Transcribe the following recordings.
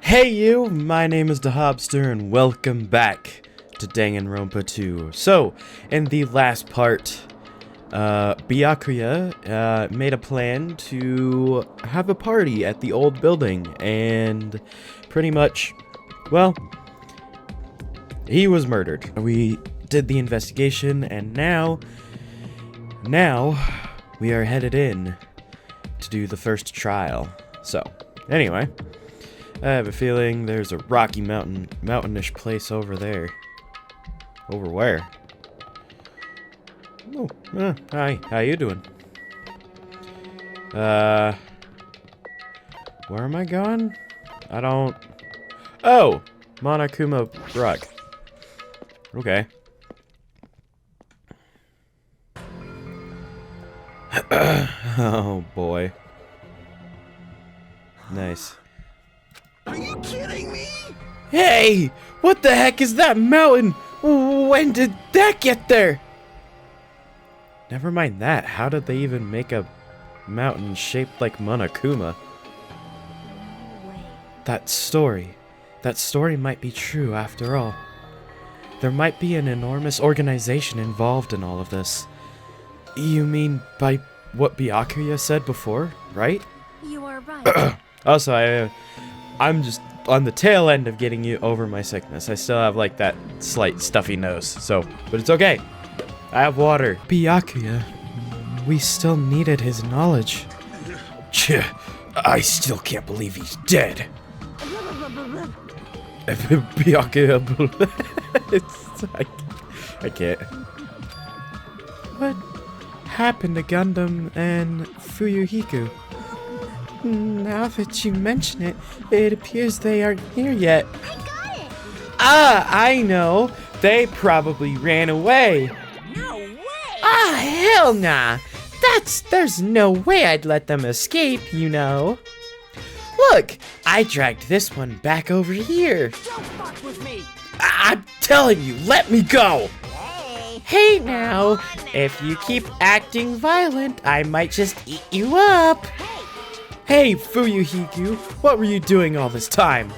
Hey you, my name is Dahabster and welcome back to Danganronpa 2. So, in the last part, Byakuya made a plan to have a party at the old building, and pretty much, well, he was murdered. We did the investigation, and now we are headed in to do the first trial. So, anyway, I have a feeling there's a rocky mountainish place over there. Over where? Oh, hi. How you doing? Where am I going? I don't... Oh! Monokuma Rug. Okay. Oh, boy. Nice. Are you kidding me? Hey! What the heck is that mountain? When did that get there? Never mind that. How did they even make a mountain shaped like Monokuma? That story might be true after all. There might be an enormous organization involved in all of this. You mean by what Byakuya said before, right? You are right. Also, I'm just on the tail end of getting you over my sickness. I still have like that slight stuffy nose, but it's okay. I have water. Byakuya, we still needed his knowledge. I still can't believe he's dead. Byakuya, I can't. What happened to Gundam and Fuyuhiku? Now that you mention it, it appears they aren't here yet. I got it! I know. They probably ran away. No way! Hell nah. There's no way I'd let them escape, you know. Look, I dragged this one back over here. Don't fuck with me! I'm telling you, let me go. Hey! Hey now, if you keep acting violent, I might just eat you up. Hey, Fuyuhiku, what were you doing all this time?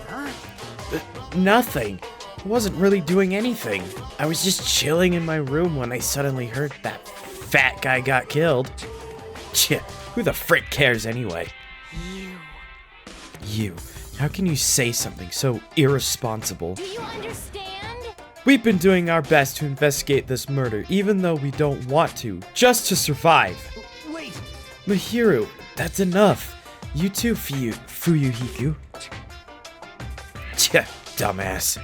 Nothing. I wasn't really doing anything. I was just chilling in my room when I suddenly heard that fat guy got killed. Who the frick cares anyway? You. How can you say something so irresponsible? Do you understand? We've been doing our best to investigate this murder, even though we don't want to, just to survive. Wait! Mahiru, that's enough. You too, Fuyuhiku. Dumbass.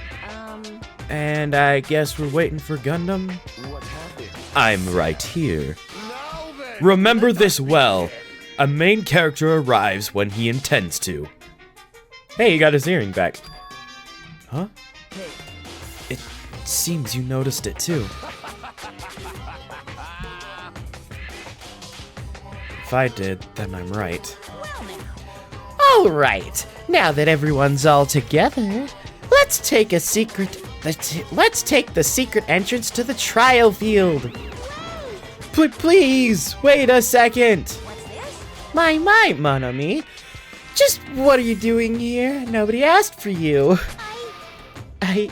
And I guess we're waiting for Gundam? What happened? I'm right here. Now then! Remember this well. A main character arrives when he intends to. Hey, he got his earring back. Huh? It seems you noticed it too. If I did, then I'm right. All right. Now that everyone's all together, let's take the secret entrance to the trial field. Please, wait a second. What's this? My, Monomi. Just what are you doing here? Nobody asked for you. Do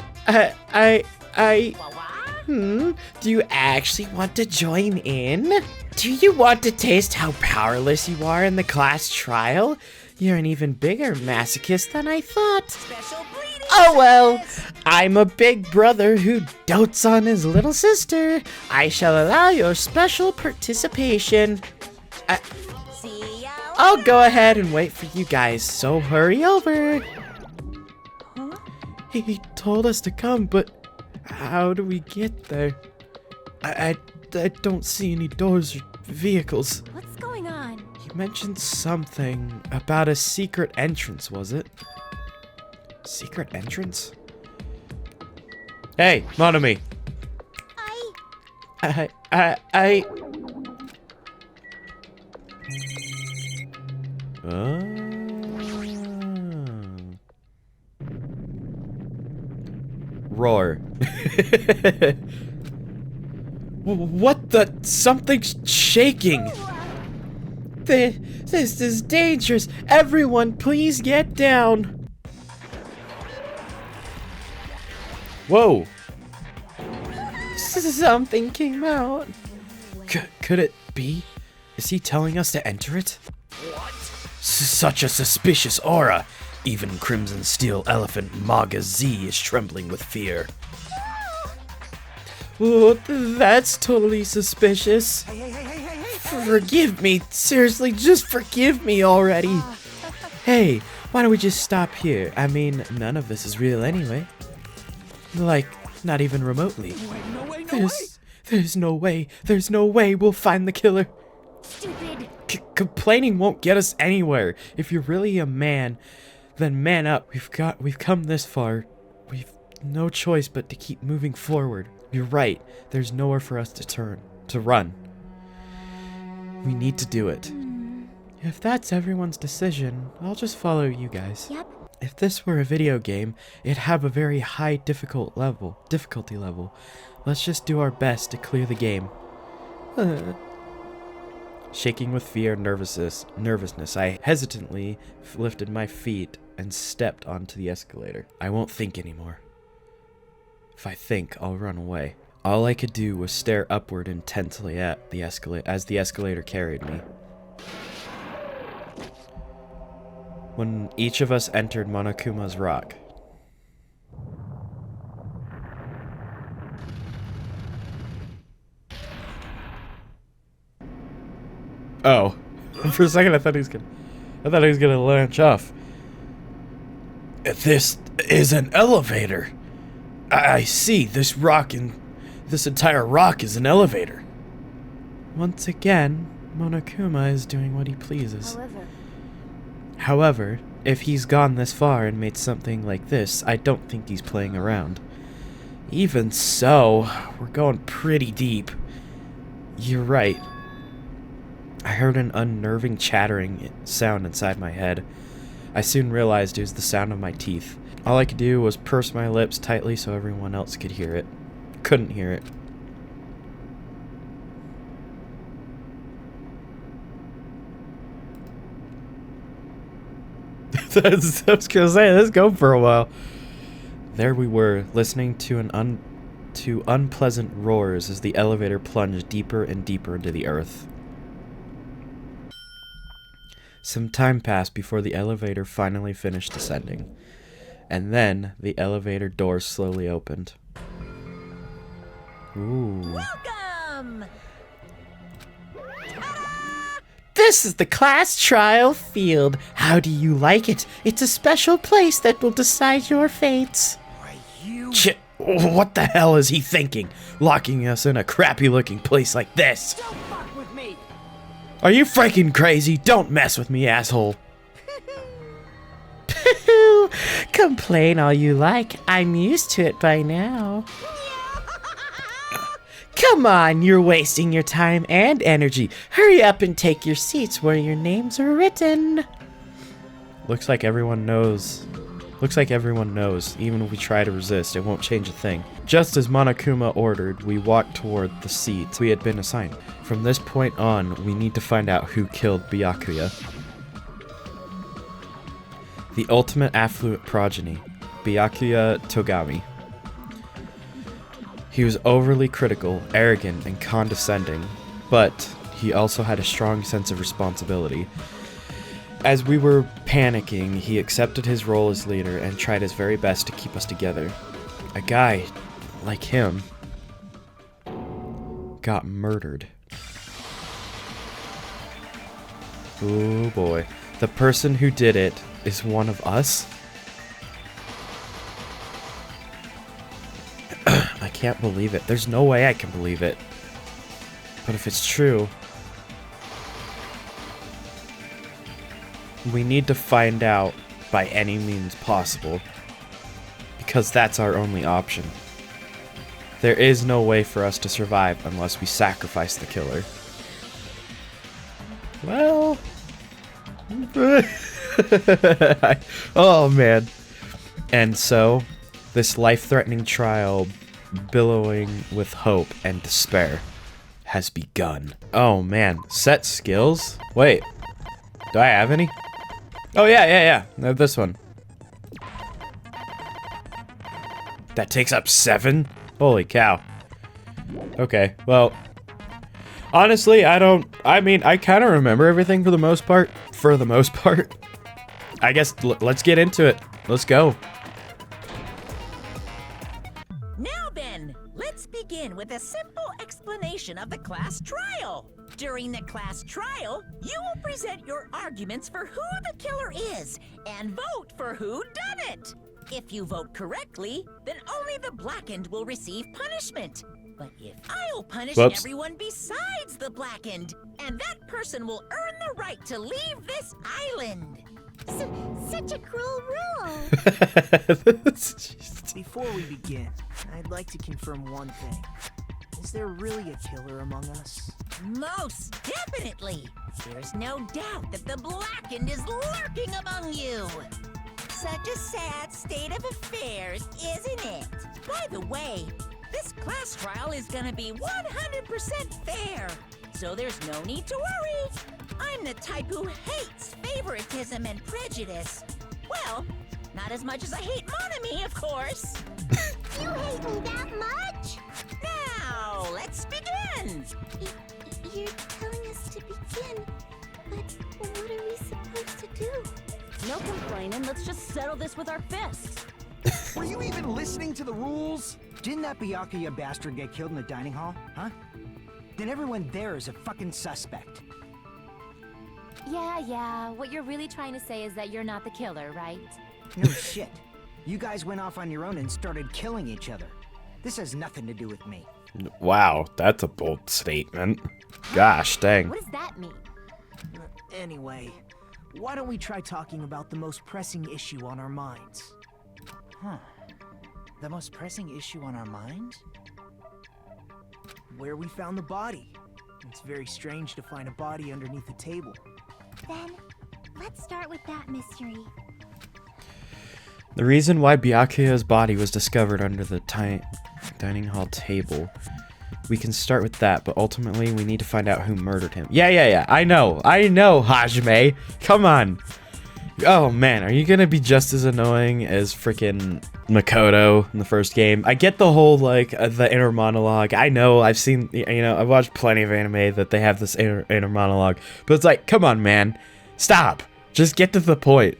you actually want to join in? Do you want to taste how powerless you are in the class trial? You're an even bigger masochist than I thought. Special breeding Oh well, service. I'm a big brother who dotes on his little sister. I shall allow your special participation. See ya I'll later. go ahead and wait for you guys, so hurry over. Huh? He told us to come, but how do we get there? I don't see any doors or vehicles. What's going on? You mentioned something about a secret entrance, was it? Secret entrance? Hey, Monomi. I... Oh. Roar. What the? Something's shaking. This is dangerous. Everyone, please get down. Whoa! Something came out. Could it be? Is he telling us to enter it? What? Such a suspicious aura. Even Crimson Steel Elephant Maga Z is trembling with fear. Oh, that's totally suspicious. Forgive me. Seriously, just forgive me already. Hey, why don't we just stop here? I mean, none of this is real anyway. Like, not even remotely. There's no way we'll find the killer. Stupid. Complaining won't get us anywhere. If you're really a man, then man up. We've come this far. We've no choice but to keep moving forward. You're right. There's nowhere for us to run. We need to do it. If that's everyone's decision, I'll just follow you guys. Yep. If this were a video game, it'd have a very high difficulty level. Let's just do our best to clear the game. Shaking with fear and nervousness, I hesitantly lifted my feet and stepped onto the escalator. I won't think anymore. If I think, I'll run away. All I could do was stare upward intently at the as the escalator carried me. When each of us entered Monokuma's rock. Oh, for a second I thought he was gonna launch off. This is an elevator. I see. This entire rock is an elevator. Once again, Monokuma is doing what he pleases. However, if he's gone this far and made something like this, I don't think he's playing around. Even so, we're going pretty deep. You're right. I heard an unnerving chattering sound inside my head. I soon realized it was the sound of my teeth. All I could do was purse my lips tightly so everyone else could hear it. Couldn't hear it. I was gonna say, let's go for a while. There we were, listening to unpleasant roars as the elevator plunged deeper and deeper into the earth. Some time passed before the elevator finally finished descending, and then the elevator doors slowly opened. Ooh. Welcome. This is the class trial field. How do you like it? It's a special place that will decide your fates. What the hell is he thinking? Locking us in a crappy-looking place like this? Don't fuck with me. Are you freaking crazy? Don't mess with me, asshole. Complain all you like. I'm used to it by now. Come on, you're wasting your time and energy. Hurry up and take your seats where your names are written. Looks like everyone knows. Even if we try to resist, it won't change a thing. Just as Monokuma ordered, we walked toward the seats we had been assigned. From this point on, we need to find out who killed Byakuya. The ultimate affluent progeny, Byakuya Togami. He was overly critical, arrogant, and condescending, but he also had a strong sense of responsibility. As we were panicking, he accepted his role as leader and tried his very best to keep us together. A guy like him got murdered. Oh boy. The person who did it is one of us? I can't believe it. There's no way I can believe it. But if it's true, we need to find out by any means possible, because that's our only option. There is no way for us to survive unless we sacrifice the killer. Well... oh man. And so, this life-threatening trial, billowing with hope and despair, has begun. Oh man, set skills? Wait, do I have any? Oh yeah, I have this one. That takes up 7? Holy cow. Okay, well, honestly, I mean, I kind of remember everything for the most part. I guess, let's get into it. Let's go. Now then, let's begin with a simple explanation of the class trial. During the class trial, you will present your arguments for who the killer is and vote for who done it. If you vote correctly, then only the blackened will receive punishment. But if I'll punish everyone besides the blackened, and that person will earn the right to leave this island. Such a cruel rule. Before we begin, I'd like to confirm one thing. Is there really a killer among us? Most definitely. There's no doubt that the blackened is lurking among you. Such a sad state of affairs, isn't it? By the way, this class trial is gonna be 100% fair, so there's no need to worry. I'm the type who hates favoritism and prejudice. Well, not as much as I hate Monami, of course. You hate me that much? Now, let's begin. You're telling us to begin, but what are we supposed to do? No complaining, let's just settle this with our fists. Were you even listening to the rules? Didn't that Byakuya bastard get killed in the dining hall, huh? Then everyone there is a fucking suspect. Yeah, what you're really trying to say is that you're not the killer, right? No shit. You guys went off on your own and started killing each other. This has nothing to do with me. Wow, that's a bold statement. Gosh, dang. What does that mean? Anyway, why don't we try talking about the most pressing issue on our minds? Huh. The most pressing issue on our minds? Where we found the body. It's very strange to find a body underneath a table. Then, let's start with that mystery. The reason why Byakuya's body was discovered under the dining hall table. We can start with that, but ultimately we need to find out who murdered him. Yeah. I know, Hajime. Come on. Oh man, are you gonna be just as annoying as freaking Makoto in the first game? I get the whole, like, the inner monologue. I know, I've seen, I've watched plenty of anime that they have this inner monologue. But it's like, come on, man. Stop. Just get to the point.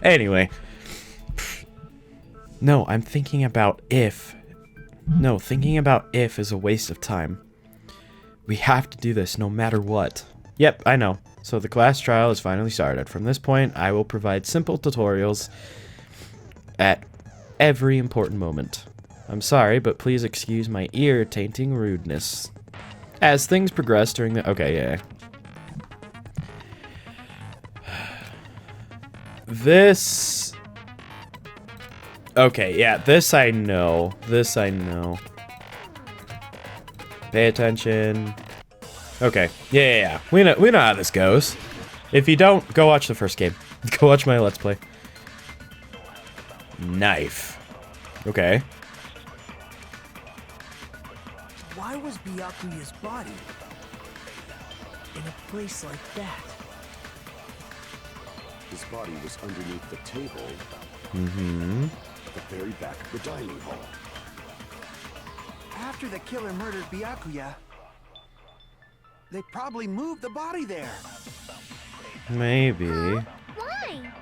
Anyway. No, I'm thinking about if. No, thinking about if is a waste of time. We have to do this no matter what. Yep, I know. So the class trial is finally started. From this point, I will provide simple tutorials at every important moment. I'm sorry, but please excuse my ear-tainting rudeness. As things progress during the... Okay, yeah. This... Okay, yeah, this I know. Pay attention. Okay, yeah. We know how this goes. If you don't, go watch the first game. Go watch my Let's Play. Knife. Okay. Why was Byakuya's body in a place like that? His body was underneath the table. Mm-hmm. At the very back of the dining hall. After the killer murdered Byakuya, they probably moved the body there. Maybe. Why?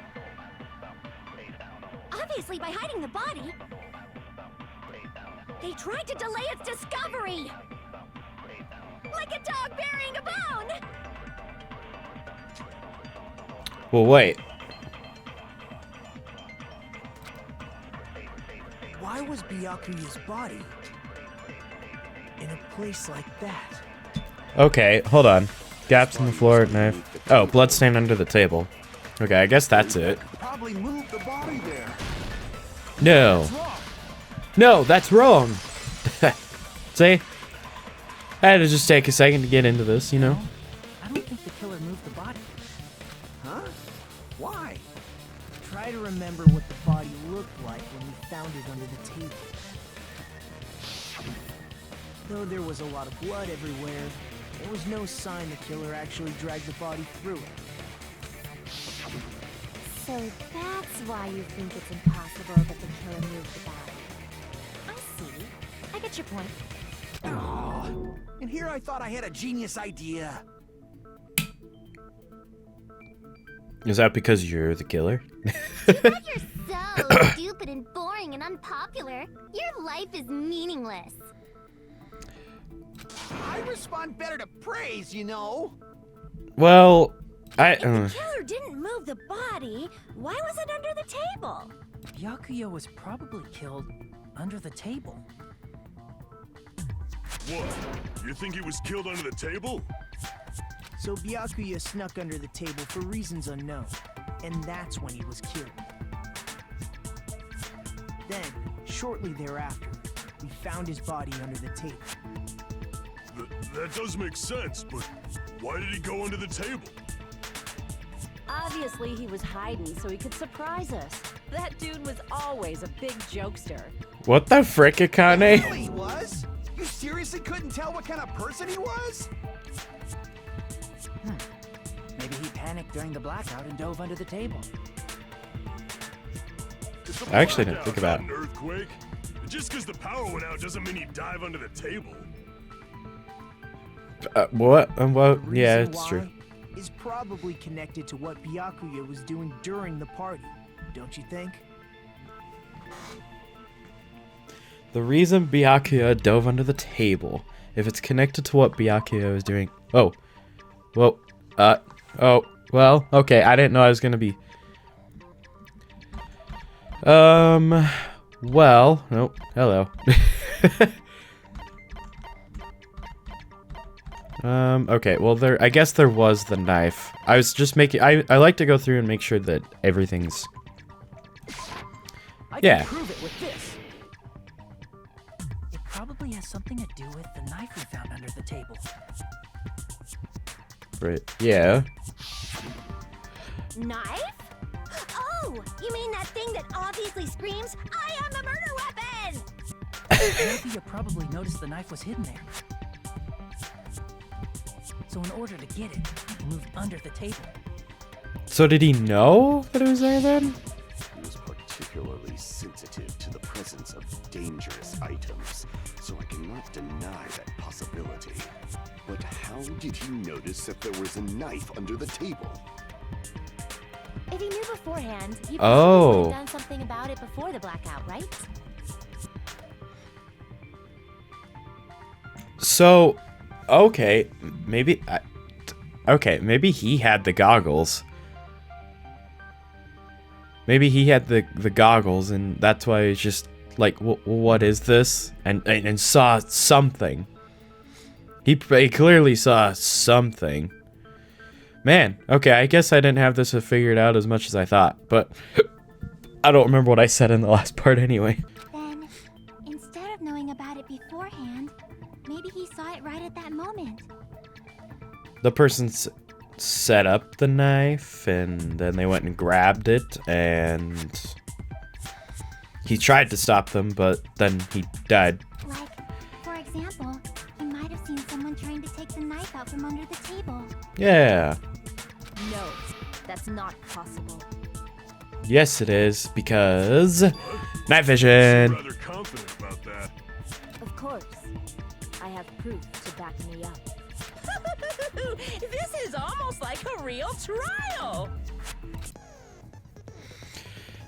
Obviously by hiding the body. They tried to delay its discovery. Like a dog burying a bone. Well, wait. Why was Byakuya's body in a place like that? Okay, hold on. Gaps in the floor, knife. Oh, bloodstain under the table. Okay, I guess that's it. Probably moved the body there. No. No, that's wrong. See? I had to just take a second to get into this, I don't think the killer moved the body. Huh? Why? Try to remember what the body looked like when we found it under the table. Though there was a lot of blood everywhere, there was no sign the killer actually dragged the body through it. So that's why you think it's impossible that the killer moved the body. I see. I get your point. Aw, and here I thought I had a genius idea. Is that because you're the killer? You're so stupid and boring and unpopular. Your life is meaningless. I respond better to praise, you know. Well, If the killer didn't move the body, why was it under the table? Byakuya was probably killed under the table. What? You think he was killed under the table? So Byakuya snuck under the table for reasons unknown, and that's when he was killed. Then, shortly thereafter, we found his body under the table. That does make sense, but why did he go under the table? Obviously, he was hiding so he could surprise us. That dude was always a big jokester. what the frick, Akane? Really, he was? You seriously couldn't tell what kind of person he was? Maybe he panicked during the blackout and dove under the table. I actually didn't think about it. An earthquake? Just because the power went out doesn't mean he'd dive under the table. What? Well, The yeah, reason it's why true. is probably connected to what Byakuya was doing during the party, don't you think? The reason Byakuya dove under the table, if it's connected to what Byakuya was doing. Oh. Well, oh, well, okay, I didn't know I was gonna be. Well, nope, hello. Okay, well, I guess there was the knife. I was just making, I like to go through and make sure that everything's, I Yeah. can prove it with this. It probably has something to do with the knife we found under the table. right, yeah. Knife? Oh, you mean that thing that obviously screams, I am the murder weapon! Byakuya probably noticed the knife was hidden there. So in order to get it, he moved under the table. So did he know that it was there then? He was particularly sensitive to the presence of dangerous items, so I cannot deny that possibility. But how did he notice that there was a knife under the table? If he knew beforehand, he Oh. would have done something about it before the blackout, right? So, okay, maybe, okay, maybe he had the goggles. Maybe he had the goggles, and that's why he's just like, what is this? And saw something. He clearly saw something. Man, okay, I guess I didn't have this figured out as much as I thought, but I don't remember what I said in the last part anyway. Then, instead of knowing about it beforehand, maybe he saw it right at that moment. The person set up the knife, and then they went and grabbed it, and he tried to stop them, but then he died. Like, for example, he might have seen someone trying to take the knife out from under the table. Yeah. No, that's not possible. Yes, it is, because night vision. Rather confident about that. Of course. I have proof to back me up. This is almost like a real trial!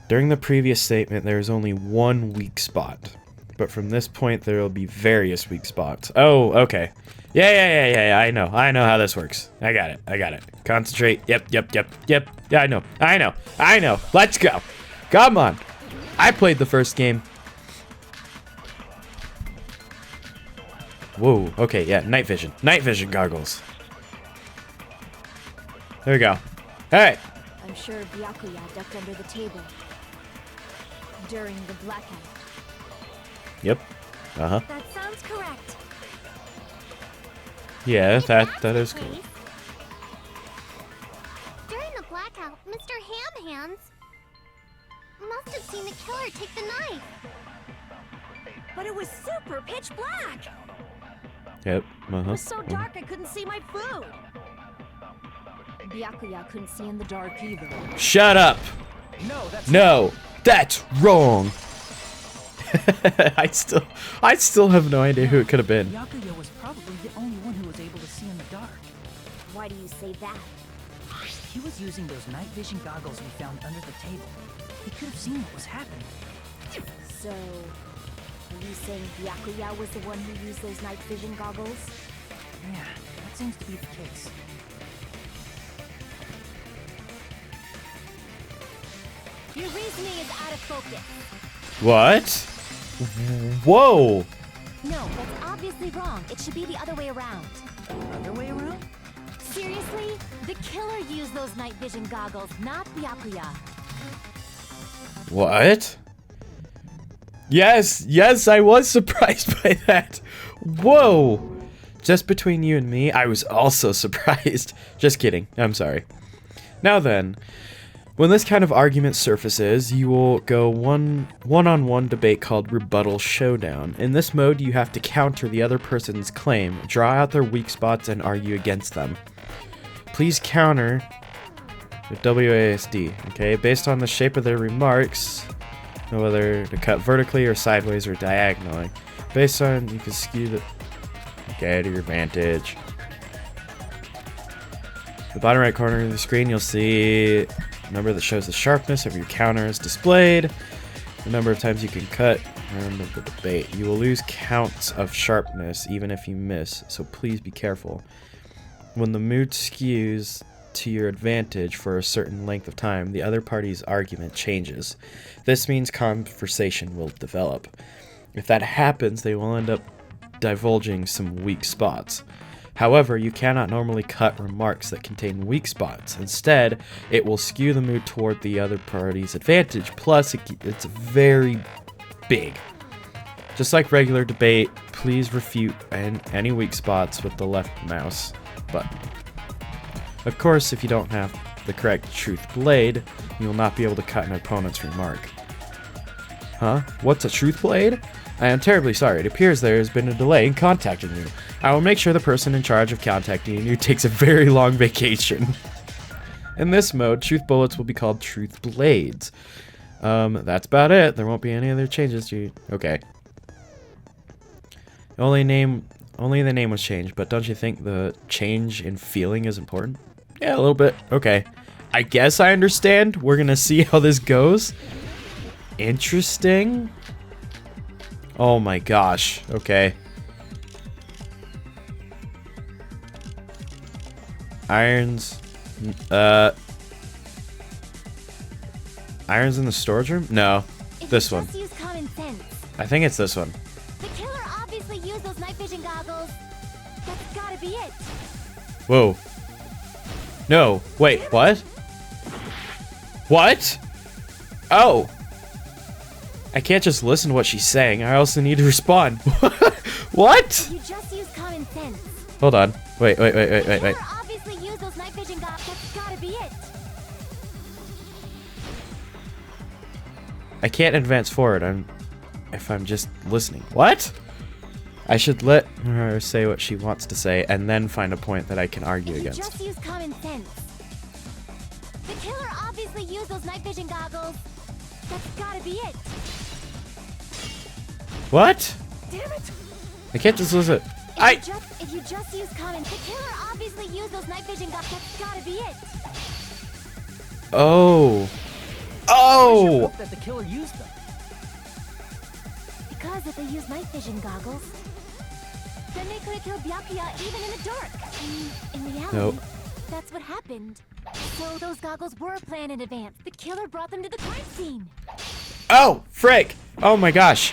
During the previous statement, there is only one weak spot, but from this point, there will be various weak spots. Oh, okay. Yeah, I know how this works. I got it. Concentrate. Yep. Yeah, I know. Let's go. Come on. I played the first game. Whoa, okay, yeah, night vision goggles. There we go. Hey! I'm sure Byakuya ducked under the table during the blackout. Yep. Uh-huh. That sounds correct. Yeah, If that that's is the cool. case, during the blackout, Mr. Ham Hands must have seen the killer take the knife. But it was super pitch black! Yep, It uh-huh. was so dark I couldn't see my food. Byakuya couldn't see in the dark either. Shut up! No, that's No, that's wrong. I still have no idea who it could have been. Byakuya was probably the only one who was able to see in the dark. Why do you say that? He was using those night vision goggles we found under the table. He could have seen what was happening. So, are you saying Byakuya was the one who used those night vision goggles? Yeah, that seems to be the case. Your reasoning is out of focus. What? Whoa. No, that's obviously wrong. It should be the other way around. Other way around? Seriously? The killer used those night vision goggles, not Byakuya. What? Yes, I was surprised by that. Whoa. Just between you and me, I was also surprised. Just kidding. I'm sorry. Now then, when this kind of argument surfaces, you will go one-on-one debate called Rebuttal Showdown. In this mode, you have to counter the other person's claim, draw out their weak spots, and argue against them. Please counter with WASD, okay? Based on the shape of their remarks, know whether to cut vertically or sideways or diagonally. Based on, you can skew the... Okay, to your advantage. The bottom right corner of the screen, you'll see a number that shows the sharpness of your counter is displayed, the number of times you can cut, and the debate. You will lose counts of sharpness even if you miss, so please be careful. When the mood skews to your advantage for a certain length of time, the other party's argument changes. This means conversation will develop. If that happens, they will end up divulging some weak spots. However, you cannot normally cut remarks that contain weak spots. Instead, it will skew the mood toward the other party's advantage. Plus, it's very big. Just like regular debate, please refute any weak spots with the left mouse button. Of course, if you don't have the correct truth blade, you will not be able to cut an opponent's remark. Huh? What's a truth blade? I am terribly sorry. It appears there has been a delay in contacting you. I will make sure the person in charge of contacting you takes a very long vacation. In this mode, truth bullets will be called truth blades. That's about it. There won't be any other changes to you. Okay. Only the name was changed, but don't you think the change in feeling is important? Yeah, a little bit. Okay. I guess I understand. We're gonna see how this goes. Interesting. Oh my gosh. Okay. Irons. Irons in the storage room? No. This one. Just use common sense. I think it's this one. The killer obviously used those night vision goggles. That's gotta be it. Whoa. No. Wait, what? What? Oh. I can't just listen to what she's saying. I also need to respond. What? You just use common sense. Hold on. Wait. The killer obviously used those night vision goggles. That's gotta be it. I can't advance forward. If I'm just listening. What? I should let her say what she wants to say and then find a point that I can argue You against. just use common sense. The killer obviously used those night vision goggles. That's gotta be it. What? Damn it! I can't just listen. If you just use common, the killer obviously used those night vision goggles. That's gotta be it. Oh. Where's your Oh. proof that the killer used them? Because if they used night vision goggles, then they could have killed Byakuya even in the dark. In reality, Nope. that's what happened. So those goggles were planned in advance. The killer brought them to the crime scene. Oh, frick. Oh my gosh.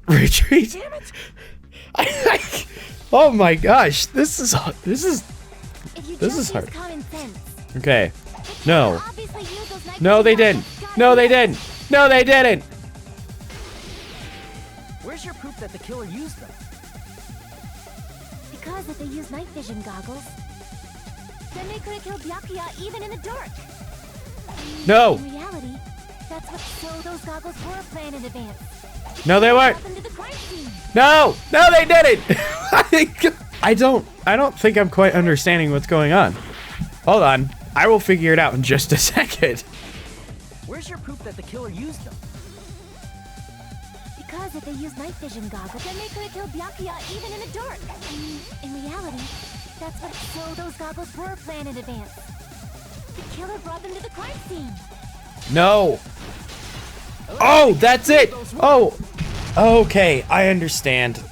Retreat. Damn it! Oh my gosh. This is If you This just is hard. use common sense, okay. the killer No. obviously used those night No, vision they goggles. didn't. That's No, gotta they be it. didn't. No, they didn't. Where's your proof that the killer used them? Because if they used night vision goggles, then they could have killed Byakuya even in the dark. No. In reality, that's what. So those goggles were planned in advance. No, they weren't. Brought them to the crime scene. No, they didn't. I don't think I'm quite understanding what's going on. Hold on. I will figure it out in just a second. Where's your proof that the killer used them? Because if they used night vision goggles, then they could have killed Byakuya even in the dark. I mean, in reality, that's what. So those goggles were planned in advance. The killer brought them to the crime scene. No. Oh, that's it. Oh, okay. I understand.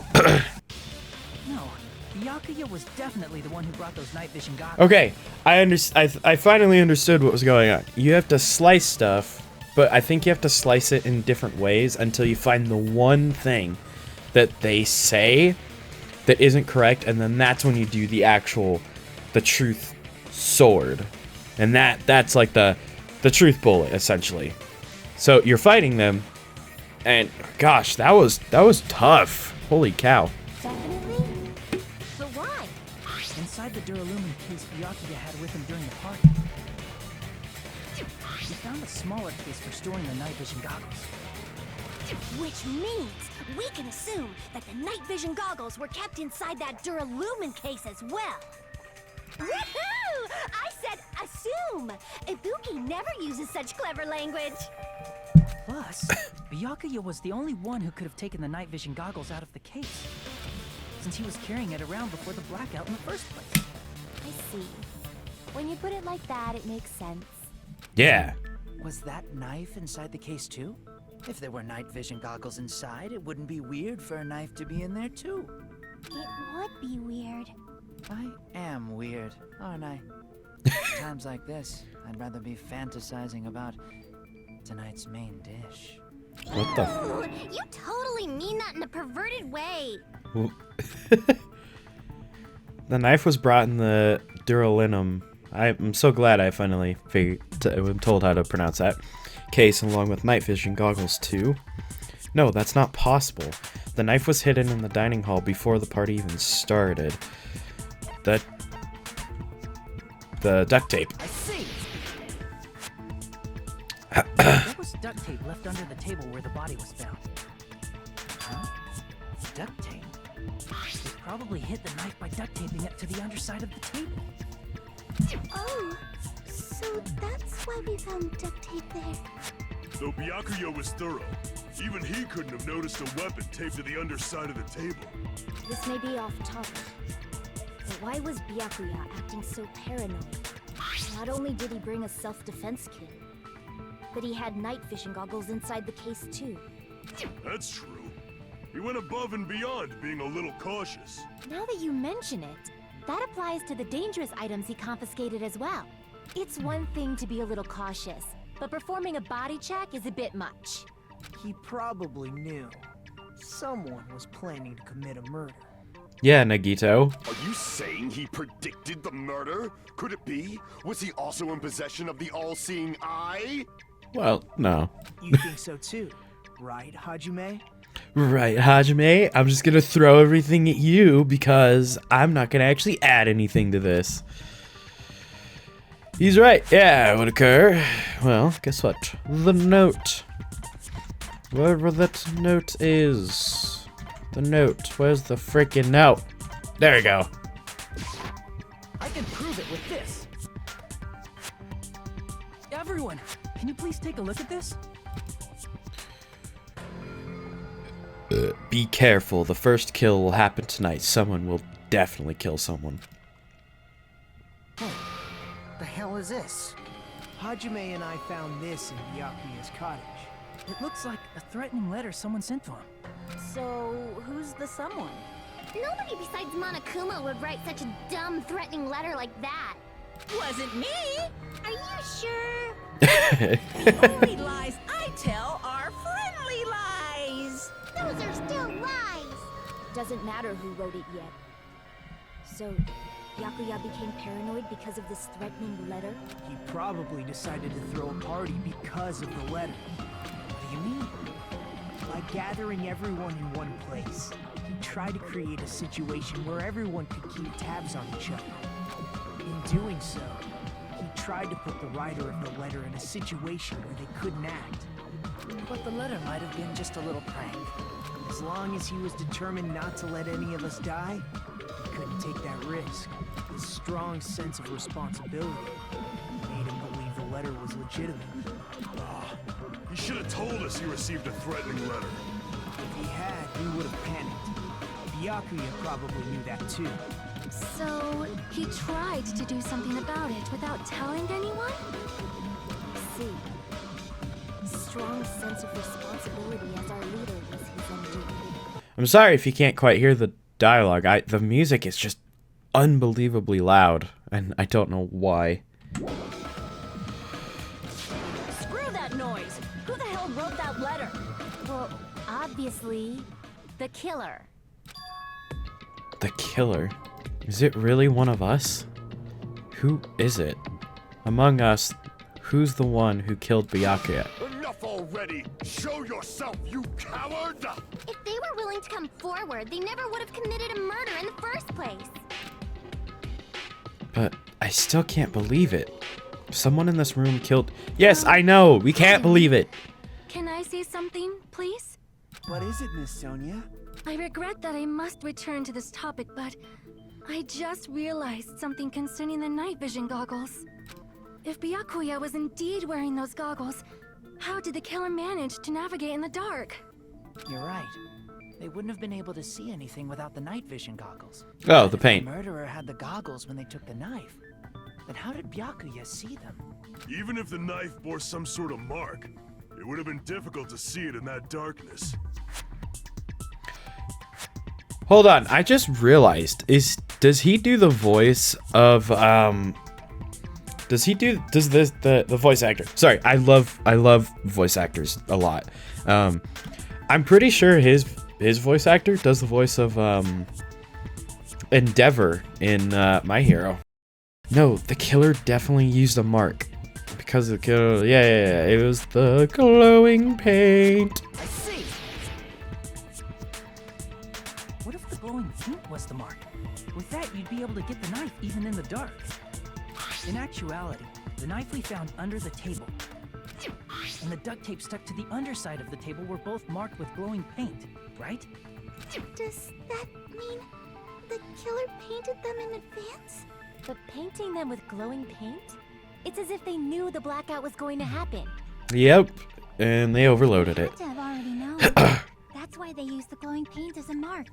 No, Byakuya was definitely the one who brought those night vision goggles. Okay, I finally understood what was going on. You have to slice stuff, but I think you have to slice it in different ways until you find the one thing that they say that isn't correct, and then that's when you do the truth sword. And that's like the truth bullet, essentially. So you're fighting them, and gosh, that was tough. Holy cow. Definitely? But why? Inside the Duralumin case Byakuya had with him during the party, he found a smaller case for storing the night vision goggles. Which means we can assume that the night vision goggles were kept inside that Duralumin case as well. Woohoo! I said assume! Ibuki never uses such clever language. Plus, Byakuya was the only one who could have taken the night vision goggles out of the case, since he was carrying it around before the blackout in the first place. I see. When you put it like that, it makes sense. Yeah. Was that knife inside the case too? If there were night vision goggles inside, it wouldn't be weird for a knife to be in there too. It would be weird. I am weird, aren't I? Times like this, I'd rather be fantasizing about tonight's main dish. What the? Ooh, you totally mean that in a perverted way. The knife was brought in the Duralinum. I'm so glad I finally I'm told how to pronounce that case, along with night vision goggles too. No, that's not possible. The knife was hidden in the dining hall before the party even started. The duct tape. I see. There was duct tape left under the table where the body was found. Huh? Duct tape? They probably hid the knife by duct taping it to the underside of the table. Oh, so that's why we found duct tape there. Though Byakuya was thorough, even he couldn't have noticed a weapon taped to the underside of the table. This may be off topic, but why was Byakuya acting so paranoid? Not only did he bring a self-defense kit, but he had night vision goggles inside the case too. That's true. He went above and beyond, being a little cautious. Now that you mention it, that applies to the dangerous items he confiscated as well. It's one thing to be a little cautious, but performing a body check is a bit much. He probably knew someone was planning to commit a murder. Yeah, Nagito. Are you saying he predicted the murder? Could it be? Was he also in possession of the all-seeing eye? Well, no. You think so too, right, Hajime? Right, Hajime. I'm just gonna throw everything at you because I'm not gonna actually add anything to this. He's right. Yeah, it would occur. Well, guess what? The note. Wherever that note is. The note. Where's the freaking note? There you go. I can prove it with this. Everyone, can you please take a look at this? Be careful. The first kill will happen tonight. Someone will definitely kill someone. The hell is this? Hajime and I found this in Byakuya's cottage. It looks like a threatening letter someone sent to him. So, who's the someone? Nobody besides Monokuma would write such a dumb, threatening letter like that. Wasn't me. Are you sure? The only lies I tell are friendly lies. Those are still lies. Doesn't matter who wrote it yet. So, Byakuya became paranoid because of this threatening letter? He probably decided to throw a party because of the letter. What do you mean? By gathering everyone in one place, he tried to create a situation where everyone could keep tabs on each other. In doing so, he tried to put the writer of the letter in a situation where they couldn't act. But the letter might have been just a little prank. As long as he was determined not to let any of us die, he couldn't take that risk. His strong sense of responsibility made him believe the letter was legitimate. Ah, should have told us he received a threatening letter. If he had, we would have panicked. Byakuya probably knew that too. So, he tried to do something about it without telling anyone? See. Strong sense of responsibility as our leader was his undoing. I'm sorry if you can't quite hear the dialogue. The music is just unbelievably loud, and I don't know why. Screw that noise! Who the hell wrote that letter? Well, obviously, the killer. The killer? Is it really one of us? Who is it? Among us, who's the one who killed Byakuya? Enough already! Show yourself, you coward! If they were willing to come forward, they never would have committed a murder in the first place. But I still can't believe it. Someone in this room killed... Yes, I know! We can't believe it! Can I say something, please? What is it, Miss Sonia? I regret that I must return to this topic, but I just realized something concerning the night vision goggles. If Byakuya was indeed wearing those goggles, how did the killer manage to navigate in the dark? You're right. They wouldn't have been able to see anything without the night vision goggles. Oh, the If paint. The murderer had the goggles when they took the knife. Then how did Byakuya see them? Even if the knife bore some sort of mark, it would have been difficult to see it in that darkness. Hold on, I just realized, does he do the voice of, does the voice actor? Sorry, I love voice actors a lot. I'm pretty sure his voice actor does the voice of, Endeavor in, My Hero. No, the killer definitely used a mark. Because the killer, yeah, it was the glowing paint. I see! What if the glowing paint was the mark? With that, you'd be able to get the knife even in the dark. In actuality, the knife we found under the table and the duct tape stuck to the underside of the table were both marked with glowing paint, right? Does that mean the killer painted them in advance? But painting them with glowing paint? It's as if they knew the blackout was going to happen. Yep, and they overloaded it. Had to have already known. That's why they used the glowing paint as a mark.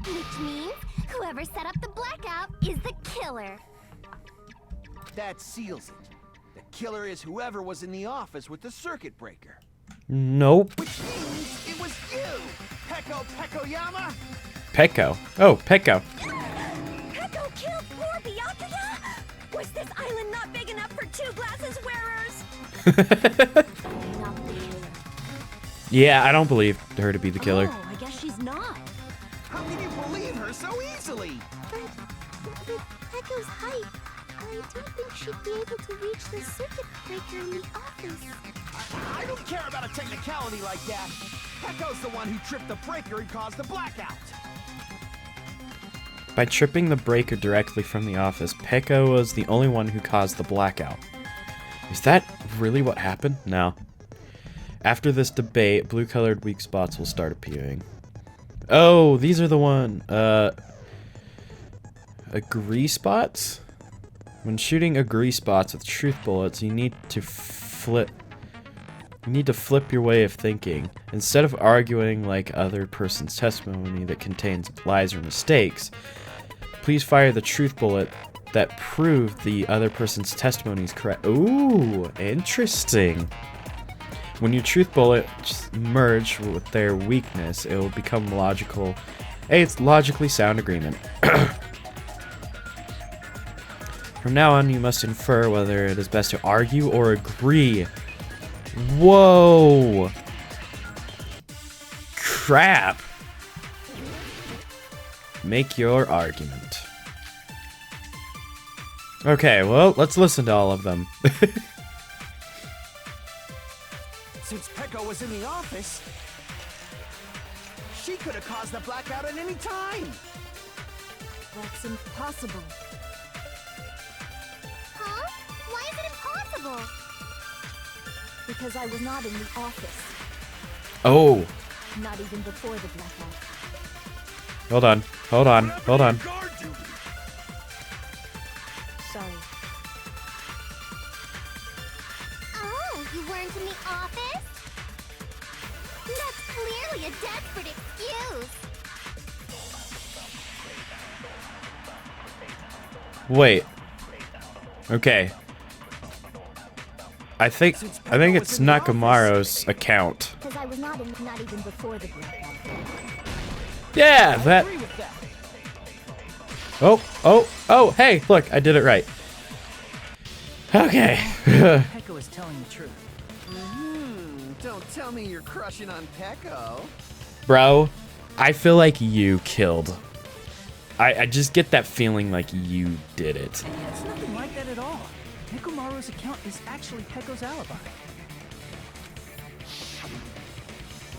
Which means whoever set up the blackout is the killer. That seals it. The killer is whoever was in the office with the circuit breaker. Nope. Which means it was you, Peko Pekoyama! Peko. Oh, Peko. Peko killed poor Byakuya? Was this island not big enough for 2 glasses wearers? Yeah, I don't believe her to be the killer. Oh, I guess she's not. How can you believe her so easily? But with Peko's height, I don't think she'd be able to reach the circuit breaker in the office. I don't care about a technicality like that. Peko's the one who tripped the breaker and caused the blackout. By tripping the breaker directly from the office, Peko was the only one who caused the blackout. Is that really what happened? No. After this debate, blue-colored weak spots will start appearing. Oh, these are the one, agree spots? When shooting agree spots with truth bullets, you need to flip your way of thinking. Instead of arguing like other person's testimony that contains lies or mistakes, please fire the truth bullet that proved the other person's testimony is correct. Ooh, interesting. When your truth bullets merge with their weakness, it will become logical. Hey, it's logically sound agreement. From now on, you must infer whether it is best to argue or agree. Whoa! Crap! Make your argument. Okay, well, let's listen to all of them. Since Peko was in the office, she could have caused the blackout at any time. That's impossible. Huh? Why is it impossible? Because I was not in the office. Oh, Not even before the blackout. hold on. Guard duty. Sorry. Oh, weren't in the office? That's clearly a desperate excuse. Wait. Okay. I think it's Nakamaro's account. Because I was not even before the break. Yeah, that. Oh, hey, look, I did it right. Okay. Peko is telling the truth. Don't tell me you're crushing on Peko. Bro, I feel like you killed. I just get that feeling like you did it. It's nothing like that at all. Nekomaru's account is actually Peko's alibi.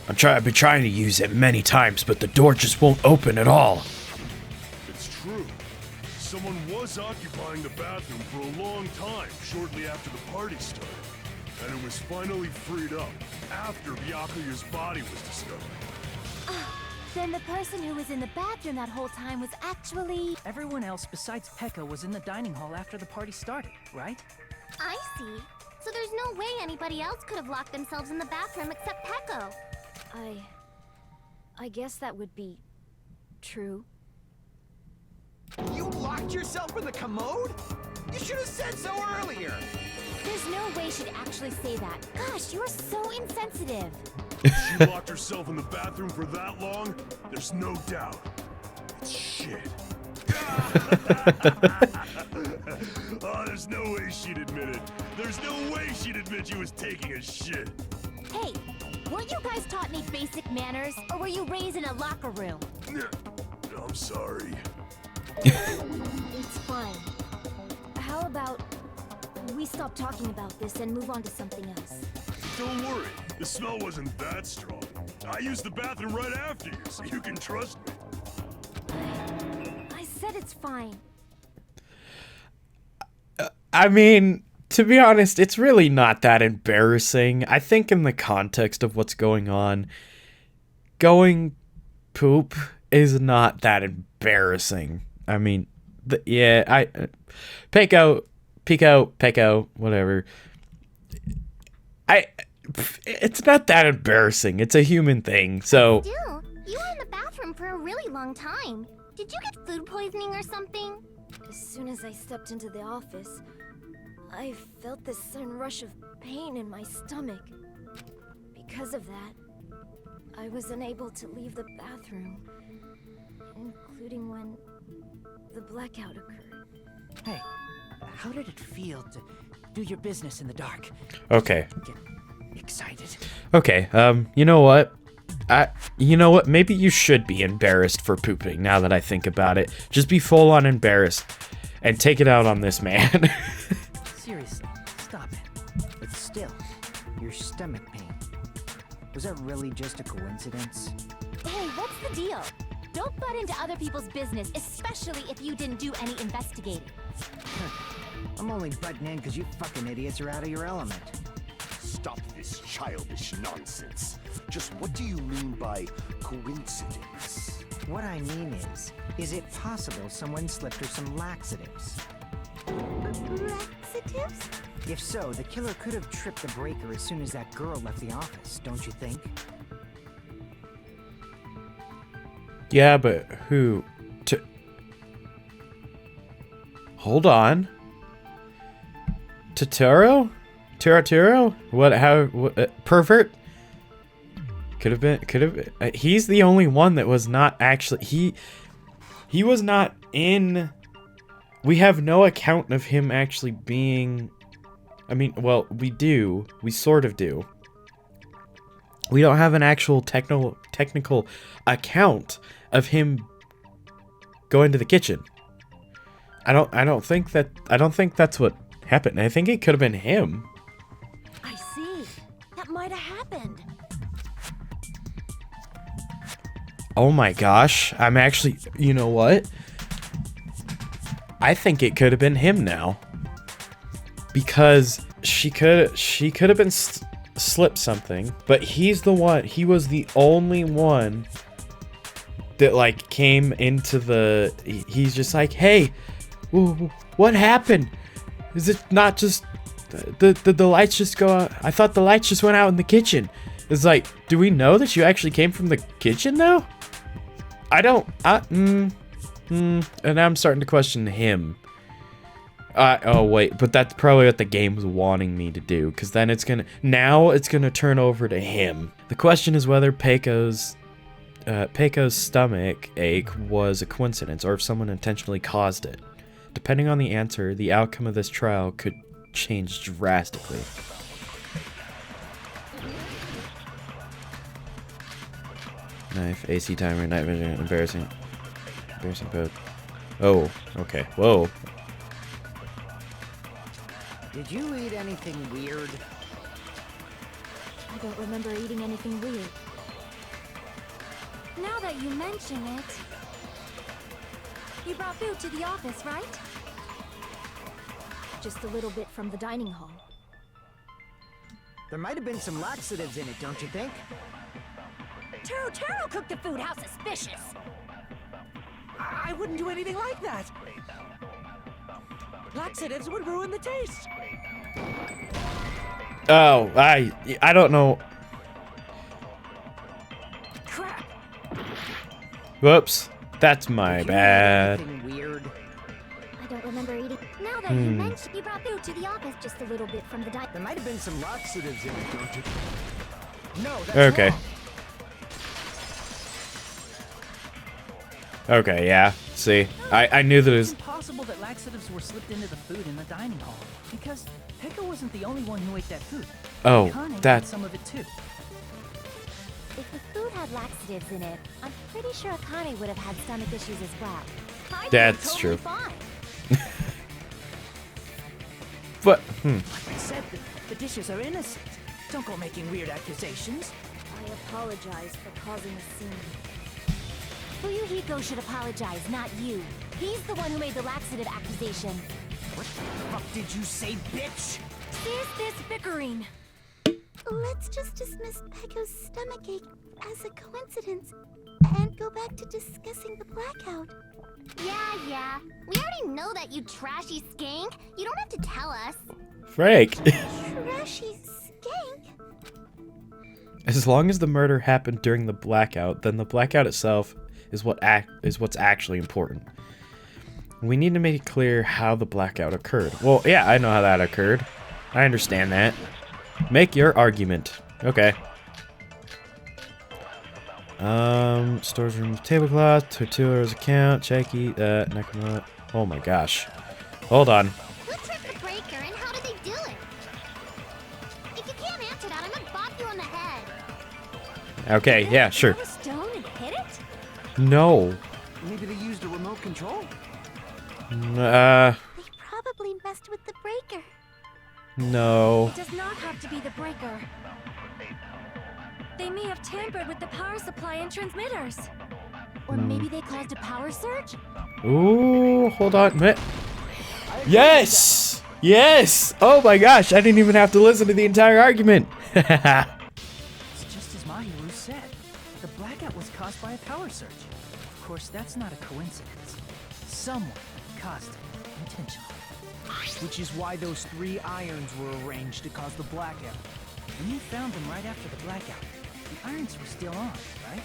I've been trying to use it many times, but the door just won't open at all. It's true. Someone was occupying the bathroom for a long time shortly after the party started. And it was finally freed up after Byakuya's body was discovered. Then the person who was in the bathroom that whole time was actually... Everyone else besides Peko was in the dining hall after the party started, right? I see. So there's no way anybody else could have locked themselves in the bathroom except Peko. I guess that would be true. You locked yourself in the commode? You should have said so earlier. There's no way she'd actually say that. Gosh, you're so insensitive. She locked herself in the bathroom for that long? There's no doubt. It's shit. Oh, there's no way she'd admit it. There's no way she'd admit she was taking a shit. Hey, weren't you guys taught any basic manners, or were you raised in a locker room? I'm sorry. It's fine. How about we stop talking about this and move on to something else? Don't worry, the smell wasn't that strong. I used the bathroom right after you, so you can trust me. I said it's fine. I mean, to be honest, it's really not that embarrassing. I think in the context of what's going on, going poop is not that embarrassing. I mean, Peko, whatever. It's not that embarrassing. It's a human thing, so... Still, you were in the bathroom for a really long time. Did you get food poisoning or something? As soon as I stepped into the office, I felt this sudden rush of pain in my stomach. Because of that, I was unable to leave the bathroom, including when the blackout occurred. Hey, how did it feel to do your business in the dark? Okay. Get excited. Okay, you know what? Maybe you should be embarrassed for pooping, now that I think about it. Just be full-on embarrassed, and take it out on this man. Seriously, stop it. But still, your stomach pain. Was that really just a coincidence? Hey, what's the deal? Don't butt into other people's business, especially if you didn't do any investigating. I'm only butting in because you fucking idiots are out of your element. Stop this childish nonsense. Just what do you mean by coincidence? What I mean is it possible someone slipped her some laxatives? Laxatives? If so, the killer could have tripped the breaker as soon as that girl left the office, don't you think? Yeah, but who? Hold on. Totoro? Totoro? What? How? What, pervert? Could have been. He's the only one that was not actually. He was not in. We have no account of him actually being. I mean, well, we do. We sort of do. We don't have an actual technical account of him going to the kitchen. I don't think that's what happened. I think it could have been him. I see. That might have happened. Oh my gosh. I'm actually, you know what? I think it could have been him now. Because she could have been slipped something, but he was the only one that like came into the, he's just like, hey, what happened? Is it not just The lights just go out. I thought the lights just went out in the kitchen. It's like, do we know that you actually came from the kitchen though? I don't. And I'm starting to question him. Oh wait, but that's probably what the game's wanting me to do, because then it's gonna turn over to him. The question is whether Peiko's stomach ache was a coincidence, or if someone intentionally caused it. Depending on the answer, the outcome of this trial could change drastically. Knife, AC timer, night vision, embarrassing both. Oh, okay. Whoa. Did you eat anything weird? I don't remember eating anything weird. Now that you mention it... You brought food to the office, right? Just a little bit from the dining hall. There might have been some laxatives in it, don't you think? Taro cooked the food. How suspicious! I wouldn't do anything like that. Laxatives would ruin the taste. Oh, I don't know. Crap. Whoops. That's my bad. Anything weird? I don't remember eating... Now that you mention... You brought food to the office just a little bit from the dining... There might have been some laxatives in it, don't you? No, that's Okay. wrong. Okay, yeah. See, I knew that it was. It's impossible that laxatives were slipped into the food in the dining hall, because Pekka wasn't the only one who ate that food. Oh, Akane ate that's. some of it too. If the food had laxatives in it, I'm pretty sure Akane would have had stomach issues as well. I That's totally true. Fine. But Like I said, the dishes are innocent. Don't go making weird accusations. I apologize for causing a scene. Fuyuhiko should apologize, not you. He's the one who made the laxative accusation. What the fuck did you say, bitch? Cease this bickering. Let's just dismiss Pecco's stomachache as a coincidence and go back to discussing the blackout. Yeah. We already know that, you trashy skank. You don't have to tell us. Frank. Trashy skank? As long as the murder happened during the blackout, then the blackout itself is what's actually important. We need to make it clear how the blackout occurred. Well, yeah, I know how that occurred. I understand that. Make your argument. Okay. Storage room tablecloth, Tortuo's account, Checky, Nakamura. Oh my gosh. Hold on. Who tripped the breaker and how did they do it? If you can't answer that, I'm gonna bop you on the head. Okay, yeah, sure. Throw a stone and hit it? No. Maybe they used a remote control? They probably messed with the breaker. No. It does not have to be the breaker. They may have tampered with the power supply and transmitters. Or maybe they caused a power surge? Ooh, hold on. Yes! Yes! Oh my gosh, I didn't even have to listen to the entire argument. It's just as Mahiru said. The blackout was caused by a power surge. Of course, that's not a coincidence. Someone caused it intentionally. Which is why those 3 irons were arranged to cause the blackout. When you found them right after the blackout, the irons were still on, right?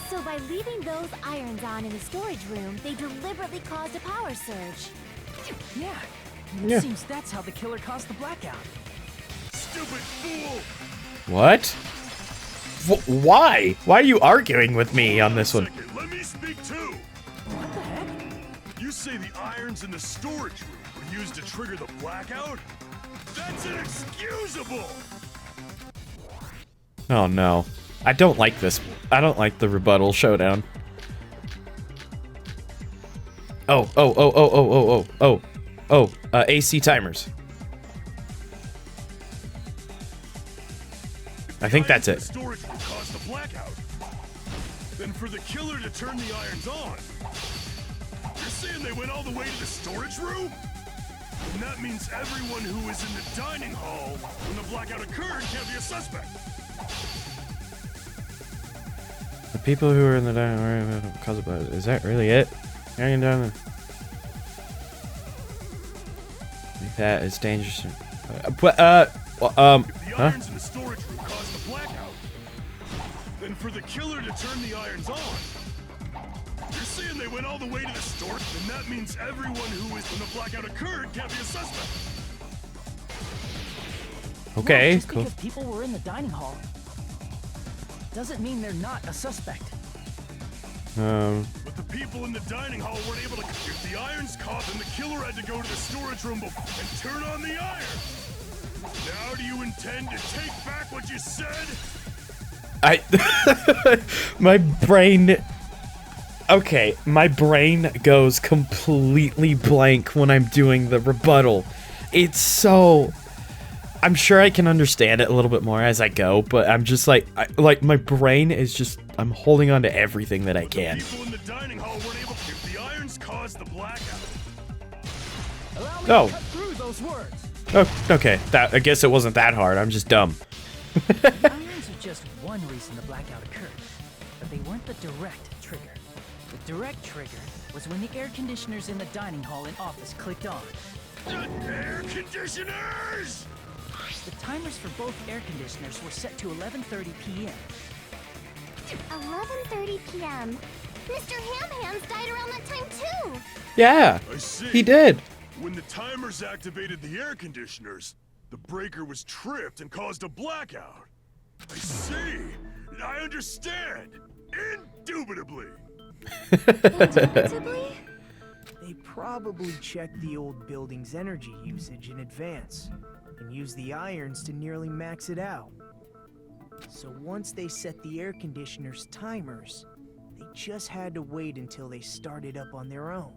So by leaving those irons on in the storage room, they deliberately caused a power surge. Yeah. Yeah. It seems that's how the killer caused the blackout. Stupid fool! What? Why? Why are you arguing with me on this one? Second, let me speak too. What the heck? You say the irons in the storage room were used to trigger the blackout? That's inexcusable! Oh no. I don't like this. I don't like the rebuttal showdown. AC timers. I think that's The it. storage room caused the blackout. Then for the killer to turn the irons on, you're saying they went all the way to the storage room? And that means everyone who was in the dining hall when the blackout occurred can't be a suspect. The people who are in the dining room cause of blood. Is that really it? Hanging down. Like that is dangerous. If the Huh? irons in the storage room caused the blackout, then for the killer to turn the irons on, you're saying they went all the way to the storage? Then that means everyone who was when the blackout occurred can't be a suspect. Okay, Just cool. because people were in the dining hall doesn't mean they're not a suspect. But the people in the dining hall weren't able to. If the irons caught, then the killer had to go to the storage room and turn on the iron. Now do you intend to take back what you said? My brain. Okay, my brain goes completely blank when I'm doing the rebuttal. It's so. I'm sure I can understand it a little bit more as I go, but I'm just like, my brain is just. I'm holding on to everything that I can. People in the dining hall weren't able to. If the irons caused the blackout. Allow me Oh. to cut through those words. Oh, okay. I guess it wasn't that hard. I'm just dumb. The irons are just one reason the blackout occurred, but they weren't the direct trigger. The direct trigger was when the air conditioners in the dining hall and office clicked on. Air conditioners! The timers for both air conditioners were set to 11:30 p.m. 11:30 p.m. Mr. Ham-Hands died around that time too. Yeah, I see. he did. When the timers activated the air conditioners, the breaker was tripped and caused a blackout. I see. I understand. Indubitably. Indubitably? They probably checked the old building's energy usage in advance and used the irons to nearly max it out. So once they set the air conditioner's timers, they just had to wait until they started up on their own.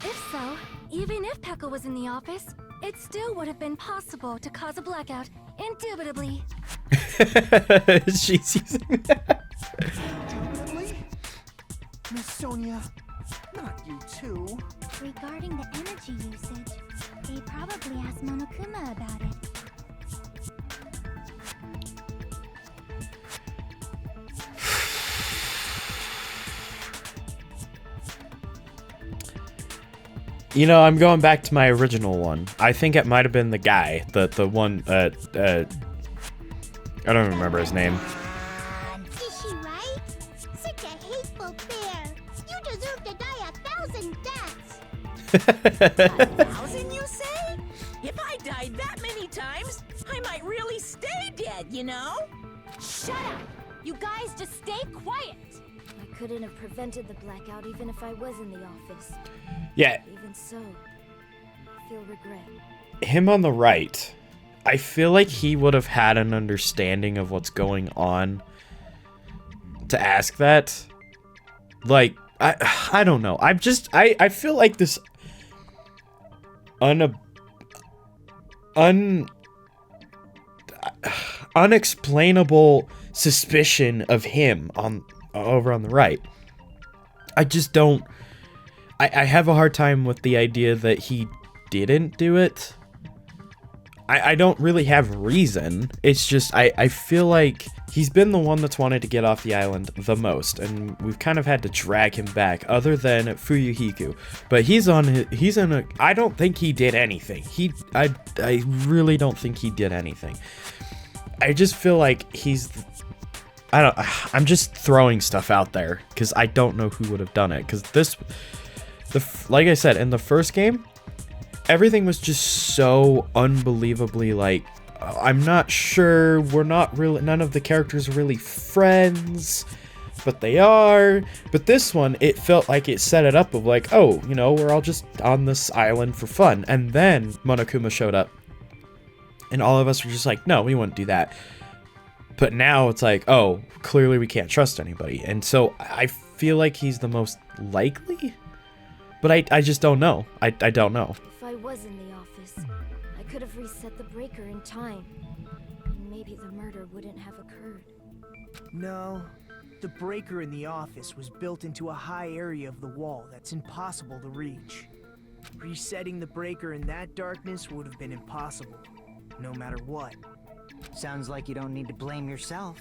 If so, even if Pekka was in the office, it still would have been possible to cause a blackout, indubitably. She's using that. Indubitably? Miss Sonia, not you too. Regarding the energy usage, they probably asked Monokuma about it. You know, I'm going back to my original one. I think it might have been the guy, the one, I don't remember his name. Is she right? Such a hateful bear. You deserve to die 1,000 deaths. 1,000, you say? If I died that many times, I might really stay dead, you know? Shut up! You guys just stay quiet! I couldn't have prevented the blackout even if I was in the office. Yeah, Even so, I feel regret. him on the right. I feel like he would have had an understanding of what's going on to ask that. Like, I don't know. I feel like this unexplainable suspicion of him over on the right. I just don't. I have a hard time with the idea that he didn't do it. I don't really have reason. It's just I feel like he's been the one that's wanted to get off the island the most, and we've kind of had to drag him back, other than Fuyuhiku. But he's in a. I don't think he did anything. I really don't think he did anything. I just feel like I'm just throwing stuff out there because I don't know who would have done it. Because like I said in the first game, everything was just so unbelievably like, I'm not sure, none of the characters are really friends, but they are. But this one, it felt like it set it up of like, oh, you know, we're all just on this island for fun. And then Monokuma showed up, and all of us were just like, no, we wouldn't do that. But now it's like, oh, clearly we can't trust anybody. And so I feel like he's the most likely, but I just don't know. I don't know. If I was in the office, I could have reset the breaker in time. And maybe the murder wouldn't have occurred. No, the breaker in the office was built into a high area of the wall that's impossible to reach. Resetting the breaker in that darkness would have been impossible, no matter what. Sounds like you don't need to blame yourself.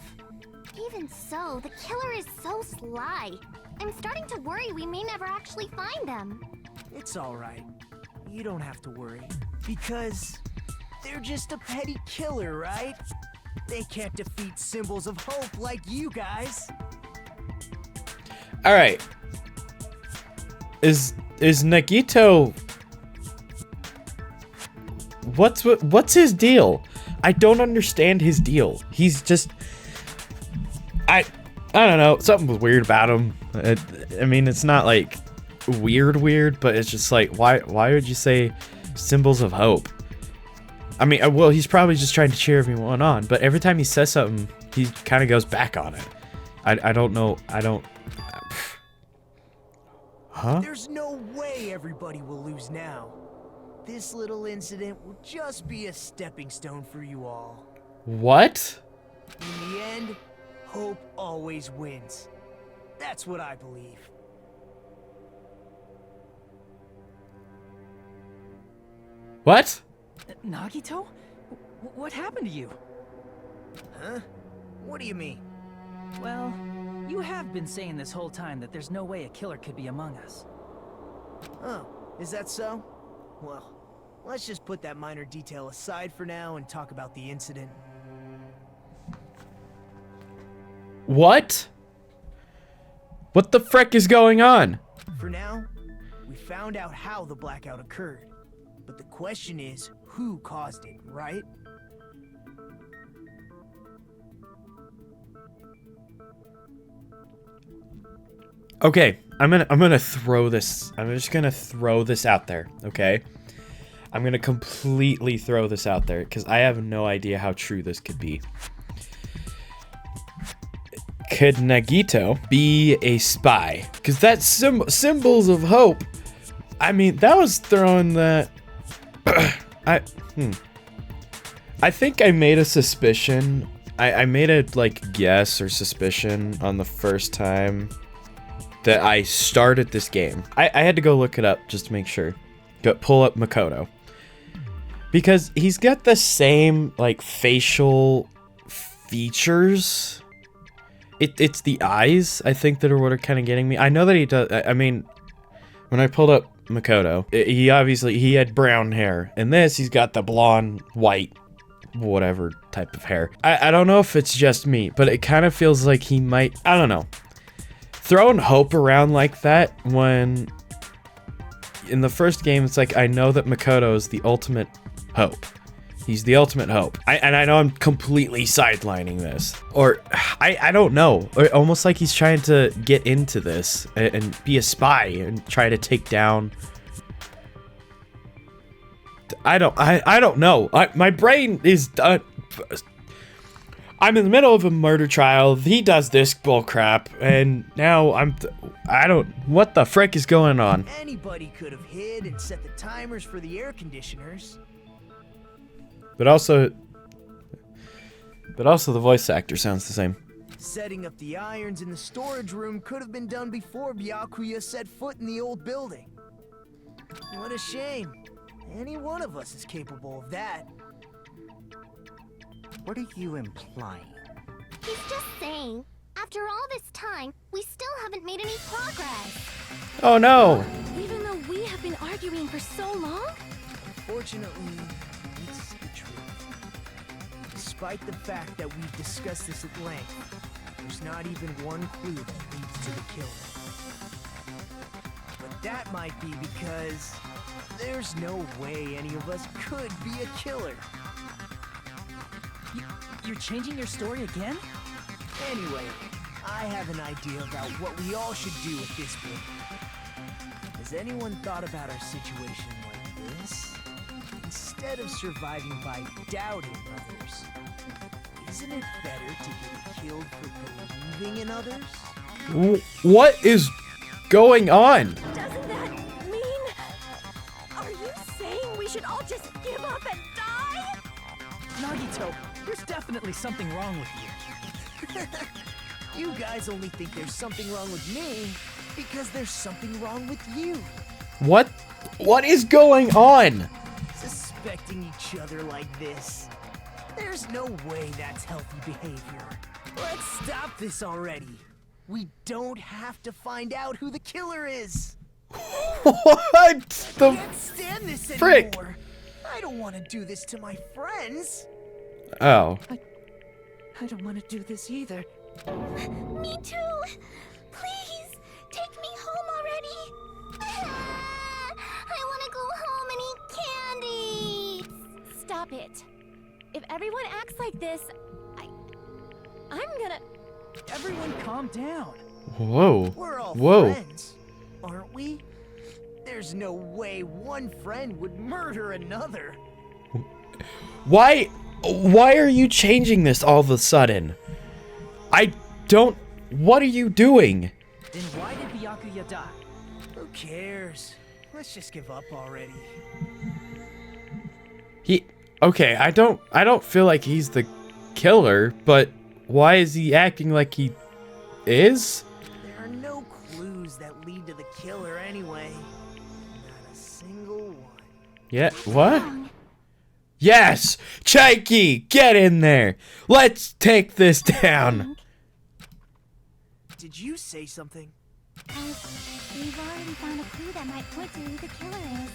Even so, the killer is so sly. I'm starting to worry we may never actually find them. It's alright. You don't have to worry. Because they're just a petty killer, right? They can't defeat symbols of hope like you guys. All right. Is Nagito? What's his deal? I don't understand his deal. He's just I don't know. Something was weird about him. I mean, it's not like weird, but it's just like why would you say symbols of hope? I mean, well, he's probably just trying to cheer everyone on, but every time he says something, he kind of goes back on it. I don't know. I don't. Huh? There's no way everybody will lose now. This little incident will just be a stepping stone for you all. What? In the end, hope always wins. That's what I believe. What? Nagito? What happened to you? Huh? What do you mean? Well, you have been saying this whole time that there's no way a killer could be among us. Oh, is that so? Well, let's just put that minor detail aside for now and talk about the incident. What? What the frick is going on? For now, we found out how the blackout occurred. But the question is, who caused it, right? Okay, I'm gonna throw this. I'm just gonna throw this out there, okay? I'm gonna completely throw this out there because I have no idea how true this could be. Could Nagito be a spy? Because that's symbols of hope. I mean, that was throwing that. I think I made a suspicion. I made a like guess or suspicion on the first time that I started this game. I had to go look it up just to make sure. Pull up Makoto. Because he's got the same like facial features. It's the eyes, I think, that are what are kind of getting me. I know that he does. I mean, when I pulled up Makoto, he had brown hair. In this, he's got the blonde, white, whatever type of hair. I don't know if it's just me, but it kind of feels like he might, I don't know. Throwing hope around like that when in the first game, it's like, I know that Makoto is the ultimate hope. He's the ultimate hope. And I know I'm completely sidelining this. Or, I don't know. Or almost like he's trying to get into this and be a spy and try to take down... I don't know. My brain is... I'm in the middle of a murder trial. He does this bullcrap. And now I don't... What the frick is going on? Anybody could have hid and set the timers for the air conditioners. But also the voice actor sounds the same. Setting up the irons in the storage room could have been done before Byakuya set foot in the old building. What a shame. Any one of us is capable of that. What are you implying? He's just saying, after all this time, we still haven't made any progress. Oh no! Even though we have been arguing for so long? Unfortunately, it's the truth. Despite the fact that we've discussed this at length, there's not even one clue that leads to the killer. But that might be because there's no way any of us could be a killer. You're changing your story again? Anyway, I have an idea about what we all should do at this point. Has anyone thought about our situation like this? Instead of surviving by doubting others, isn't it better to get killed for believing in others? What is going on? Doesn't that mean... Are you saying we should all just give up and die? Nagito, there's definitely something wrong with you. You guys only think there's something wrong with me because there's something wrong with you. What is going on? Suspecting each other like this. There's no way that's healthy behavior. Let's stop this already. We don't have to find out who the killer is. What the Can't stand this frick? anymore. I don't want to do this to my friends. Oh. I don't want to do this either. Me too. Please, take me home already. I want to go home and eat candy. Stop it. If everyone acts like this, I'm gonna... Everyone calm down. Whoa. We're all Whoa. friends, aren't we? There's no way one friend would murder another. Why are you changing this all of a sudden? I don't... What are you doing? Then why did Byakuya die? Who cares? Let's just give up already. Okay, I don't feel like he's the killer, but why is he acting like he is? There are no clues that lead to the killer anyway. Not a single one. Yeah, what? Yes! Chaiki, get in there! Let's take this down! Did you say something? We've already found a clue that might point to who the killer is.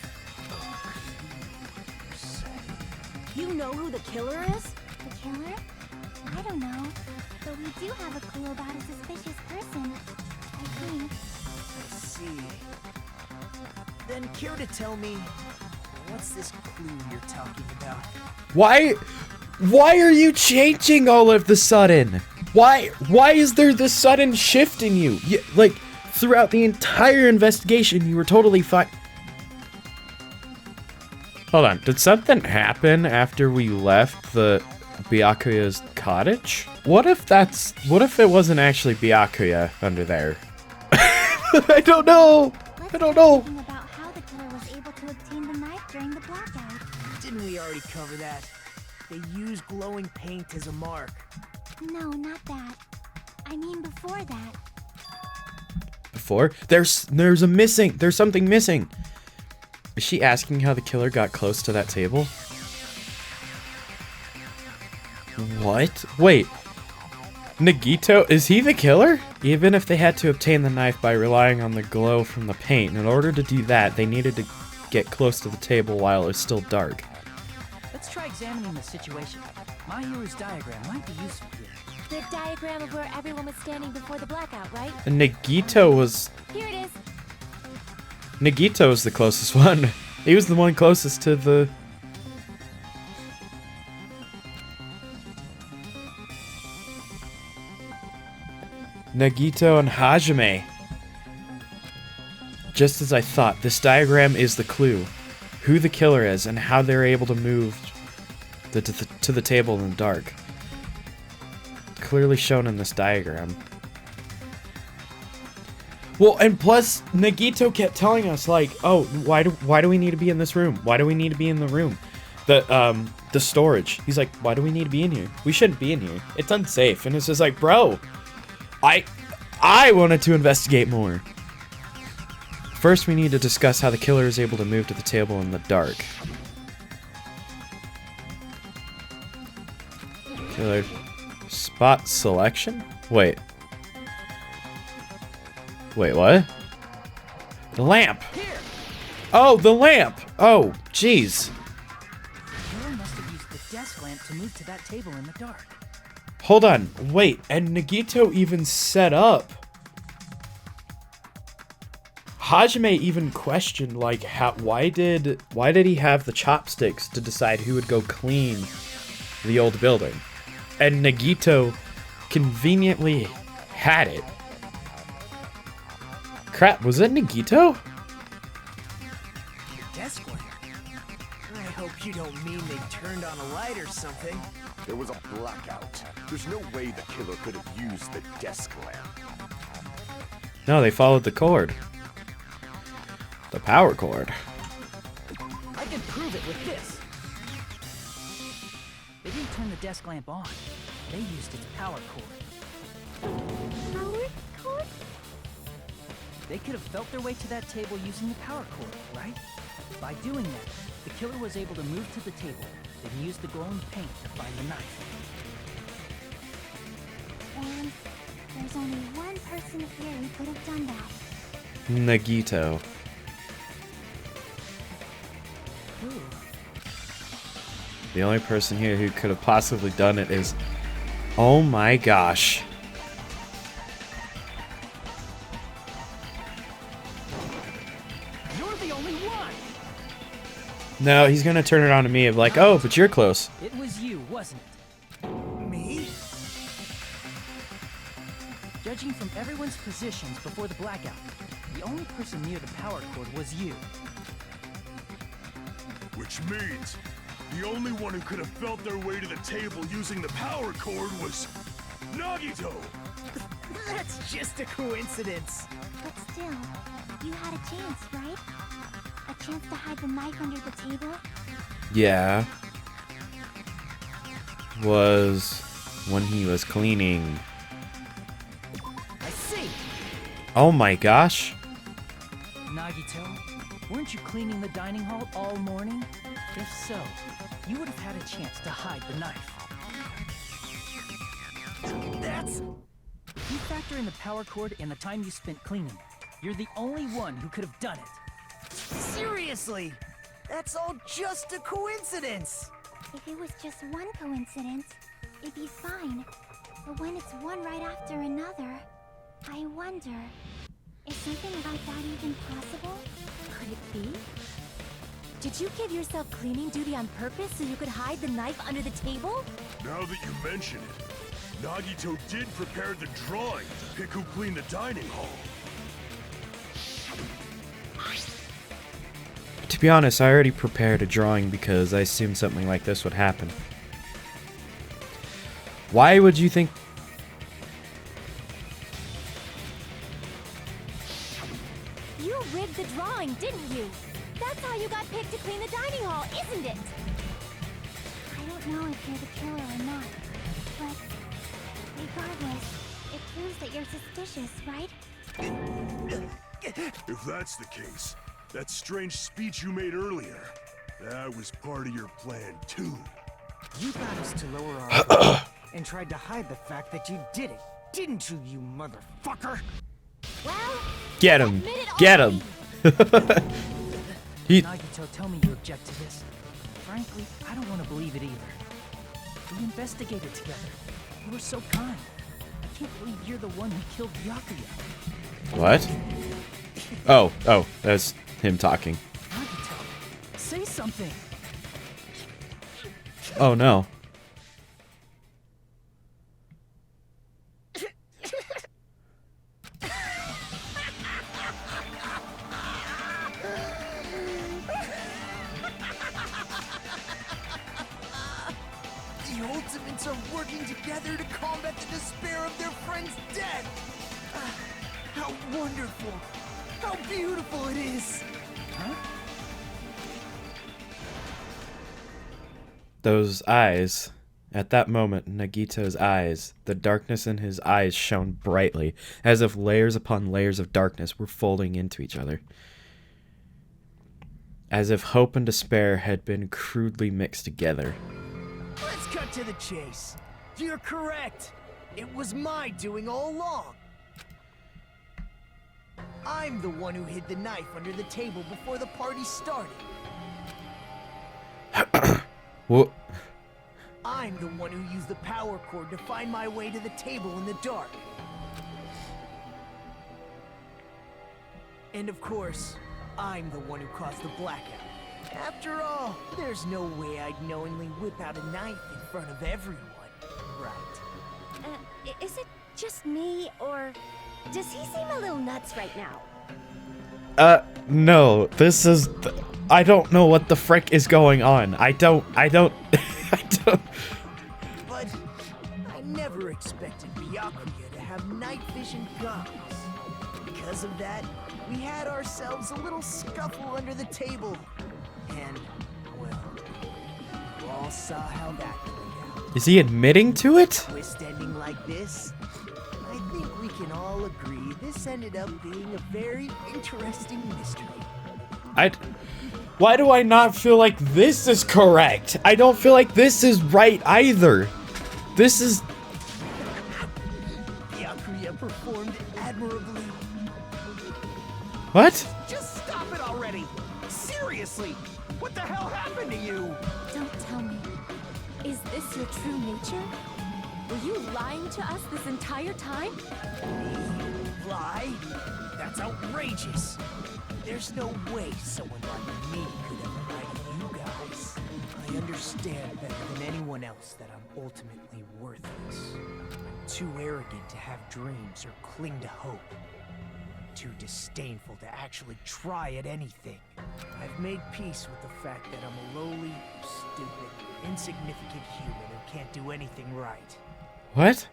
You know who the killer is? The killer? I don't know. But we do have a clue about a suspicious person. I think. I see. Then care to tell me, what's this clue you're talking about? Why are you changing all of the sudden? Why is there this sudden shift in you? Like, throughout the entire investigation, you were totally fine. Hold on, did something happen after we left the Byakuya's cottage? What if it wasn't actually Byakuya under there? I don't know. Thinking about how the killer was able to obtain the knife during the blackout. Didn't we already cover that? They use glowing paint as a mark. No, not that. I mean before that. Before? There's something missing. Is she asking how the killer got close to that table? What? Wait. Nagito, is he the killer? Even if they had to obtain the knife by relying on the glow from the paint, in order to do that, they needed to get close to the table while it was still dark. Let's try examining the situation. Mahiru's diagram might be useful here. The diagram of where everyone was standing before the blackout, right? And Nagito was the closest one. He was the one closest to the... Nagito and Hajime. Just as I thought, this diagram is the clue. Who the killer is and how they're able to move to the table in the dark. Clearly shown in this diagram. Well, and plus, Nagito kept telling us, like, oh, why do we need to be in this room? Why do we need to be in the room? The storage. He's like, why do we need to be in here? We shouldn't be in here. It's unsafe. And it's just like, bro, I wanted to investigate more. First, we need to discuss how the killer is able to move to the table in the dark. Killer spot selection? Wait, what? The lamp! Oh, the lamp! Oh, jeez. The killer must have used the desk lamp to move to that table in the dark. Hold on, wait, and Nagito even set up. Hajime even questioned, like, why did he have the chopsticks to decide who would go clean the old building? And Nagito conveniently had it. Crap, was it Nagito? Desk lamp? I hope you don't mean they turned on a light or something. There was a blackout. There's no way the killer could have used the desk lamp. No, they followed the cord. The power cord. I can prove it with this. They didn't turn the desk lamp on. They used its power cord. Power cord? They could have felt their way to that table using the power cord, right? By doing that, the killer was able to move to the table, then use the glowing paint to find the knife. And there's only one person here who could have done that. Nagito. Ooh. The only person here who could have possibly done it is... Oh my gosh. You're the only one! No, he's gonna turn it on to me of like, oh, but you're close. It was you, wasn't it? Me? Judging from everyone's positions before the blackout, the only person near the power cord was you. Which means the only one who could have felt their way to the table using the power cord was Nagito! That's just a coincidence. But still, you had a chance, right? A chance to hide the knife under the table? Yeah. Was when he was cleaning. I see! Oh my gosh. Nagito, weren't you cleaning the dining hall all morning? If so, you would have had a chance to hide the knife. That's... You factor in the power cord and the time you spent cleaning. You're the only one who could have done it. Seriously! That's all just a coincidence! If it was just one coincidence, it'd be fine. But when it's one right after another, I wonder, is something like that even possible? Could it be? Did you give yourself cleaning duty on purpose so you could hide the knife under the table? Now that you mention it, Nagito did prepare the drawing to pick who cleaned the dining hall. To be honest, I already prepared a drawing because I assumed something like this would happen. Why would you think... You rigged the drawing, didn't you? That's how you got picked to clean the dining hall, isn't it? I don't know if you're the killer or not, but regardless, it proves that you're suspicious, right? If that's the case, that strange speech you made earlier, that was part of your plan too. You got us to lower our and tried to hide the fact that you did it, didn't you, you motherfucker? Well, Get him! admit it Get already. him! He... Nagito, tell me you object to this. Frankly, I don't want to believe it either. We investigated together. You were so kind. I can't believe you're the one who killed Byakuya. What? Oh, that's him talking. Nagito, say something. Oh no. The Ultimates are working together to combat the despair of their friend's death! How wonderful! How beautiful it is! Huh? Those eyes. At that moment, Nagito's eyes, the darkness in his eyes shone brightly, as if layers upon layers of darkness were folding into each other. As if hope and despair had been crudely mixed together. Let's cut to the chase. You're correct. It was my doing all along. I'm the one who hid the knife under the table before the party started. What? I'm the one who used the power cord to find my way to the table in the dark. And of course, I'm the one who caused the blackout. After all, there's no way I'd knowingly whip out a knife in front of everyone, right? Is it just me, or does he seem a little nuts right now? No, this is... I don't know what the frick is going on. I don't... I don't... But I never expected Byakuya to have night vision goggles. Because of that, we had ourselves a little scuffle under the table. And, well, you all saw how that played out. Is he admitting to it? Twist ending like this, I think we can all agree this ended up being a very interesting mystery. Why do I not feel like this is correct? I don't feel like this is right either. This is... Byakuya performed admirably. What? Just stop it already! Seriously! What the hell happened to you? Don't tell me. Is this your true nature? Were you lying to us this entire time? Lie? That's outrageous. There's no way someone like me could ever lie to you guys. I understand better than anyone else that I'm ultimately worthless. I'm too arrogant to have dreams or cling to hope. Too disdainful to actually try at anything. I've made peace with the fact that I'm a lowly, stupid, insignificant human who can't do anything right. What?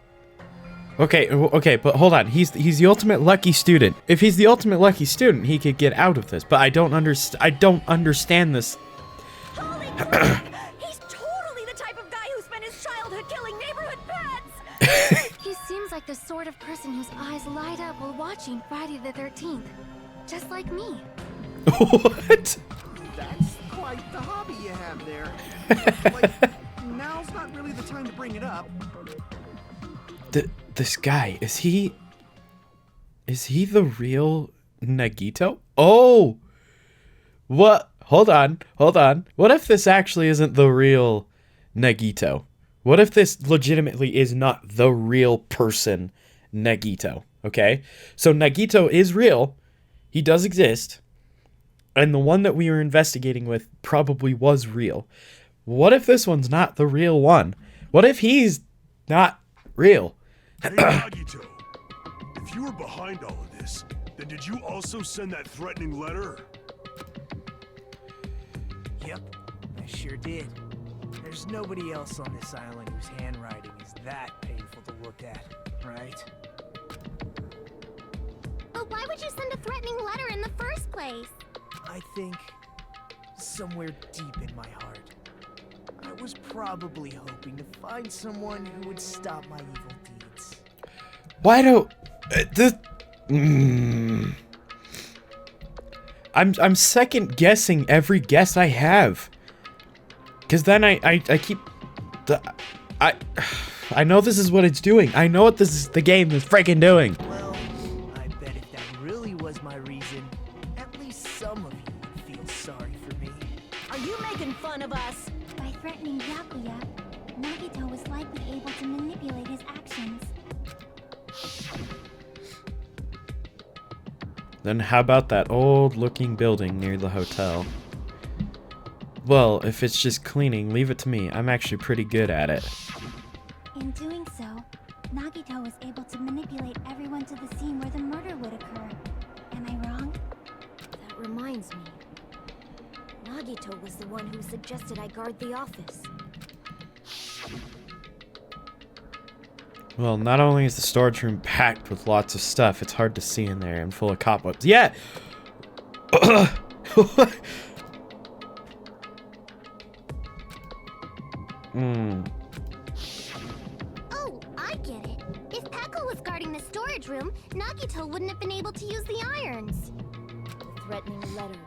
Okay, but hold on. He's the ultimate lucky student. If he's the ultimate lucky student, he could get out of this. But I don't understand this. Holy crap! He's totally the type of guy who spent his childhood killing neighborhood pets! He seems like the sort of person whose eyes light up while watching Friday the 13th. Just like me. What? That's quite the hobby you have there. Like, now's not really the time to bring it up. This guy, is he the real Nagito? Oh! What? Hold on. What if this actually isn't the real Nagito? What if this legitimately is not the real person Nagito? Okay? So Nagito is real. He does exist. And the one that we were investigating with probably was real. What if this one's not the real one? What if he's not real? Hey, Nagito, if you were behind all of this, then did you also send that threatening letter? Yep, I sure did. There's nobody else on this island whose handwriting is that painful to look at, right? But why would you send a threatening letter in the first place? I think somewhere deep in my heart, I was probably hoping to find someone who would stop my evil deeds. Why don't I'm second guessing every guess I have, because then I keep I know this is what it's doing. I know what the game is freaking doing. Well, I bet if that really was my reason, at least some of you would feel sorry for me. Are you making fun of us? By threatening Yakuya, Nagito was likely able to manipulate his actions. Then how about that old-looking building near the hotel? Well, if it's just cleaning, leave it to me. I'm actually pretty good at it. In doing so, Nagito was able to manipulate everyone to the scene where the murder would occur. Am I wrong? That reminds me. Nagito was the one who suggested I guard the office. Well, not only is the storage room packed with lots of stuff, it's hard to see in there and full of cobwebs. Yeah! Oh, I get it. If Peko was guarding the storage room, Nagito wouldn't have been able to use the irons. The threatening letter,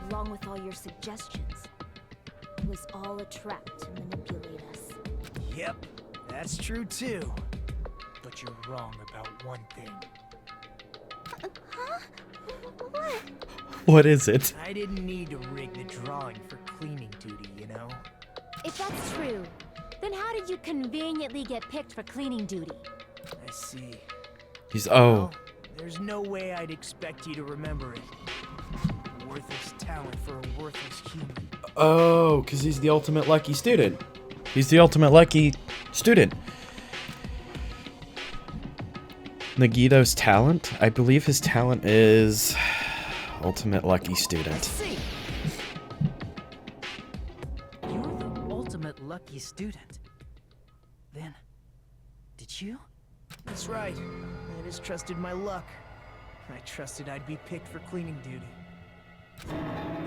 along with all your suggestions, was all a trap to manipulate us. Yep, that's true too. But you're wrong about one thing. Huh? What? What is it? I didn't need to rig the drawing for cleaning duty, you know? If that's true, then how did you conveniently get picked for cleaning duty? I see. He's Well, there's no way I'd expect you to remember it. A worthless talent for a worthless human. Oh, because he's the ultimate lucky student. He's the ultimate lucky student. Nagito's talent? I believe his talent is ultimate lucky student. See. You're the ultimate lucky student. Then, did you? That's right. I just trusted my luck. I trusted I'd be picked for cleaning duty.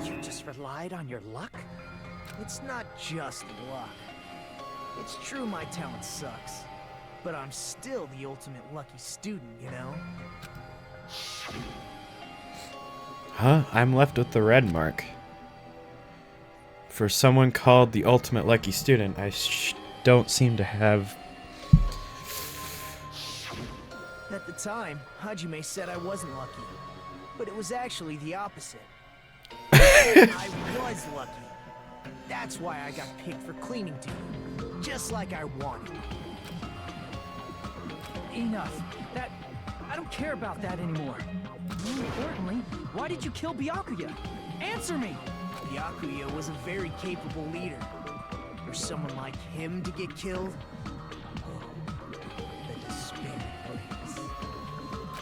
You just relied on your luck? It's not just luck. It's true my talent sucks. But I'm still the ultimate lucky student, you know? Huh? I'm left with the red mark. For someone called the ultimate lucky student, I don't seem to have... At the time, Hajime said I wasn't lucky. But it was actually the opposite. I was lucky. That's why I got picked for cleaning duty. just like I wanted. Enough. I don't care about that anymore. More importantly, why did you kill Byakuya? Answer me! Byakuya was a very capable leader. For someone like him to get killed? Oh, the despair it brings.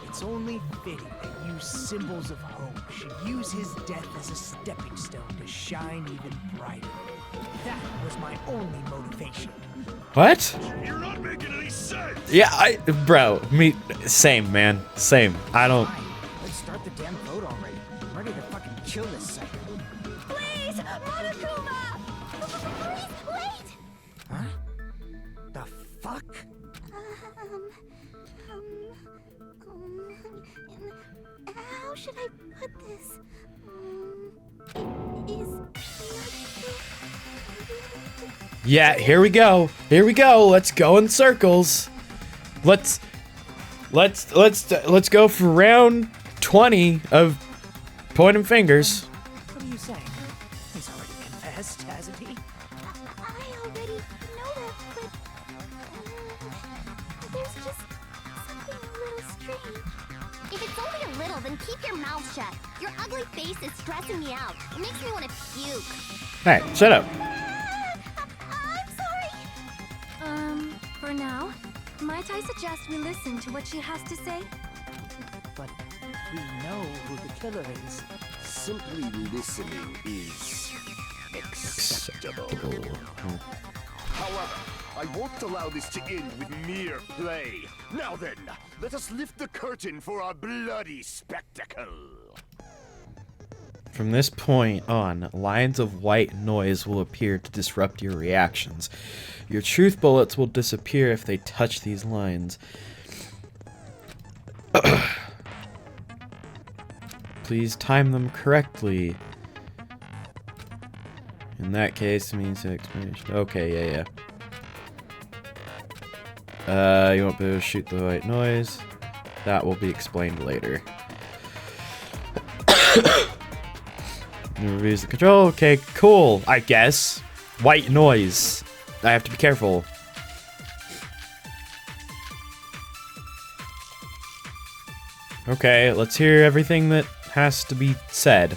It's only fitting that you symbols of hope should use his death as a stepping stone to shine even brighter. That was my only motivation. What? You're not making any sense! Yeah, bro, same, man. Same. I don't. Fine. Let's start the damn vote already. I'm ready to fucking kill this psycho. Please, Monokuma! Please, wait! Huh? The fuck? How should I put this? Is Yeah, here we go. Here we go. Let's go in circles. Let's go for round 20 of pointing fingers. What are you saying? He's already confessed, hasn't he? I already know that, but there's just something a little strange. If it's only a little, then keep your mouth shut. Your ugly face is stressing me out. It makes me want to puke. Hey, shut up. I'm sorry. For now, might I suggest we listen to what she has to say? But we know who the killer is. Simply listening is acceptable. However, I won't allow this to end with mere play. Now then, let us lift the curtain for our bloody spectacle. From this point on, lines of white noise will appear to disrupt your reactions. Your truth bullets will disappear if they touch these lines. Please time them correctly. In that case, it means explanation. Okay, yeah. You won't be able to shoot the white noise. That will be explained later. Reviews the control. Okay, cool. I guess. White noise. I have to be careful. Okay, let's hear everything that has to be said. I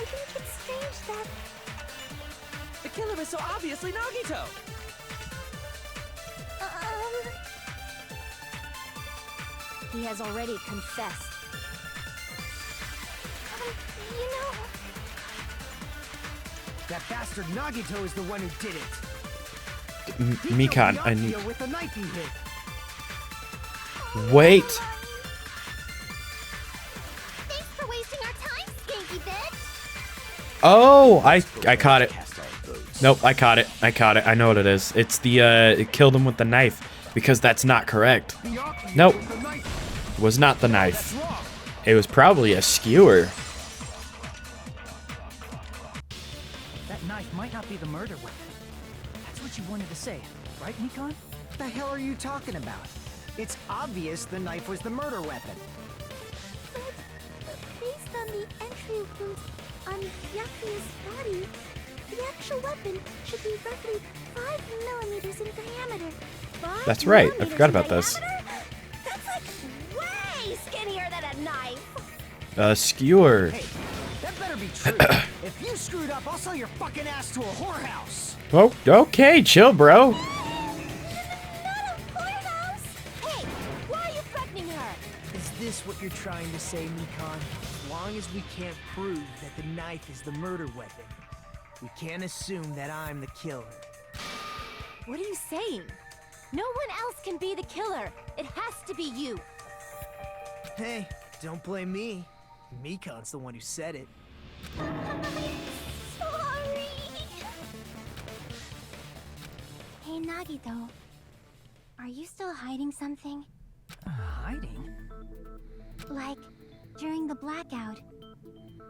think it's strange that The killer is so obviously Nagito! He has already confessed. you know, That bastard Nagito is the one who did it. He Mikan, killed I need. Byakuya with the knife he hid. Wait. Thanks for wasting our time, skanky bitch! Oh, I caught it. Cast our votes. Nope, I caught it. I know what it is. It's the it killed him with the knife because that's not correct. Byakuya Nope. with the knife. It was not the That's knife. wrong. It was probably a skewer. That knife might not be the murder weapon. That's what you wanted to say, right, Mikan? What the hell are you talking about? It's obvious the knife was the murder weapon. but based on the entry wounds on Byakuya's body, the actual weapon should be roughly 5 millimeters in diameter. 5 That's right, I millimeters forgot in about this. diameter? That's like way skinnier than a knife. Skewer. Hey, that better be true. If you screwed up, I'll sell your fucking ass to a whorehouse. Oh, okay, chill, bro. Not a whorehouse. Hey, why are you threatening her? Is this what you're trying to say, Mikan? As long as we can't prove that the knife is the murder weapon, we can't assume that I'm the killer. What are you saying? No one else can be the killer. It has to be you. Hey, don't blame me. Mikan's the one who said it. Sorry. Hey, Nagito. Are you still hiding something? Hiding? Like, during the blackout,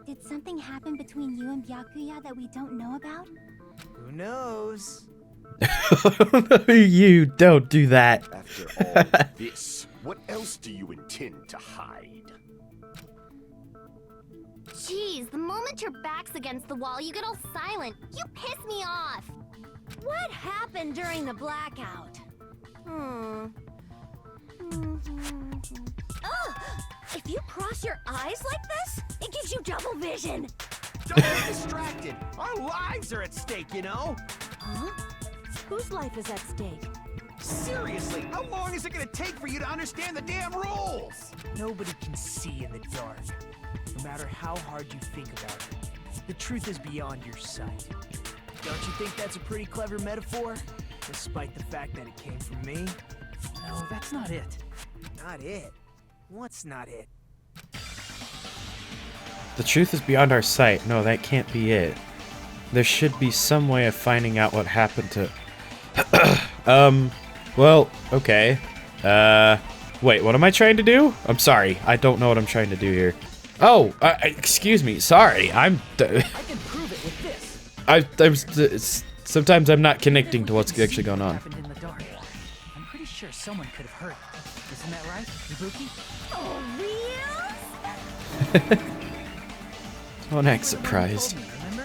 did something happen between you and Byakuya that we don't know about? Who knows? You don't do that. After all this, what else do you intend to hide? Jeez, the moment your back's against the wall, you get all silent. You piss me off. What happened during the blackout? Oh, if you cross your eyes like this, it gives you double vision. Don't get distracted. Our lives are at stake, you know? Huh? Whose life is at stake? Seriously, how long is it gonna take for you to understand the damn rules? Nobody can see in the dark, no matter how hard you think about it. The truth is beyond your sight. Don't you think that's a pretty clever metaphor? Despite the fact that it came from me? No, that's not it. Not it. What's not it? The truth is beyond our sight. No, that can't be it. There should be some way of finding out what happened to... well, okay. Wait, what am I trying to do? I'm sorry. I don't know what I'm trying to do here. Oh, excuse me. Sorry. I can prove it with this. Sometimes I'm not connecting to what's actually going on. Happened in the dark. I'm pretty sure someone could have heard it. Isn't that right, Ibuki? Oh, real? Don't act surprised. Told me, remember?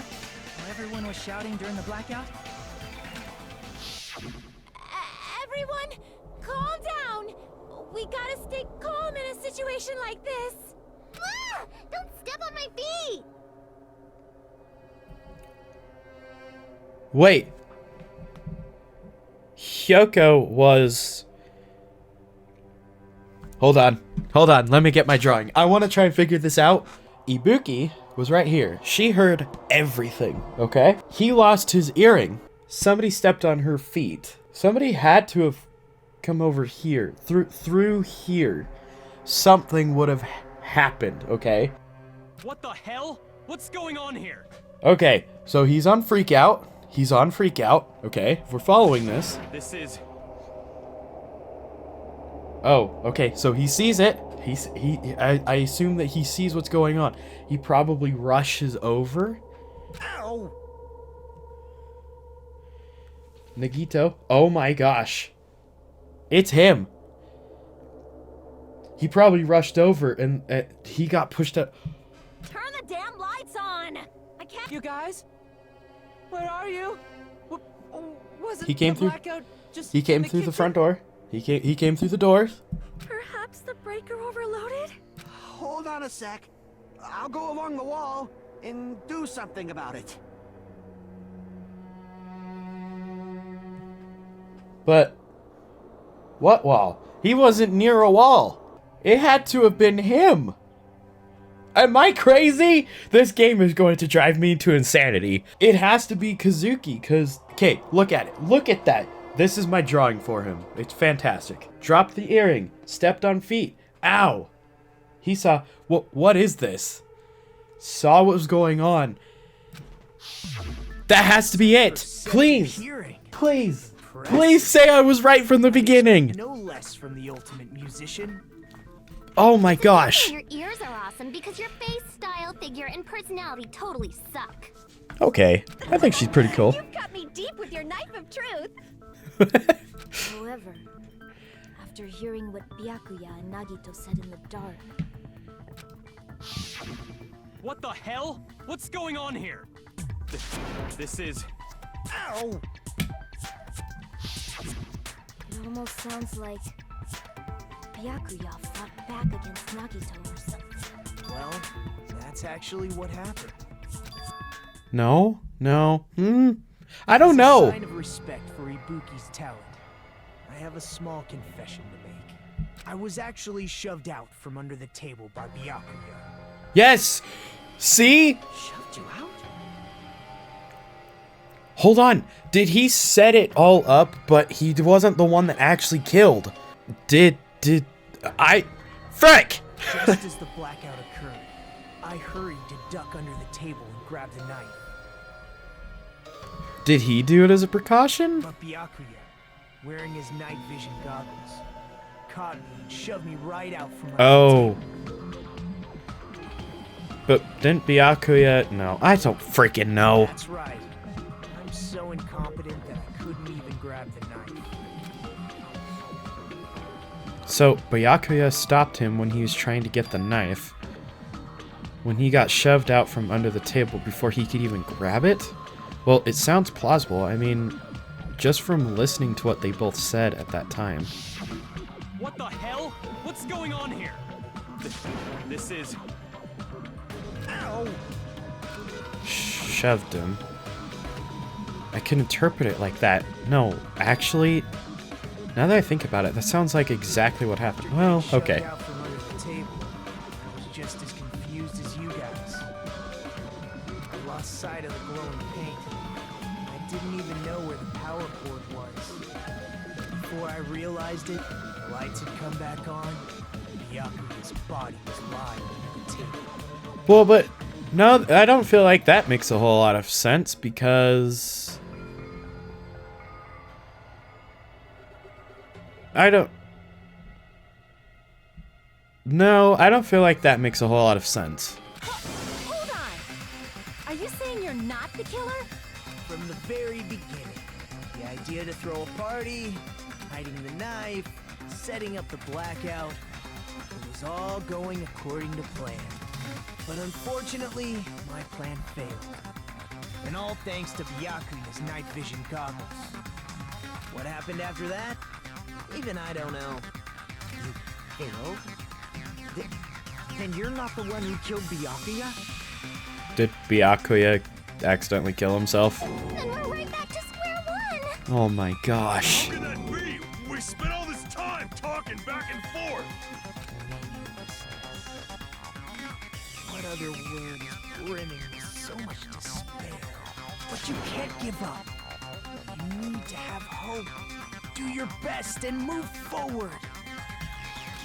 How everyone was shouting during the blackout? Everyone, calm down. We gotta stay calm in a situation like this. Ah! Don't step on my feet. Wait. Hyoko was... Hold on. Let me get my drawing. I want to try and figure this out. Ibuki was right here. She heard everything, okay? He lost his earring. Somebody stepped on her feet. Somebody had to have come over here. Through here. Something would have happened, okay? What the hell? What's going on here? Okay, so he's on freak out. Okay? If we're following this. This is... Oh, okay, so he sees it. I assume that he sees what's going on. He probably rushes over. Ow! Nagito. Oh my gosh. It's him. He probably rushed over and he got pushed up. Turn the damn lights on. I can't. You guys? Where are you? Was it He came the through. blackout just He came in the through the kitchen? front door. He came through the doors. Perhaps the breaker overloaded? Hold on a sec. I'll go along the wall and do something about it. But what wall? He wasn't near a wall. It had to have been him. Am I crazy? This game is going to drive me to insanity. It has to be Kazuki, because... Okay, look at it. Look at that. This is my drawing for him. It's fantastic. Dropped the earring. Stepped on feet. Ow. He saw... What is this? Saw what was going on. That has to be it. Please. Please. Please say I was right from the beginning. No less from the ultimate musician. Oh my gosh. Your ears are awesome because your face, style, figure, and personality totally suck. Okay. I think she's pretty cool. You've got me deep with your knife of truth. However, after hearing what Byakuya and Nagito said in the dark, What the hell? What's going on here? This is... Ow! it almost sounds like Byakuya fought back against Nagito or something. Well, that's actually what happened. No. I don't know. As a sign of respect for Ibuki's talent, I have a small confession to make. I was actually shoved out from under the table by Byakuya. Yes. See? Shoved you out? Hold on. Did he set it all up, but he wasn't the one that actually killed? Did I... Frick! Just as the blackout occurred, I hurried to duck under the table and grab the knife. Did he do it as a precaution? But Byakuya, wearing his night vision goggles, caught me and shoved me right out from under Oh. the table. But didn't Byakuya... No, I don't freaking know. That's right. I'm so incompetent that I couldn't even grab the knife. So, Byakuya stopped him when he was trying to get the knife. When he got shoved out from under the table before he could even grab it? Well, it sounds plausible. I mean, just from listening to what they both said at that time. What the hell? What's going on here? This is... Ow! Shoved him. I can interpret it like that. No, actually, now that I think about it, that sounds like exactly what happened. Well, okay. Out from under the table. I was just as confused as you guys. I lost sight of the glowing paint. I didn't even know where the power cord was. Before I realized it, the lights had come back on, and Byakuya's body was lying under the table. Well, but no, I don't feel like that makes a whole lot of sense because No, I don't feel like that makes a whole lot of sense. Hold on! Are you saying you're not the killer? From the very beginning, the idea to throw a party, hiding the knife, setting up the blackout, it was all going according to plan. But unfortunately, my plan failed. And all thanks to Byakuya's night vision goggles. What happened after that? Even I don't know. You failed? Then you're not the one who killed Byakuya? Did Byakuya accidentally kill himself? Then we're right back to square one! Oh my gosh. How can that be? We spent all this time talking back and forth. What other word is brimming with so much despair? But you can't give up. You need to have hope. Do your best and move forward.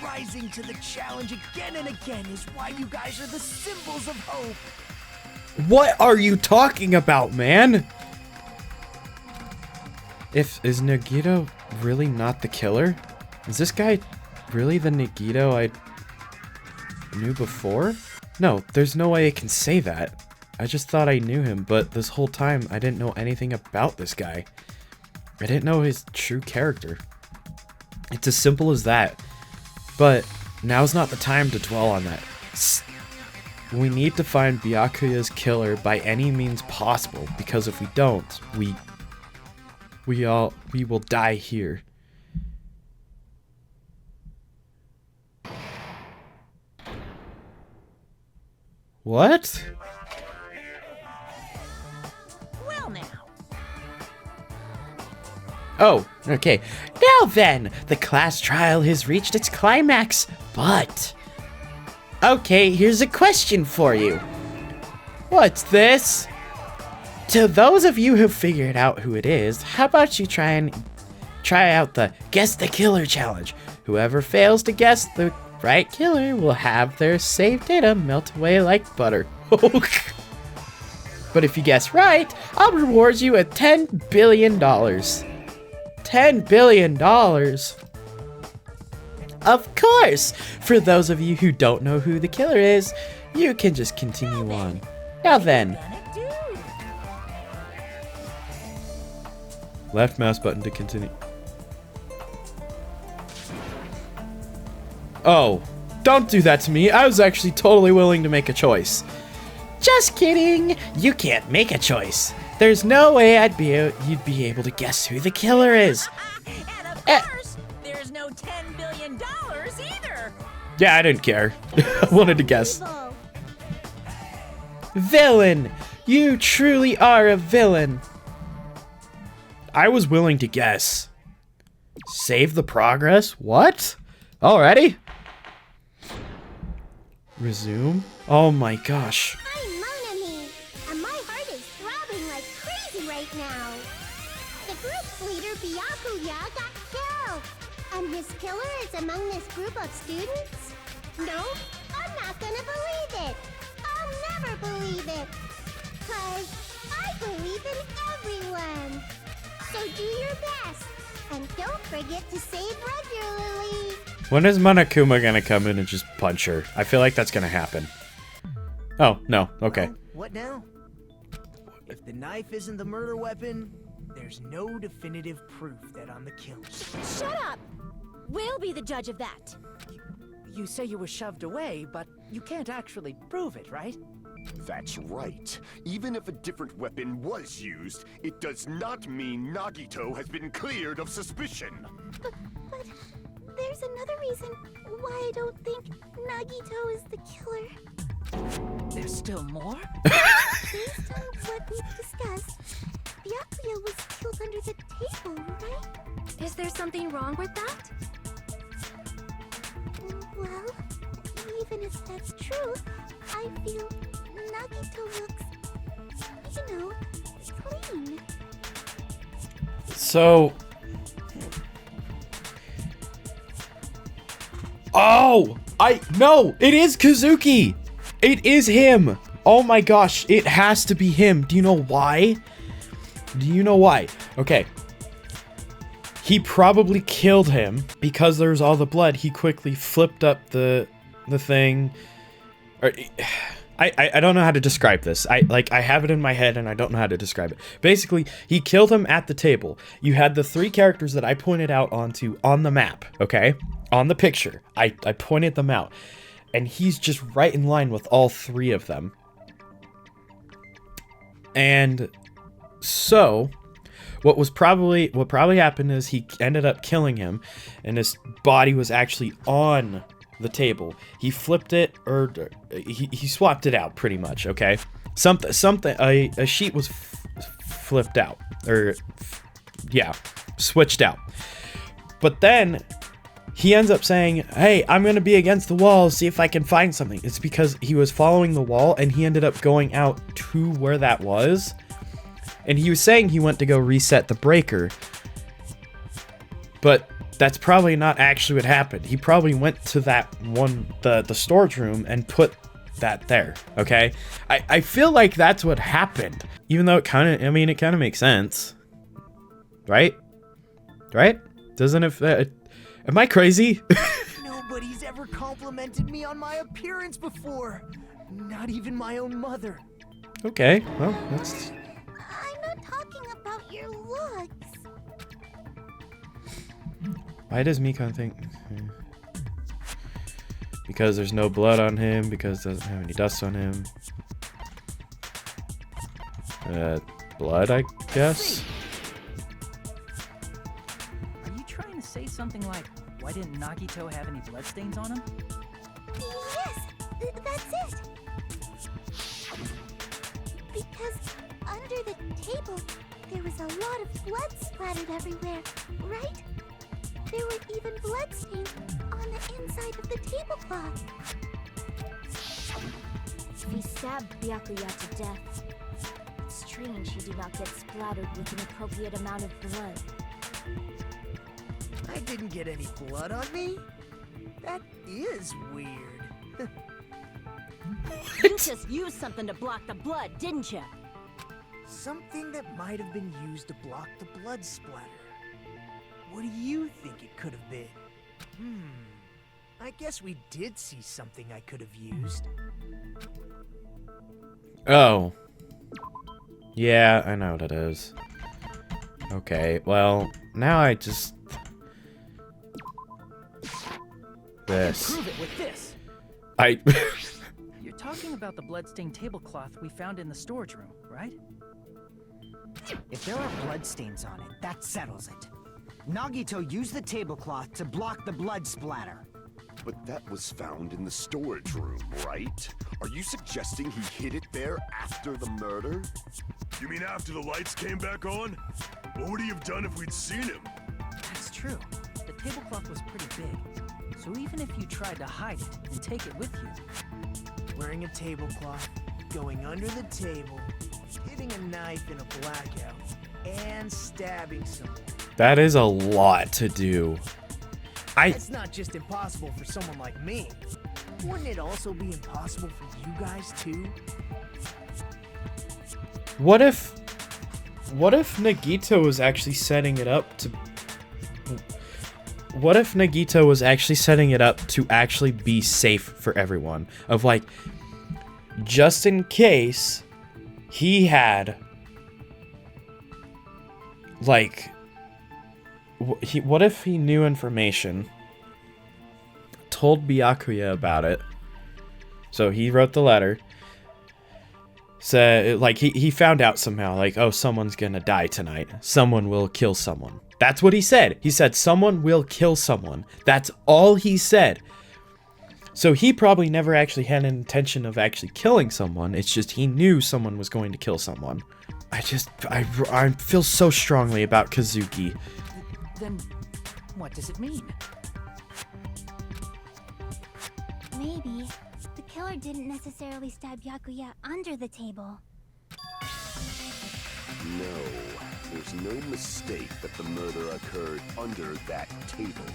Rising to the challenge again and again is why you guys are the symbols of hope. What are you talking about, man? Is Nagito really not the killer? Is this guy really the Nagito I knew before? No, there's no way I can say that. I just thought I knew him, but this whole time I didn't know anything about this guy. I didn't know his true character. It's as simple as that. But now's not the time to dwell on that. We need to find Byakuya's killer by any means possible, because if we don't, we will die here. What? Well now. Oh, okay. Now then, the class trial has reached its climax, but... Okay, here's a question for you. What's this? To those of you who figured out who it is, how about you try out the Guess the Killer challenge. Whoever fails to guess the right killer will have their saved data melt away like butter. But if you guess right, I'll reward you with $10 billion. $10 billion. Of course! For those of you who don't know who the killer is, you can just continue on. Now then. Left mouse button to continue. Oh, don't do that to me. I was actually totally willing to make a choice. Just kidding. You can't make a choice. There's no way you'd be able to guess who the killer is. And of course, there's no $10 billion either. Yeah, I didn't care. I wanted to guess. Villain! You truly are a villain. I was willing to guess. Save the progress? What? Already? Resume? Oh my gosh. I'm Monami, and my heart is throbbing like crazy right now. The group's leader, Byakuya, got killed, and his killer is among this group of students? No, I'm not gonna believe it. I'll never believe it. 'Cause I believe in everyone. So do your best, and don't forget to save regularly. When is Monokuma gonna come in and just punch her? I feel like that's gonna happen. Oh, no. Okay. What now? If the knife isn't the murder weapon, there's no definitive proof that I'm the killer. Shut up! We'll be the judge of that. You say you were shoved away, but you can't actually prove it, right? That's right. Even if a different weapon was used, it does not mean Nagito has been cleared of suspicion. But there's another reason why I don't think Nagito is the killer. There's still more? Based on what we've discussed, Byakuya was killed under the table, right? Is there something wrong with that? Well, even if that's true, I feel Nagito looks, you know, clean. So... Oh! No! It is Kazuki! It is him! Oh my gosh, it has to be him. Do you know why? Do you know why? Okay. He probably killed him because there's all the blood. He quickly flipped up the thing. Or, I don't know how to describe this. I have it in my head and I don't know how to describe it. Basically, he killed him at the table. You had the 3 characters that I pointed out on the map, okay? On the picture. I pointed them out. And he's just right in line with all 3 of them. And so what probably happened is he ended up killing him and his body was actually on the table. He flipped it, or he swapped it out pretty much, okay? A sheet was flipped out, or yeah, switched out. But then he ends up saying, hey, I'm gonna be against the wall, see if I can find something. It's because he was following the wall and he ended up going out to where that was. And he was saying he went to go reset the breaker. But that's probably not actually what happened. He probably went to that one, the storage room, and put that there, okay? I feel like that's what happened. Even though it kind of makes sense. Right? Right? Doesn't it... am I crazy? Nobody's ever complimented me on my appearance before. Not even my own mother. Okay, well, that's... I'm not talking about your looks. Why does Mikon think... Because there's no blood on him, because doesn't have any dust on him. Blood, I guess? Are you trying to say something like, why didn't Nagito have any bloodstains on him? Yes, that's it. Because under the table, there was a lot of blood splattered everywhere, right? There were even bloodstains on the inside of the tablecloth. He stabbed Byakuya to death. It's strange he did not get splattered with an appropriate amount of blood. I didn't get any blood on me? That is weird. You just used something to block the blood, didn't you? Something that might have been used to block the blood splatter. What do you think it could have been? I guess we did see something I could have used. Oh. Yeah, I know what it is. Okay, well, now I just... This. Prove it with this. You're talking about the bloodstained tablecloth we found in the storage room, right? If there are bloodstains on it, that settles it. Nagito used the tablecloth to block the blood splatter. But that was found in the storage room, right? Are you suggesting he hid it there after the murder? You mean after the lights came back on? What would he have done if we'd seen him? That's true. The tablecloth was pretty big. So even if you tried to hide it and take it with you... Wearing a tablecloth, going under the table, hitting a knife in a blackout, and stabbing someone. That is a lot to do. It's not just impossible for someone like me. Wouldn't it also be impossible for you guys too? What if Nagito was actually setting it up to... What if Nagito was actually setting it up to actually be safe for everyone? Of like, just in case he had... Like... What if he knew information, told Byakuya about it, so he wrote the letter, So, like, he found out somehow, like, oh, someone's gonna die tonight. Someone will kill someone. That's what he said. He said, someone will kill someone. That's all he said. So he probably never actually had an intention of actually killing someone. It's just he knew someone was going to kill someone. I feel so strongly about Kazuki. Then, what does it mean? Maybe the killer didn't necessarily stab Byakuya under the table. No, there's no mistake that the murder occurred under that table.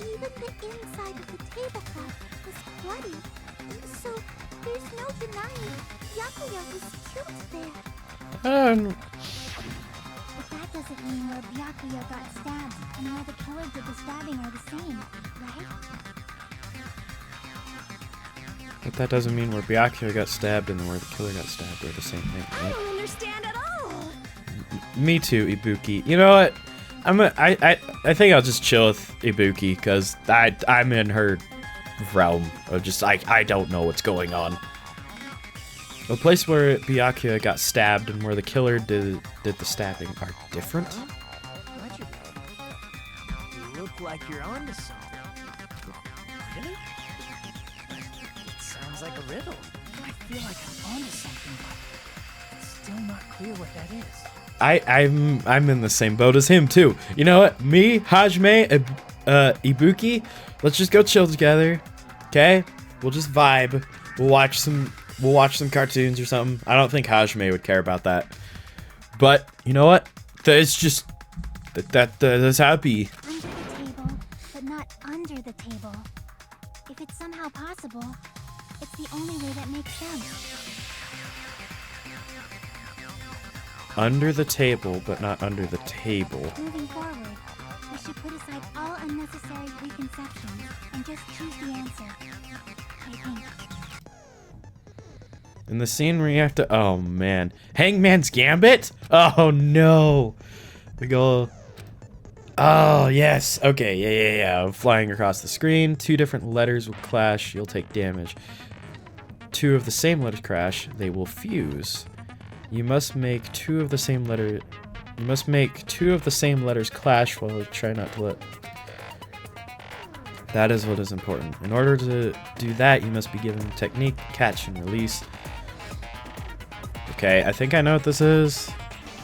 Even the inside of the tablecloth was bloody, so there's no denying Byakuya was killed there. But that doesn't mean where Byakuya got stabbed and where the killer did the stabbing are the same, right? But that doesn't mean where Byakuya got stabbed and where the killer got stabbed are the same thing, I right? don't understand at all. Me too, Ibuki. You know what? I think I'll just chill with Ibuki because I'm in her realm of just I don't know what's going on. The place where Byakuya got stabbed and where the killer did the stabbing are different. Roger, you look like you're onto something. Really? It sounds like a riddle. I feel like I'm onto something, but it's still not clear what that is. I'm in the same boat as him too. You know what? Me, Hajime, Ibuki, let's just go chill together. Okay? We'll just vibe. We'll watch some cartoons or something. I don't think Hajime would care about that. But you know what? It's just that's how it be. Under the table, but not under the table. If it's somehow possible, it's the only way that makes sense. Under the table, but not under the table. Moving forward, we should put aside all unnecessary preconceptions and just choose the answer. I think. In the scene where you have to, oh man, Hangman's Gambit? Oh no. We go. Oh yes. Okay. Yeah. Flying across the screen. 2 different letters will clash. You'll take damage. 2 of the same letters crash. They will fuse. You must make 2 of the same letter. You must make 2 of the same letters clash while try not to let. That is what is important. In order to do that, you must be given technique, catch, and release. Okay, I think I know what this is.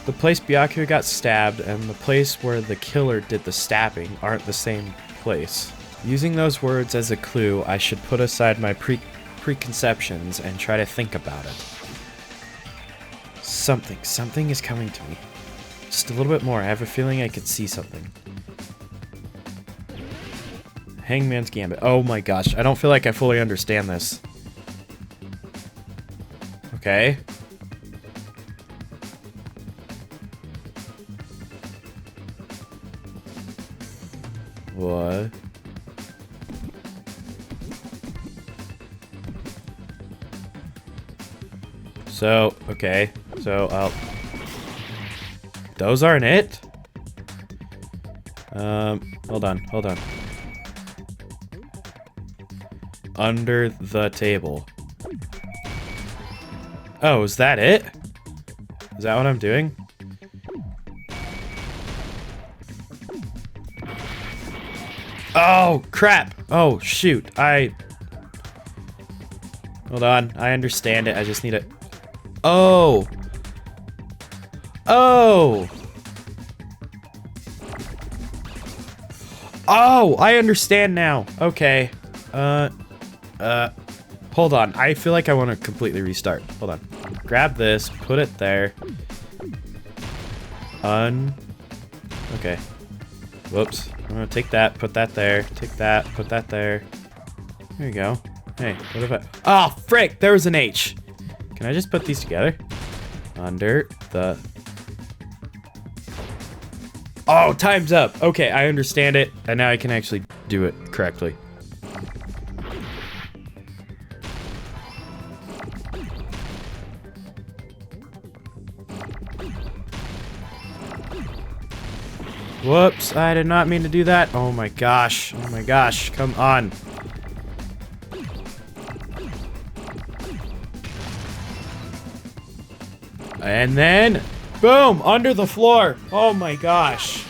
The place Byakuya got stabbed and the place where the killer did the stabbing aren't the same place. Using those words as a clue, I should put aside my preconceptions and try to think about it. Something is coming to me. Just a little bit more. I have a feeling I could see something. Hangman's Gambit. Oh my gosh, I don't feel like I fully understand this. Okay. What? So, okay. So, those aren't it? Hold on. Under the table. Oh, is that it? Is that what I'm doing? Oh, crap. Oh, shoot. Hold on. I understand it. I just need it. Oh. Oh, I understand now. Okay. Hold on. I feel like I want to completely restart. Hold on. Grab this, put it there. Okay. Whoops. I'm gonna take that, put that there. Take that, put that there. There you go. Hey, what if I... Oh, frick! There was an H. Can I just put these together? Under the... Oh, time's up. Okay, I understand it. And now I can actually do it correctly. Whoops, I did not mean to do that. Oh my gosh. Oh my gosh. Come on. And then, boom, under the floor. Oh my gosh.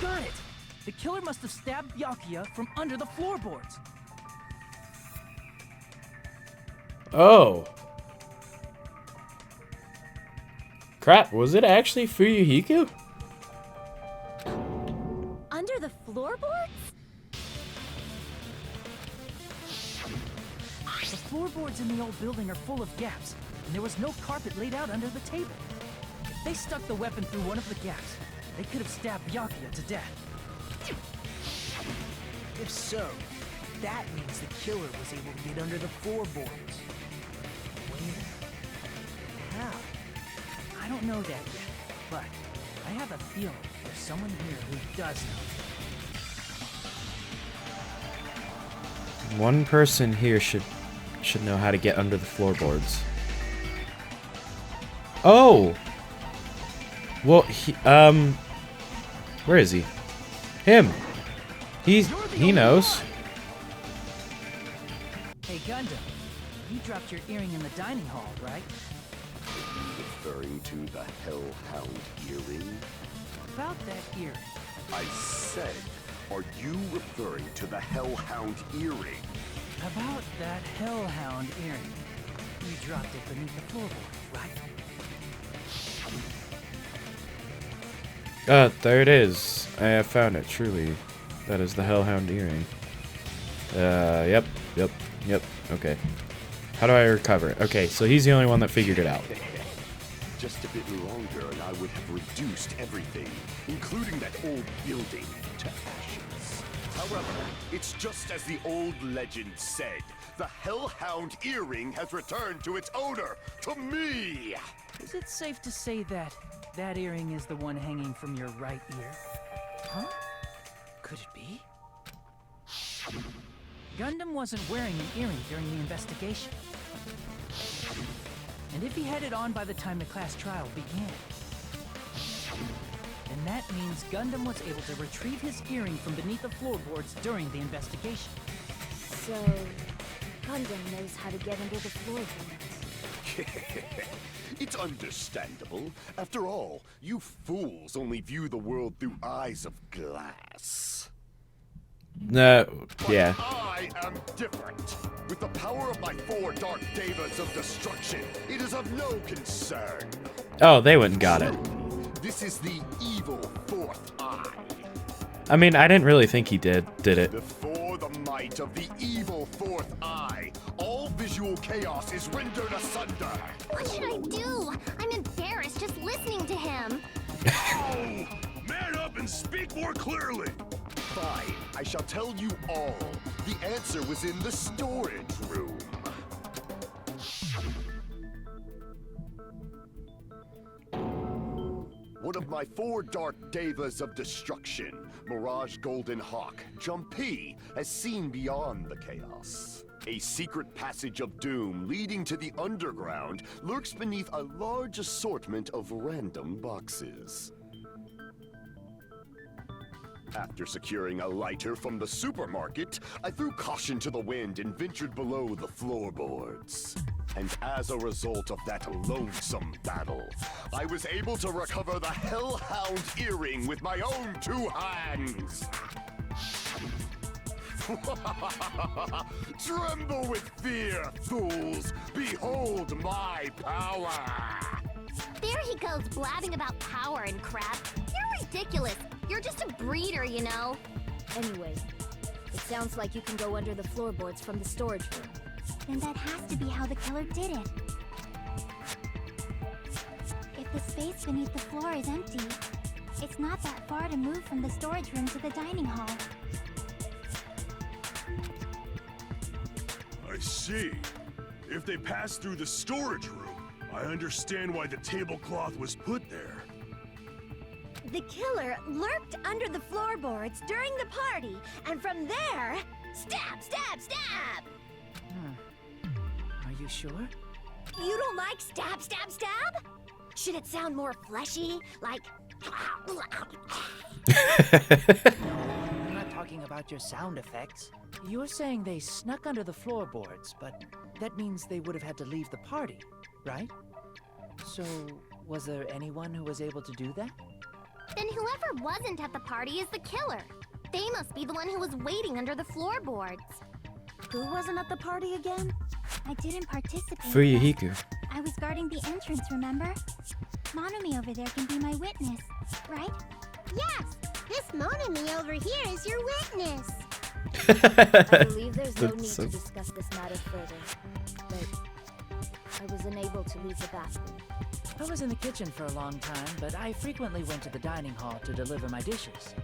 Got it! The killer must have stabbed Byakuya from under the floorboards. Oh. Crap, was it actually Fuyuhiko? Under the floorboards? The floorboards in the old building are full of gaps, and there was no carpet laid out under the table. If they stuck the weapon through one of the gaps, they could have stabbed Byakuya to death. If so, that means the killer was able to get under the floorboards. Where? How? I don't know that yet, but I have a feeling there's someone here who does know. One person here should know how to get under the floorboards. Oh! Well, where is he? Him! He knows. Hey, Gundam, you dropped your earring in the dining hall, right? Referring to the Hellhound earring? About that earring. I said, are you referring to the Hellhound earring? About that Hellhound earring. You dropped it beneath the floorboard, right? There it is. I have found it, truly. That is the Hellhound earring. Yep. Okay. How do I recover it? Okay, so he's the only one that figured it out. Just a bit longer and I would have reduced everything, including that old building, to ashes. However, it's just as the old legend said. The Hellhound earring has returned to its owner, to me! Is it safe to say that that earring is the one hanging from your right ear? Huh? Could it be? Gundam wasn't wearing an earring during the investigation. And if he had it on by the time the class trial began, then that means Gundam was able to retrieve his earring from beneath the floorboards during the investigation. So, Gundam knows how to get under the floorboards. It's understandable. After all, you fools only view the world through eyes of glass. Yeah. I am different. With the power of my 4 dark devas of destruction, it is of no concern. Oh, they went and got it. This is the evil 4th eye. I mean, I didn't really think he did it? Before the might of the evil 4th eye, all visual chaos is rendered asunder. What should I do? I'm embarrassed just listening to him. Oh, man up and speak more clearly. Fine, I shall tell you all. The answer was in the storage room. One of my 4 dark devas of destruction, Mirage Golden Hawk, Jumpy, has seen beyond the chaos. A secret passage of doom leading to the underground lurks beneath a large assortment of random boxes. After securing a lighter from the supermarket, I threw caution to the wind and ventured below the floorboards. And as a result of that lonesome battle, I was able to recover the Hellhound earring with my own 2 hands. Tremble with fear, fools! Behold my power! There he goes blabbing about power and crap. You're ridiculous. You're just a breeder, you know. Anyway, it sounds like you can go under the floorboards from the storage room. Then that has to be how the killer did it. If the space beneath the floor is empty, it's not that far to move from the storage room to the dining hall. I see. If they passed through the storage room, I understand why the tablecloth was put there. The killer lurked under the floorboards during the party, and from there, stab, stab, stab! Are you sure? You don't like stab, stab, stab? Should it sound more fleshy? Like... I'm not talking about your sound effects. You're saying they snuck under the floorboards, but that means they would have had to leave the party, right? So, was there anyone who was able to do that? Then whoever wasn't at the party is the killer. They must be the one who was waiting under the floorboards. Who wasn't at the party again? I didn't participate. Fuyuhiku. I was guarding the entrance, remember? Monami over there can be my witness, right? Yes, this Monami over here is your witness. I believe there's no That's need so- to discuss this matter further. But I was unable to leave the bathroom. I was in the kitchen for a long time, but I frequently went to the dining hall to deliver my dishes.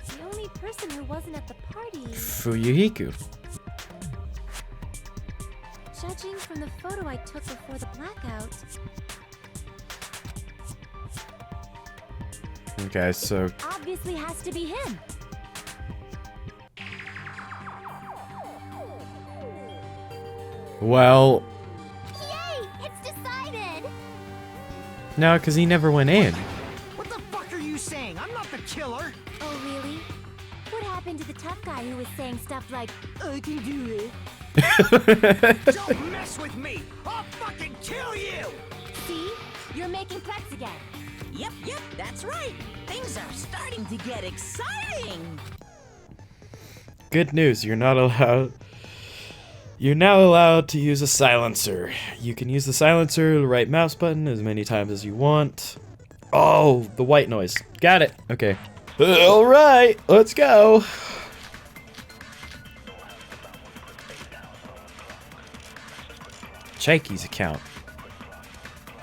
The only person who wasn't at the party, Fuyuhiku. judging from the photo I took before the blackout, Okay, so obviously has to be him. well, Yay! It's decided! no, because he never went in. What the fuck are you saying? I'm not the killer. Oh, really? What happened to the tough guy who was saying stuff like, I can do it? Don't mess with me. I'll fucking kill you. See? You're making threats again. Yep, that's right. Things are starting to get exciting. Good news, you're not allowed. You're now allowed to use a silencer. You can use the silencer, the right mouse button, as many times as you want. Oh, the white noise. Got it. Okay. All right, let's go. Chaiki's account.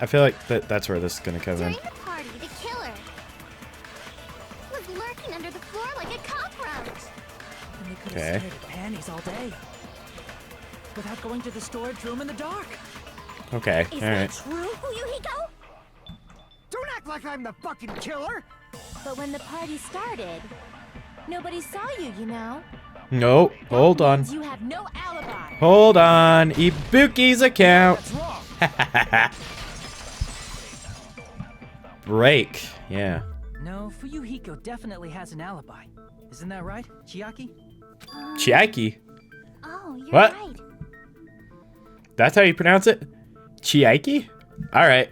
I feel like that's where this is gonna come in. During the party, the killer was lurking under the floor like a cockroach. And they could Okay. have stared at panties all day. Without going to the storage room in the dark. Okay, Is alright. that true, Fuyuhiko? Don't act like I'm the fucking killer. But when the party started, nobody saw you, you know? No, hold on. You have no alibi. Hold on. Ibuki's account. That's wrong. Break. Yeah. No, Fuyuhiko definitely has an alibi. Isn't that right, Chiaki? Chiaki. Oh, you're What? right. That's how you pronounce it? Chiaki? Alright.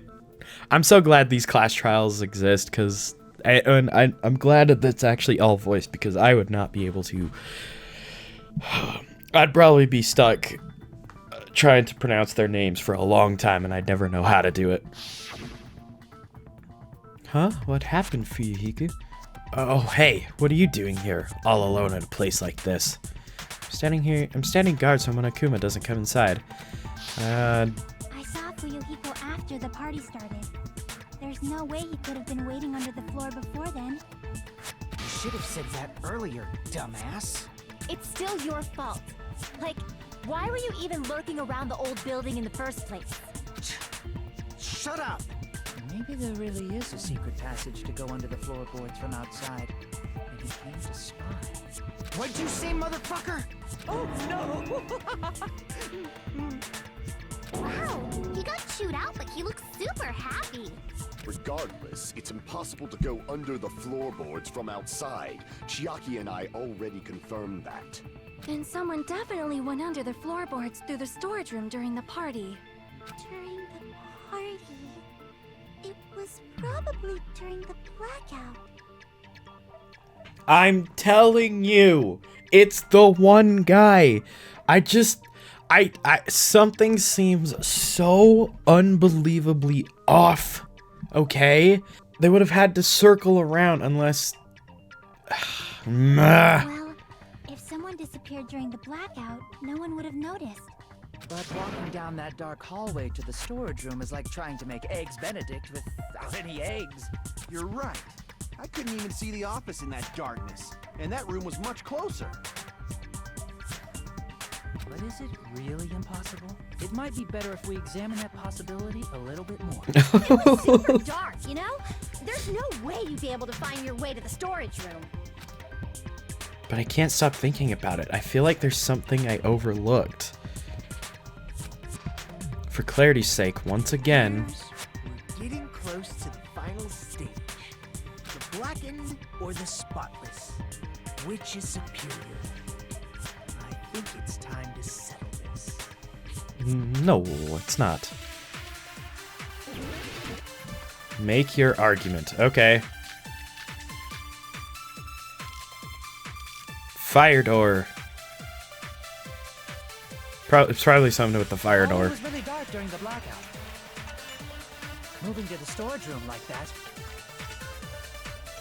I'm so glad these class trials exist, because I'm glad that it's actually all voiced, because I would not be able to... I'd probably be stuck trying to pronounce their names for a long time, and I'd never know how to do it. Huh? What happened, Fuyuhiku? Oh, hey, what are you doing here, all alone in a place like this? I'm standing guard so Monokuma doesn't come inside. I saw Fuyuhiko after the party started. There's no way he could have been waiting under the floor before then. You should have said that earlier, dumbass. It's still your fault. Like, why were you even lurking around the old building in the first place? Shut up. Maybe there really is a secret passage to go under the floorboards from outside. And he came to spy. What'd you say, motherfucker? Oh no! Wow, he got chewed out, but he looks super happy. Regardless, it's impossible to go under the floorboards from outside. Chiaki and I already confirmed that. Then someone definitely went under the floorboards through the storage room during the party. During the party. It was probably during the blackout. I'm telling you, it's the one guy. Something seems so unbelievably off. Okay? They would have had to circle around unless... Well, if someone disappeared during the blackout, no one would have noticed. But walking down that dark hallway to the storage room is like trying to make eggs Benedict without any eggs. You're right. I couldn't even see the office in that darkness, and that room was much closer. But is it really impossible? It might be better if we examine that possibility a little bit more. It was super dark, you know? There's no way you'd be able to find your way to the storage room. But I can't stop thinking about it. I feel like there's something I overlooked. For clarity's sake, once again... We're getting close to the final stage. The blackened or the spotless. which is superior? I think it's time to settle this. No, it's not. Make your argument. Okay. Fire door. It's probably something with the fire door. It was really dark during the blackout. Moving to the storage room like that.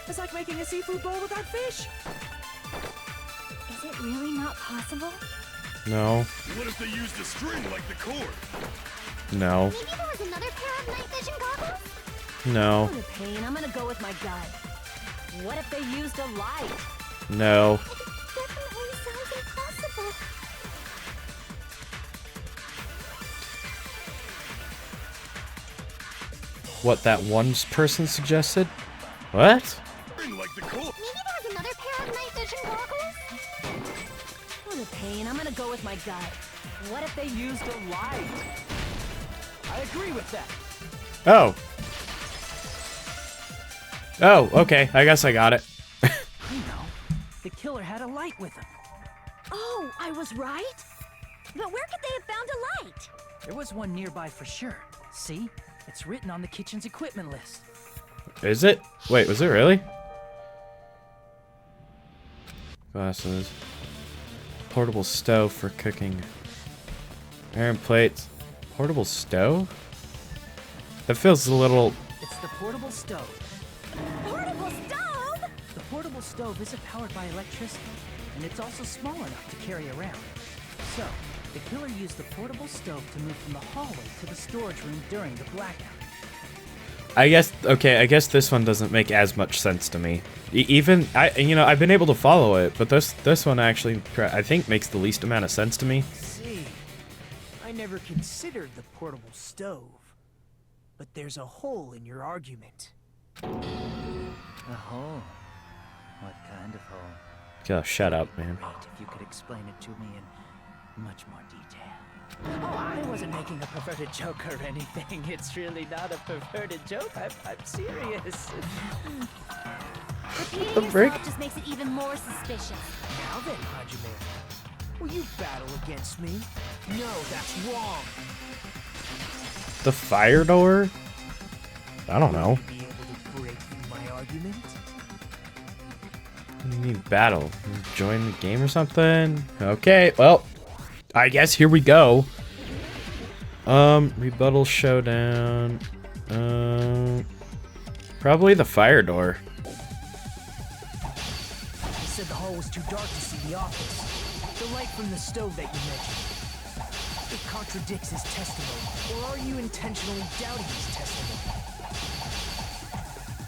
It's like making a seafood bowl without fish. Is it really not possible? No. What if they used a string like the cord? No. Maybe there was another pair of night vision goggles? No. What a pain. I'm gonna go with my gut. What if they used a light? No. It definitely sounds impossible. What that one person suggested? What? String like the cord. Maybe there was another pair of night vision goggles? What a pain. I'm gonna go with my gut. What if they used a light? I agree with that. Oh. Oh, okay. I guess I got it. I know. The killer had a light with him. Oh, I was right? But where could they have found a light? There was one nearby for sure. See? It's written on the kitchen's equipment list. Is it? Wait, was it really? Glasses. Portable stove for cooking. Iron plates. Portable stove? That feels a little... It's the portable stove. Portable stove? The portable stove isn't powered by electricity, and it's also small enough to carry around. So, the killer used the portable stove to move from the hallway to the storage room during the blackout. I guess, okay, I guess this one doesn't make as much sense to me. Even, I've been able to follow it, but this one actually, I think, makes the least amount of sense to me. See, I never considered the portable stove. But there's a hole in your argument. A hole? What kind of hole? Oh, shut up, man. Great if you could explain it to me in much more detail. Oh, I wasn't making a perverted joke or anything. It's really not a perverted joke. I'm serious. Repeating The brick? yourself just makes it even more suspicious. Now then, Hajime, will you battle against me? No, that's wrong. The fire door? I don't know. Will you be able to break through my argument? You need battle. Join the game or something? Okay, well, I guess here we go. Rebuttal showdown. Probably the fire door. He said the hall was too dark to see the office. The light from the stove that you mentioned. It contradicts his testimony. Or are you intentionally doubting his testimony?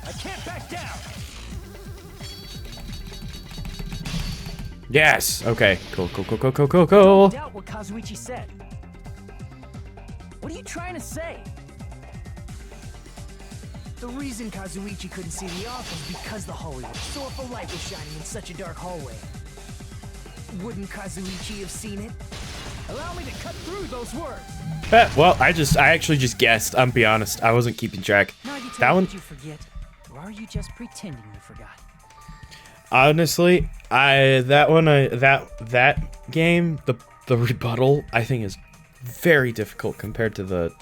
I can't back down! Yes. Okay. Cool. Doubt what Kazuichi said. What are you trying to say? The reason Kazuichi couldn't see the office because the hallway was so if a light was shining in such a dark hallway. Wouldn't Kazuichi have seen it? Allow me to cut through those words. Well, I actually just guessed. I'm be honest. I wasn't keeping track. Nagito, That one. did you forget? Or are you just pretending you forgot? Honestly, that game, the rebuttal, I think is very difficult compared to the,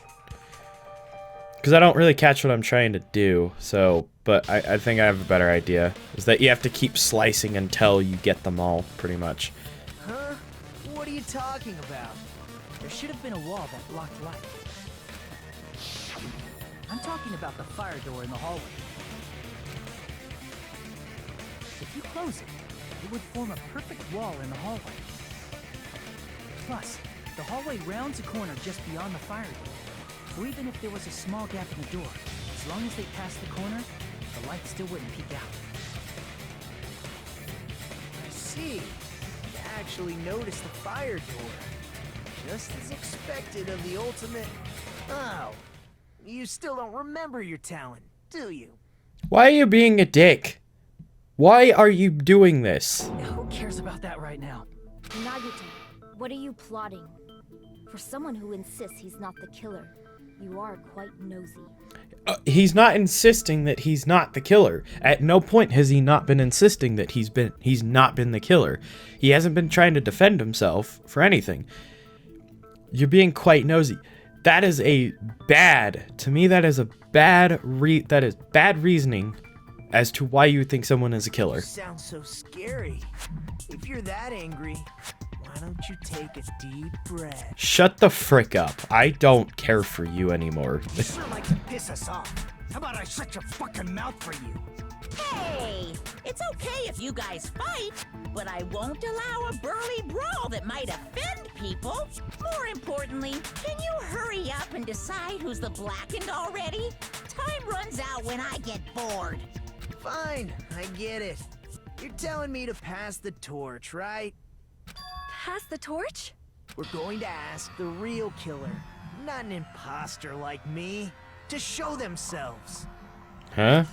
because I don't really catch what I'm trying to do. So, but I think I have a better idea. Is that you have to keep slicing until you get them all, pretty much. Huh? What are you talking about? There should have been a wall that blocked light. I'm talking about the fire door in the hallway. If you close it, it would form a perfect wall in the hallway. Plus, the hallway rounds a corner just beyond the fire door. So even if there was a small gap in the door, as long as they passed the corner, the light still wouldn't peek out. I see. You actually noticed the fire door. Just as expected of the ultimate... Oh. You still don't remember your talent, do you? Why are you being a dick? Why are you doing this? Who cares about that right now? Nagito, what are you plotting? For someone who insists he's not the killer, You are quite nosy. He's not insisting that he's not the killer. At no point has he not been insisting that he's not been the killer. He hasn't been trying to defend himself for anything. You're being quite nosy. That is bad reasoning as to why you think someone is a killer. Sounds so scary. If you're that angry, why don't you take a deep breath? Shut the frick up. I don't care for you anymore. You sure like to piss us off. How about I shut your fucking mouth for you? Hey, it's okay if you guys fight, but I won't allow a burly brawl that might offend people. More importantly, can you hurry up and decide who's the blackened already? Time runs out when I get bored. Fine, I get it. You're telling me to pass the torch, right? Pass the torch? We're going to ask the real killer, not an imposter like me, to show themselves. Huh?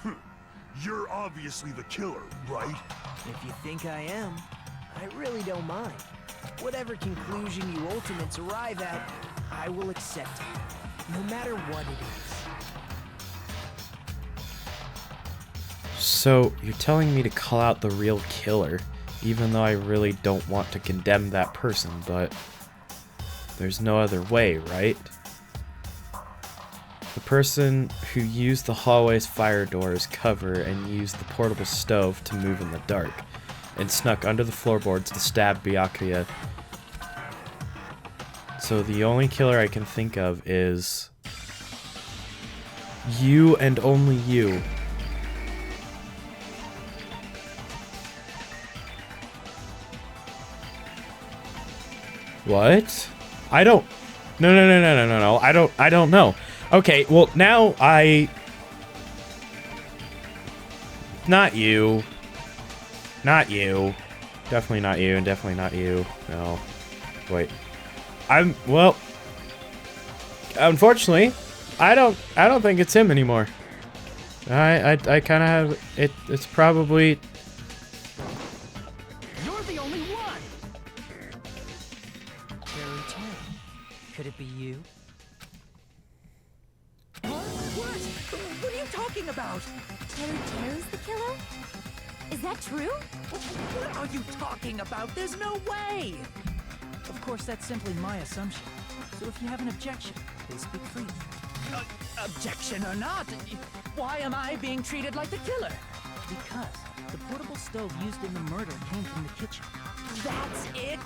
You're obviously the killer, right? If you think I am, I really don't mind. Whatever conclusion you ultimates arrive at, I will accept it, no matter what it is. So, you're telling me to call out the real killer, even though I really don't want to condemn that person, but there's no other way, right? The person who used the hallway's fire door as cover and used the portable stove to move in the dark, and snuck under the floorboards to stab Byakuya. So the only killer I can think of is you and only you. What? I don't... No. I don't know. Okay, well, now Not you. Not you. Definitely not you, and definitely not you. No. Wait. Well... Unfortunately, I don't think it's him anymore. I kind of have... It's probably... You're the only one! Terry Terry. Could it be you? What are you talking about? Terry's the killer? Is that true? What are you talking about? There's no way! Of course, that's simply my assumption. So if you have an objection, please speak freely. Objection or not, why am I being treated like the killer? Because the portable stove used in the murder came from the kitchen. That's it?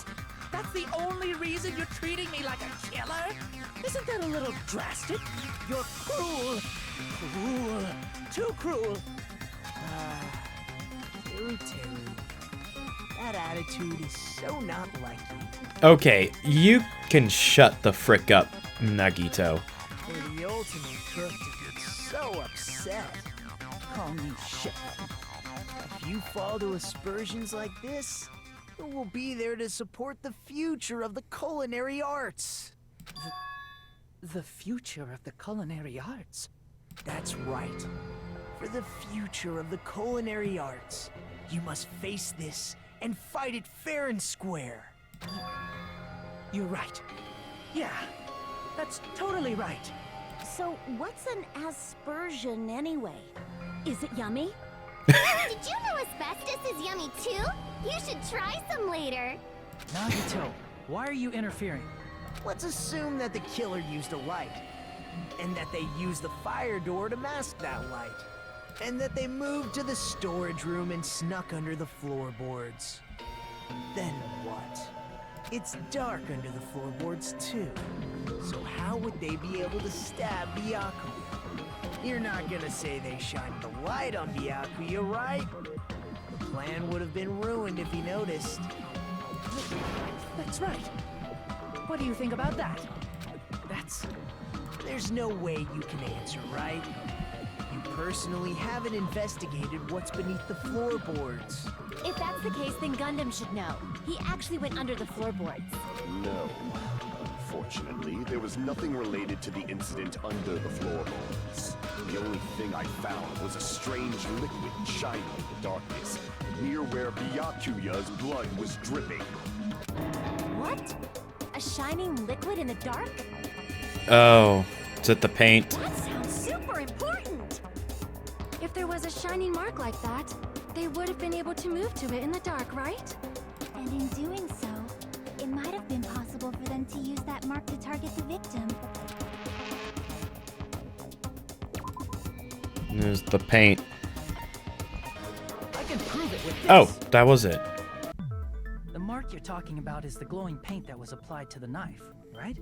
That's the only reason you're treating me like a killer? Isn't that a little drastic? You're cruel. Cruel. Too cruel. Terry. That attitude is so not like you. Okay, you can shut the frick up, Nagito. For the ultimate crook to get so upset. Call me shit. If you fall to aspersions like this, who will be there to support the future of the culinary arts? The future of the culinary arts? That's right. For the future of the culinary arts, you must face this and fight it fair and square. You're right. Yeah, that's totally right. So, what's an aspersion anyway? Is it yummy? Did you know asbestos is yummy too? You should try some later. Nagito, why are you interfering? Let's assume that the killer used a light, and that they used the fire door to mask that light, and that they moved to the storage room and snuck under the floorboards. Then what? It's dark under the floorboards too, so how would they be able to stab Byakuya? You're not gonna say they shined the light on Byakuya, right? The plan would have been ruined if he noticed. That's right. What do you think about that? There's no way you can answer, right? You personally haven't investigated what's beneath the floorboards. If that's the case, then Gundam should know. He actually went under the floorboards. No. Unfortunately, there was nothing related to the incident under the floorboards. The only thing I found was a strange liquid shining in the darkness, near where Byakuya's blood was dripping. What? A shining liquid in the dark? Oh. Is it the paint? That sounds super important! If there was a shining mark like that, they would have been able to move to it in the dark, right? And in doing so, it might have been possible for them to use that mark to target the victim. There's the paint. I can prove it with this. Oh, that was it. The mark you're talking about is the glowing paint that was applied to the knife, right?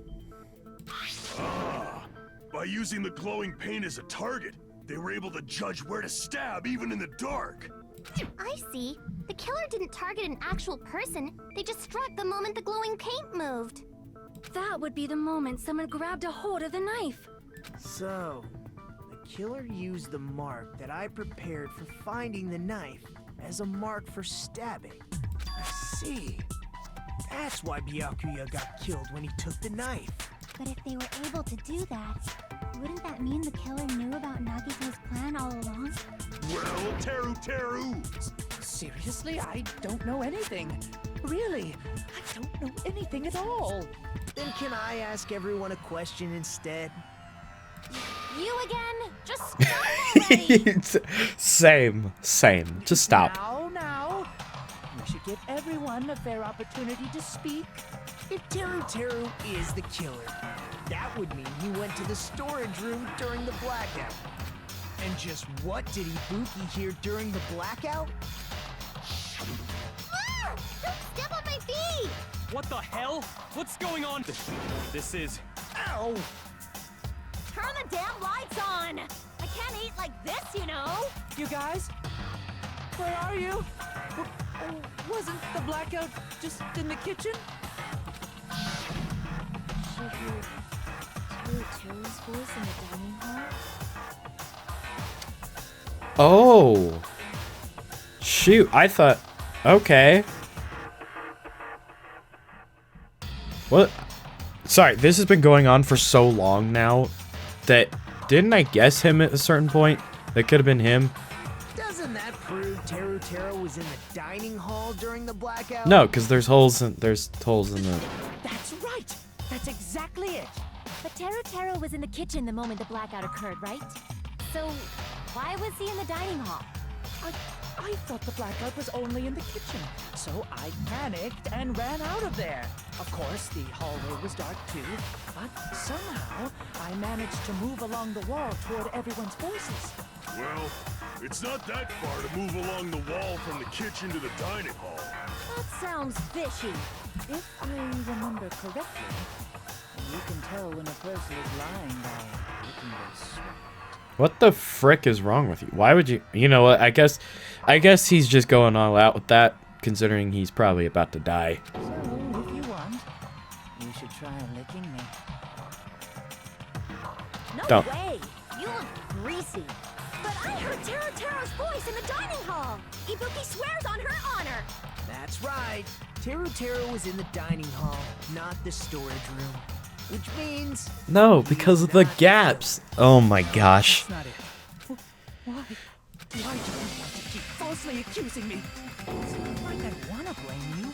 Ah, by using the glowing paint as a target, they were able to judge where to stab even in the dark. I see. The killer didn't target an actual person. They just struck the moment the glowing paint moved. That would be the moment someone grabbed a hold of the knife. So, the killer used the mark that I prepared for finding the knife as a mark for stabbing. I see. That's why Byakuya got killed when he took the knife. But if they were able to do that, wouldn't that mean the killer knew about Nagito's plan all along? Well, Teru! Seriously? I don't know anything. Really, I don't know anything at all. Then can I ask everyone a question instead? You again? Just stop already! Same. Just stop. Now. We should give everyone a fair opportunity to speak. If Teru is the killer, that would mean he went to the storage room during the blackout. And just what did Ibuki hear during the blackout? Ah! Don't step on my feet! What the hell? What's going on? This is... Ow! Turn the damn lights on! I can't eat like this, you know! You guys? Where are you? Wasn't the blackout just in the kitchen? She heard Teru's voice in the dining hall. Oh. Shoot, I thought... Okay. What? Sorry, this has been going on for so long now that... Didn't I guess him at a certain point? That could have been him. Doesn't that prove Teru was in the dining hall during the blackout? No, because there's holes in the... That's right! That's exactly it! But Teru was in the kitchen the moment the blackout occurred, right? So, why was he in the dining hall? I thought the blackout was only in the kitchen, so I panicked and ran out of there. Of course, the hallway was dark too, but somehow I managed to move along the wall toward everyone's voices. Well, it's not that far to move along the wall from the kitchen to the dining hall. That sounds fishy. If I remember correctly, you can tell when a person is lying by looking their sweat. What the frick is wrong with you? Why would you... You know what? I guess he's just going all out with that, considering he's probably about to die. So, if you want, you should try licking me. No Don't. way! You look greasy. But I heard Teru's voice in the dining hall. Ibuki swears on her honor. That's right. Teru was in the dining hall, not the storage room. Which means... No, because of the gaps. Oh my gosh. That's not it. Why do you want to keep falsely accusing me? It's not like I want to blame you.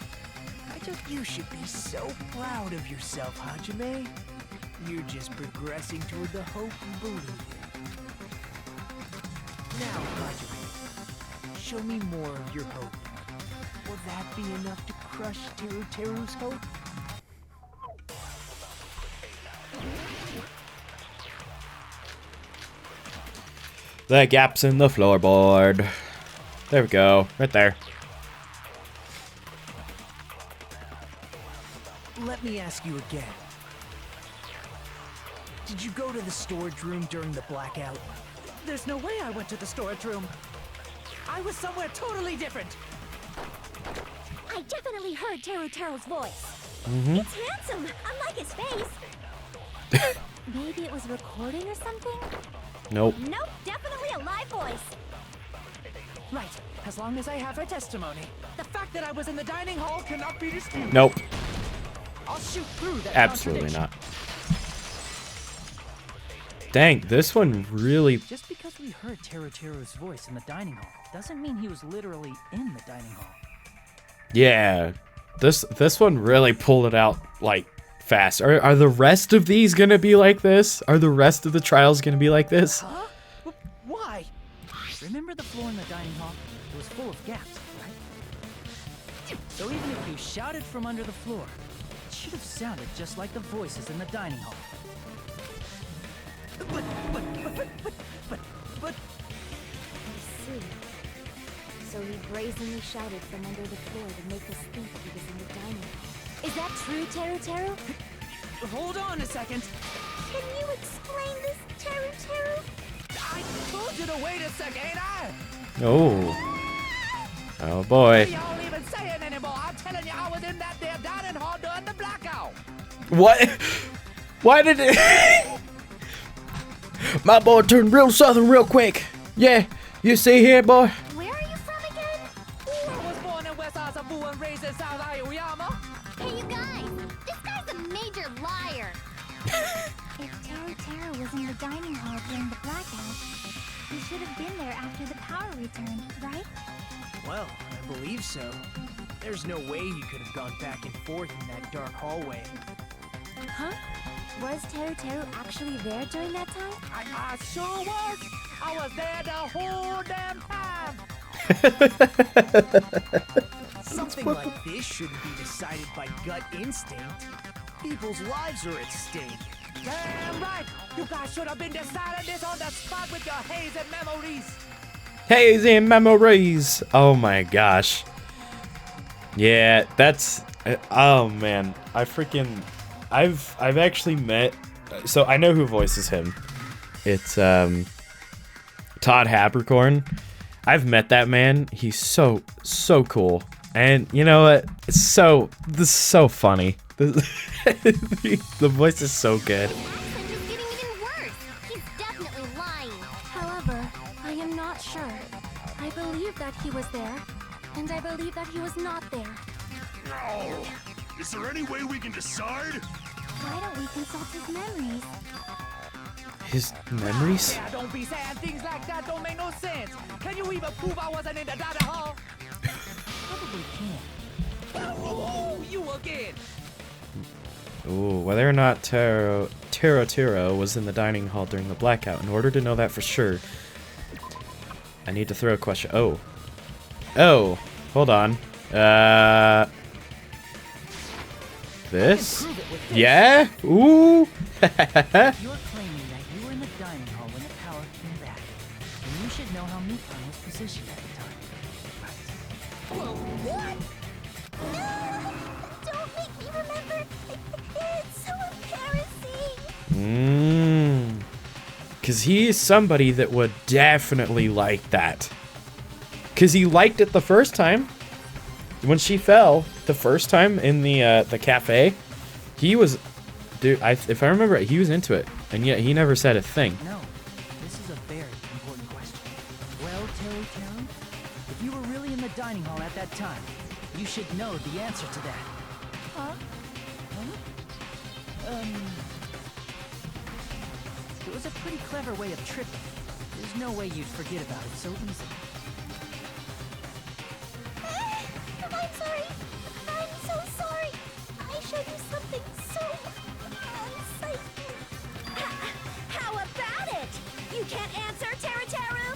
You should be so proud of yourself, Hajime. You're just progressing toward the hope you believe in. Now, Hajime, show me more of your hope. Will that be enough to crush Teru's hope? The gaps in the floorboard. There we go. Right there. Let me ask you again. Did you go to the storage room during the blackout? There's no way I went to the storage room. I was somewhere totally different. I definitely heard Teru's voice. Mm-hmm. It's handsome, unlike his face. Maybe it was recording or something? Nope. Nope, definitely a live voice. Right, as long as I have her testimony. The fact that I was in the dining hall cannot be disputed. Nope. I'll shoot through that Absolutely contradiction. not. Dang, this one really... Just because we heard Teru's voice in the dining hall doesn't mean he was literally in the dining hall. Yeah. This one really pulled it out, like, fast. Are the rest of these gonna be like this? Are the rest of the trials gonna be like this? Huh? Why? Remember the floor in the dining hall? It was full of gaps, right? So even if you shouted from under the floor, it should have sounded just like the voices in the dining hall. But... I see. So he brazenly shouted from under the floor to make us think he was in the dining hall. Is that true, Teru Teru? Hold on a second. Can you explain this, Teru Teru? I told you to wait a second, ain't I? Oh boy. Y'all even saying anymore. I'm telling you, I was in that there dining hall during the blackout. What? Why did it? My boy turned real southern real quick. Yeah, you see here, boy. Where are you from again? I was born in West Asabu and raised in South Aoyama. Hey, you guys! This guy's a major liar! If Teru Teru was in the dining hall during the blackout, he should have been there after the power returned, right? Well, I believe so. There's no way he could have gone back and forth in that dark hallway. Huh? Was Teru Teru actually there during that time? I sure was. I was there the whole damn time. Something like this shouldn't be decided by gut instinct. People's lives are at stake. Damn right. You guys should have been deciding this on the spot with your hazy memories. Hazy memories. Oh my gosh. Yeah, that's. Oh man, I've actually met. So I know who voices him. It's Todd Habercorn. I've met that man. He's so cool. And you know what? This is so funny. The voice is so good. It's getting even worse. He's definitely lying. However, I am not sure. I believe that he was there, and I believe that he was not there. No! Is there any way we can decide? Why don't we consult his memories? His memories? Yeah, don't be saying things like that. Don't make no sense. Can you even prove I wasn't in the dining hall? Probably can. Oh, you again. Ooh, whether or not Taro was in the dining hall during the blackout. In order to know that for sure, I need to throw a question. Oh, hold on. This? Yeah? Ooh. You're claiming that you were in the dining hall when the power came back, and you should know how Mikan was positioned at the time. Whoa, what? No! Don't make me remember! It's so embarrassing! Because he is somebody that would definitely like that. Because he liked it the first time. When she fell the first time in the cafe, he was, dude. If I remember right, he was into it, and yet he never said a thing. No, this is a very important question. Well, Teru Teru, if you were really in the dining hall at that time, you should know the answer to that. Huh? It was a pretty clever way of tricking. There's no way you'd forget about it so easily. I'm sorry. I'm so sorry. I showed you something so unsightly. How about it? You can't answer, Teru Teru?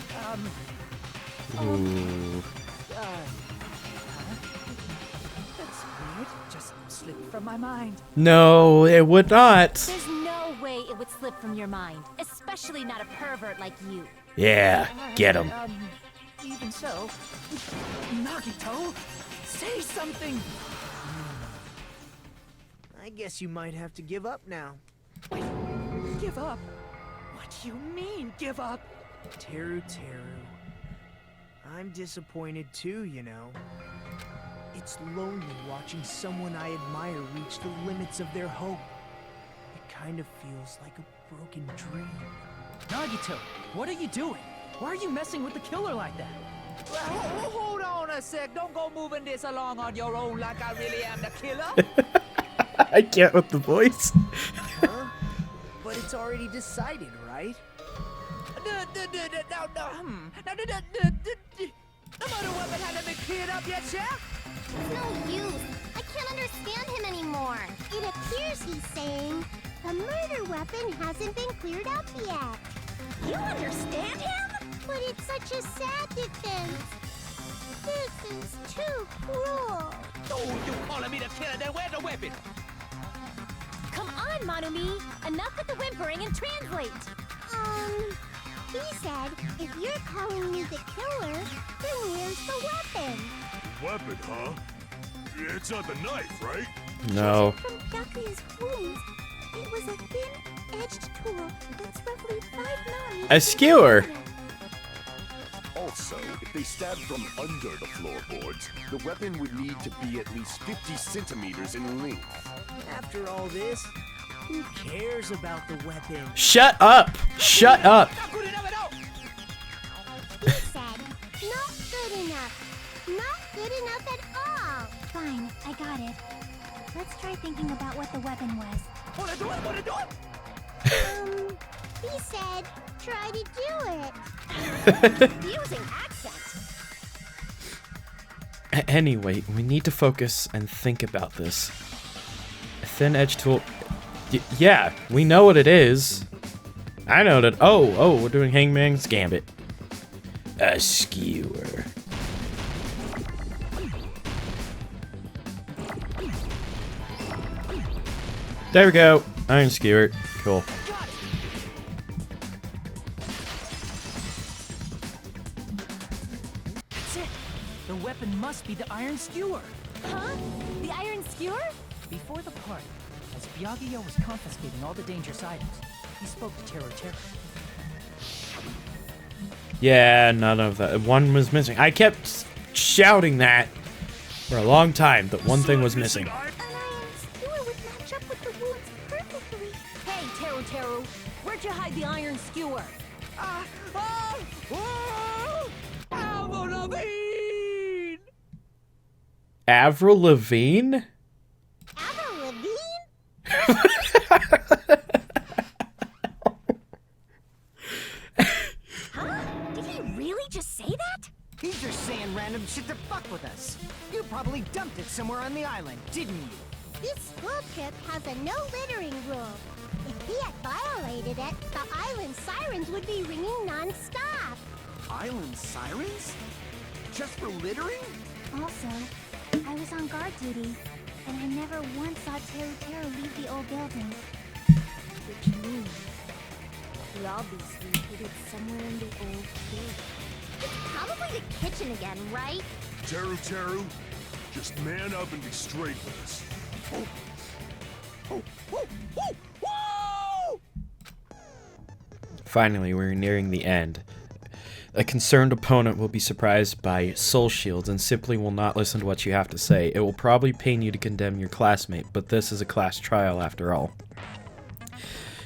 Ooh. That's weird. Just slipped from my mind. No, it would not. There's no way it would slip from your mind, especially not a pervert like you. Yeah, get him. Even so, Nagito, say something. I guess you might have to give up now. Give up? What do you mean, give up? Teru Teru. I'm disappointed too, you know. It's lonely watching someone I admire reach the limits of their hope. It kind of feels like a broken dream. Nagito, what are you doing? Why are you messing with the killer like that? Well, hold on a sec. Don't go moving this along on your own like I really am the killer. I can't with the voice. Huh? But it's already decided, right? The murder weapon hasn't been cleared up yet, Chef? It's no use. I can't understand him anymore. It appears he's saying the murder weapon hasn't been cleared up yet. You understand him? But it's such a sad defense. This is too cruel. Oh, you calling me the killer, then where's the weapon? Come on, Monumi! Enough with the whimpering and translate! He said, if you're calling me the killer, then where's the weapon? Weapon, huh? It's not the knife, right? No. From Byakuya's wounds, it was a thin-edged tool that's roughly 5 9. A skewer. Also, if they stabbed from under the floorboards, the weapon would need to be at least 50 centimeters in length. After all this, who cares about the weapon? Shut up! Shut up! He said, not good enough. Not good enough at all. Fine, I got it. Let's try thinking about what the weapon was. He said, try to do it. Using accent. Anyway, we need to focus and think about this. A thin edge tool. Yeah, we know what it is. I know that. Oh, we're doing Hangman's Gambit. A skewer. There we go. Iron skewer. Cool. That's it. The weapon must be the iron skewer. Huh? The iron skewer? Before the party, as Byakuya was confiscating all the dangerous items, he spoke to Teru Teru. Yeah, none of that. One was missing. I kept shouting that for a long time. That one thing was missing. An iron skewer would match up with the wounds perfectly. Hey, Teru Teru, where'd you hide the iron skewer? Avril Lavigne? Avril Lavigne? Huh? Did he really just say that? He's just saying random shit to fuck with us. You probably dumped it somewhere on the island, didn't you? This school trip has a no littering rule. If he had violated it, the island sirens would be ringing non-stop. Island sirens? Just for littering? Also, I was on guard duty, and I never once saw Teru Teru leave the old building. Which means he obviously hid it somewhere in the old building. It's probably the kitchen again, right? Teru Teru, just man up and be straight with us. Finally, we're nearing the end. A concerned opponent will be surprised by soul shields and simply will not listen to what you have to say. It will probably pain you to condemn your classmate, but this is a class trial after all.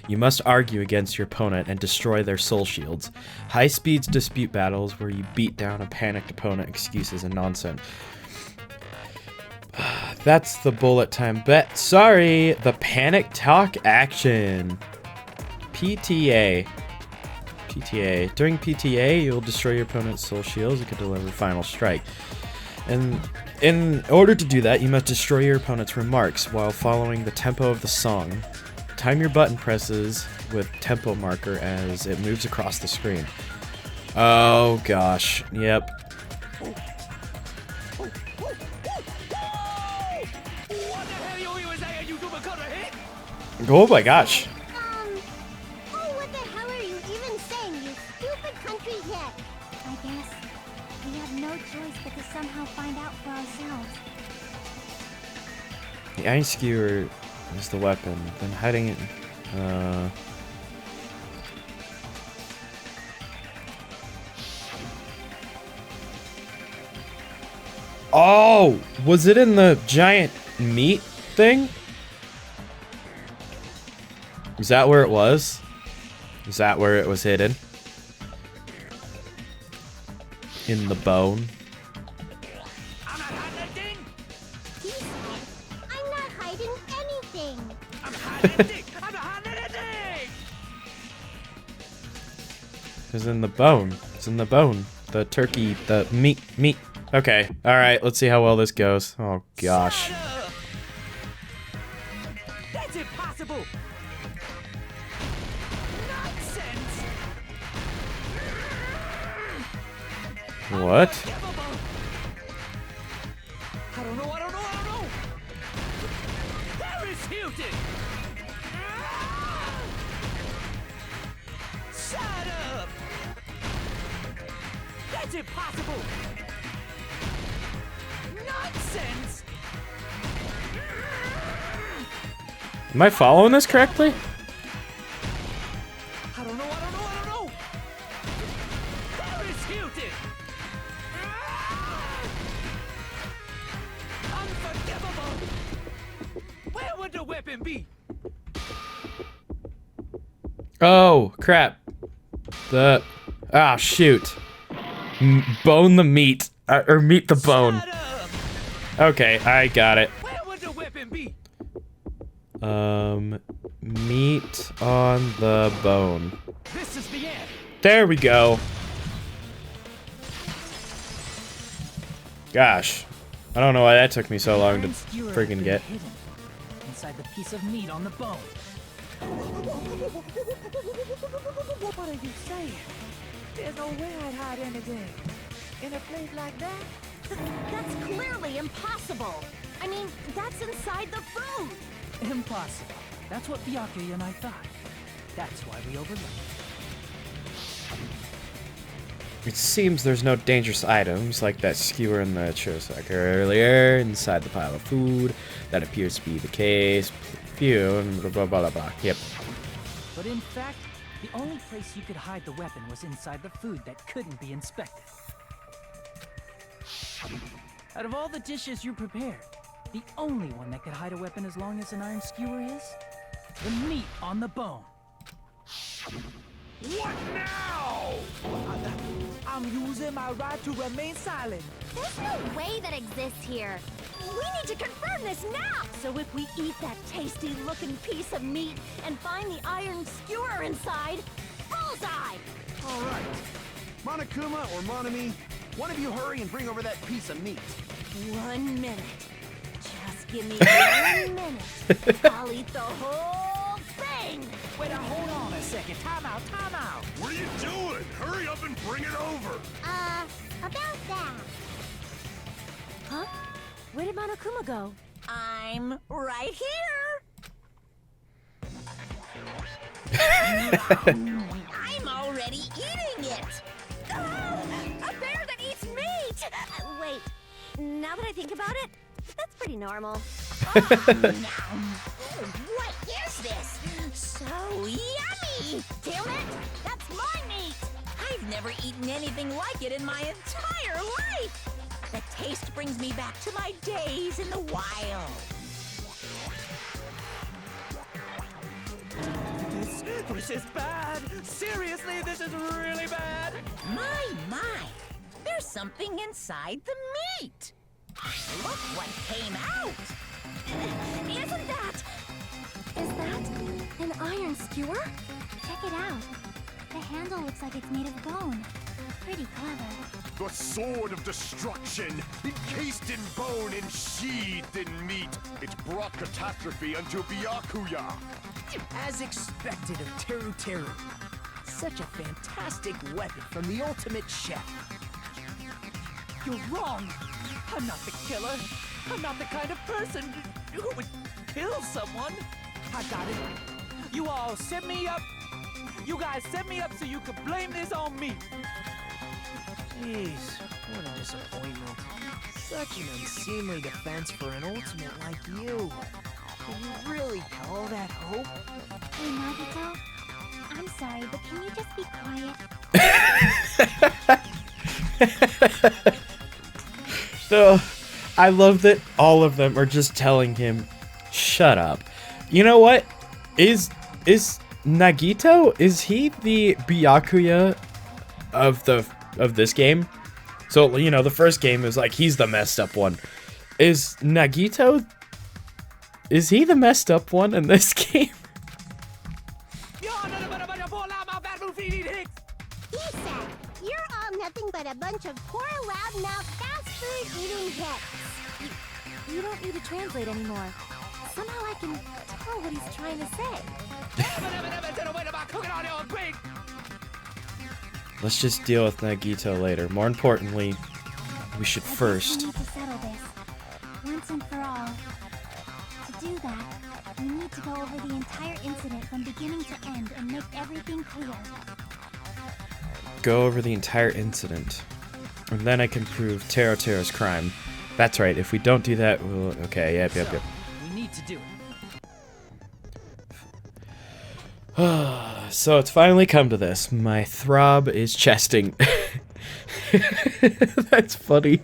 You must argue against your opponent and destroy their soul shields. High-speed dispute battles where you beat down a panicked opponent, excuses and nonsense. That's the bullet time bet. Sorry, the panic talk action. PTA. During PTA, you'll destroy your opponent's soul shields. You can deliver final strike. And in order to do that, you must destroy your opponent's remarks while following the tempo of the song. Time your button presses with tempo marker as it moves across the screen. Oh gosh, yep. Oh my gosh. What the hell are you even saying, you stupid country hit? I guess we have no choice but to somehow find out for ourselves. The iron skewer is the weapon. Then hiding it. Oh, was it in the giant meat thing? Is that where it was? Is that where it was hidden? In the bone? I'm not hiding anything! He said, I'm not hiding anything. I'm not hiding anything! I'm not hiding anything! It's in the bone. It's in the bone. The turkey, the meat. Okay, alright, let's see how well this goes. Oh gosh. What? I don't know. Paris Hilton! Shut up! That's impossible! Nonsense! Am I following this correctly? I don't know. Paris Hilton! Unforgivable! Where would the weapon be? Oh, crap. Shoot. Bone the meat. Or meat the bone. Shut up! Okay, I got it. Where would the weapon be? Meat on the bone. This is the end. There we go. Gosh. I don't know why that took me so long to freaking get. Hidden inside the piece of meat on the bone. What are you saying? There's no way I'd hide anything in a place like that. That's clearly impossible. I mean, that's inside the food. Impossible. That's what Byakuya and I thought. That's why we overlooked it. It seems there's no dangerous items like that skewer in the Chirosaka earlier inside the pile of food. That appears to be the case. Phew, and blah blah blah blah. Yep. But in fact, the only place you could hide the weapon was inside the food that couldn't be inspected. Out of all the dishes you prepared, the only one that could hide a weapon as long as an iron skewer is the meat on the bone. What now? I'm using my right to remain silent. There's no way that exists here. We need to confirm this now. So if we eat that tasty-looking piece of meat and find the iron skewer inside, bullseye! All right. Monokuma or Monami, one of you hurry and bring over that piece of meat. 1 minute. Just give me 1 minute. I'll eat the whole thing. Wait, now hold on a second. Time out. What are you doing? Hurry up and bring it over. About that. Huh? Where did Monokuma go? I'm right here. I'm already eating it. A bear that eats meat. Wait. Now that I think about it, that's pretty normal. What is this? So yummy! Damn it! That's my meat! I've never eaten anything like it in my entire life! The taste brings me back to my days in the wild. This is bad. Seriously, this is really bad. My! There's something inside the meat! Look what came out! Isn't that... Is that an iron skewer? Check it out. The handle looks like it's made of bone. Pretty clever. The sword of destruction, encased in bone and sheathed in meat. It's brought catastrophe unto Byakuya. As expected of Teru Teru. Such a fantastic weapon from the ultimate chef. You're wrong. I'm not the killer. I'm not the kind of person who would kill someone. I got it. You all set me up. You guys set me up so you could blame this on me. Jeez, what a disappointment. Such an unseemly defense for an ultimate like you. Can you really call that hope? Hey, Nagito. I'm sorry, but can you just be quiet? So, I love that all of them are just telling him, shut up. You know what? Is Nagito, is he the Byakuya of this game? So, you know, the first game is like, he's the messed up one. Is Nagito, is he the messed up one in this game? He said, you're all nothing but a bunch of poor, loud-mouthed, fast-food-eating hicks. You don't need to translate anymore. Somehow I can tell what he's trying to say. let's just deal with Nagito later. More importantly, we should first. We need to settle this once and for all. To do that, we need to go over the entire incident from beginning to end and make everything clear. Go over the entire incident. And then I can prove Tero's crime. That's right, if we don't do that, we'll... Okay, yep. We need to do it. So it's finally come to this. My throb is chesting. That's funny.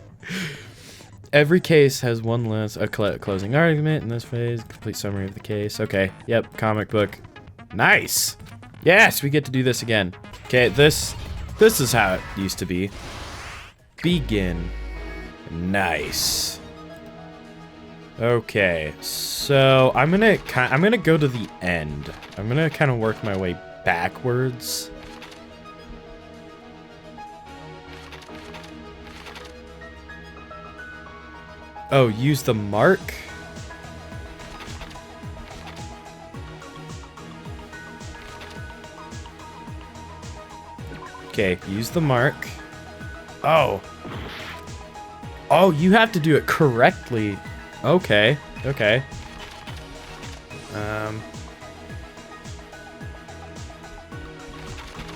Every case has one last closing argument in this phase. Complete summary of the case. Okay, yep, comic book. Nice! Yes, we get to do this again. Okay, this is how it used to be. Begin. Nice. Okay, so I'm gonna go to the end. I'm gonna kind of work my way backwards. Oh, use the mark? Okay, use the mark. Oh. Oh, you have to do it correctly. Okay, okay.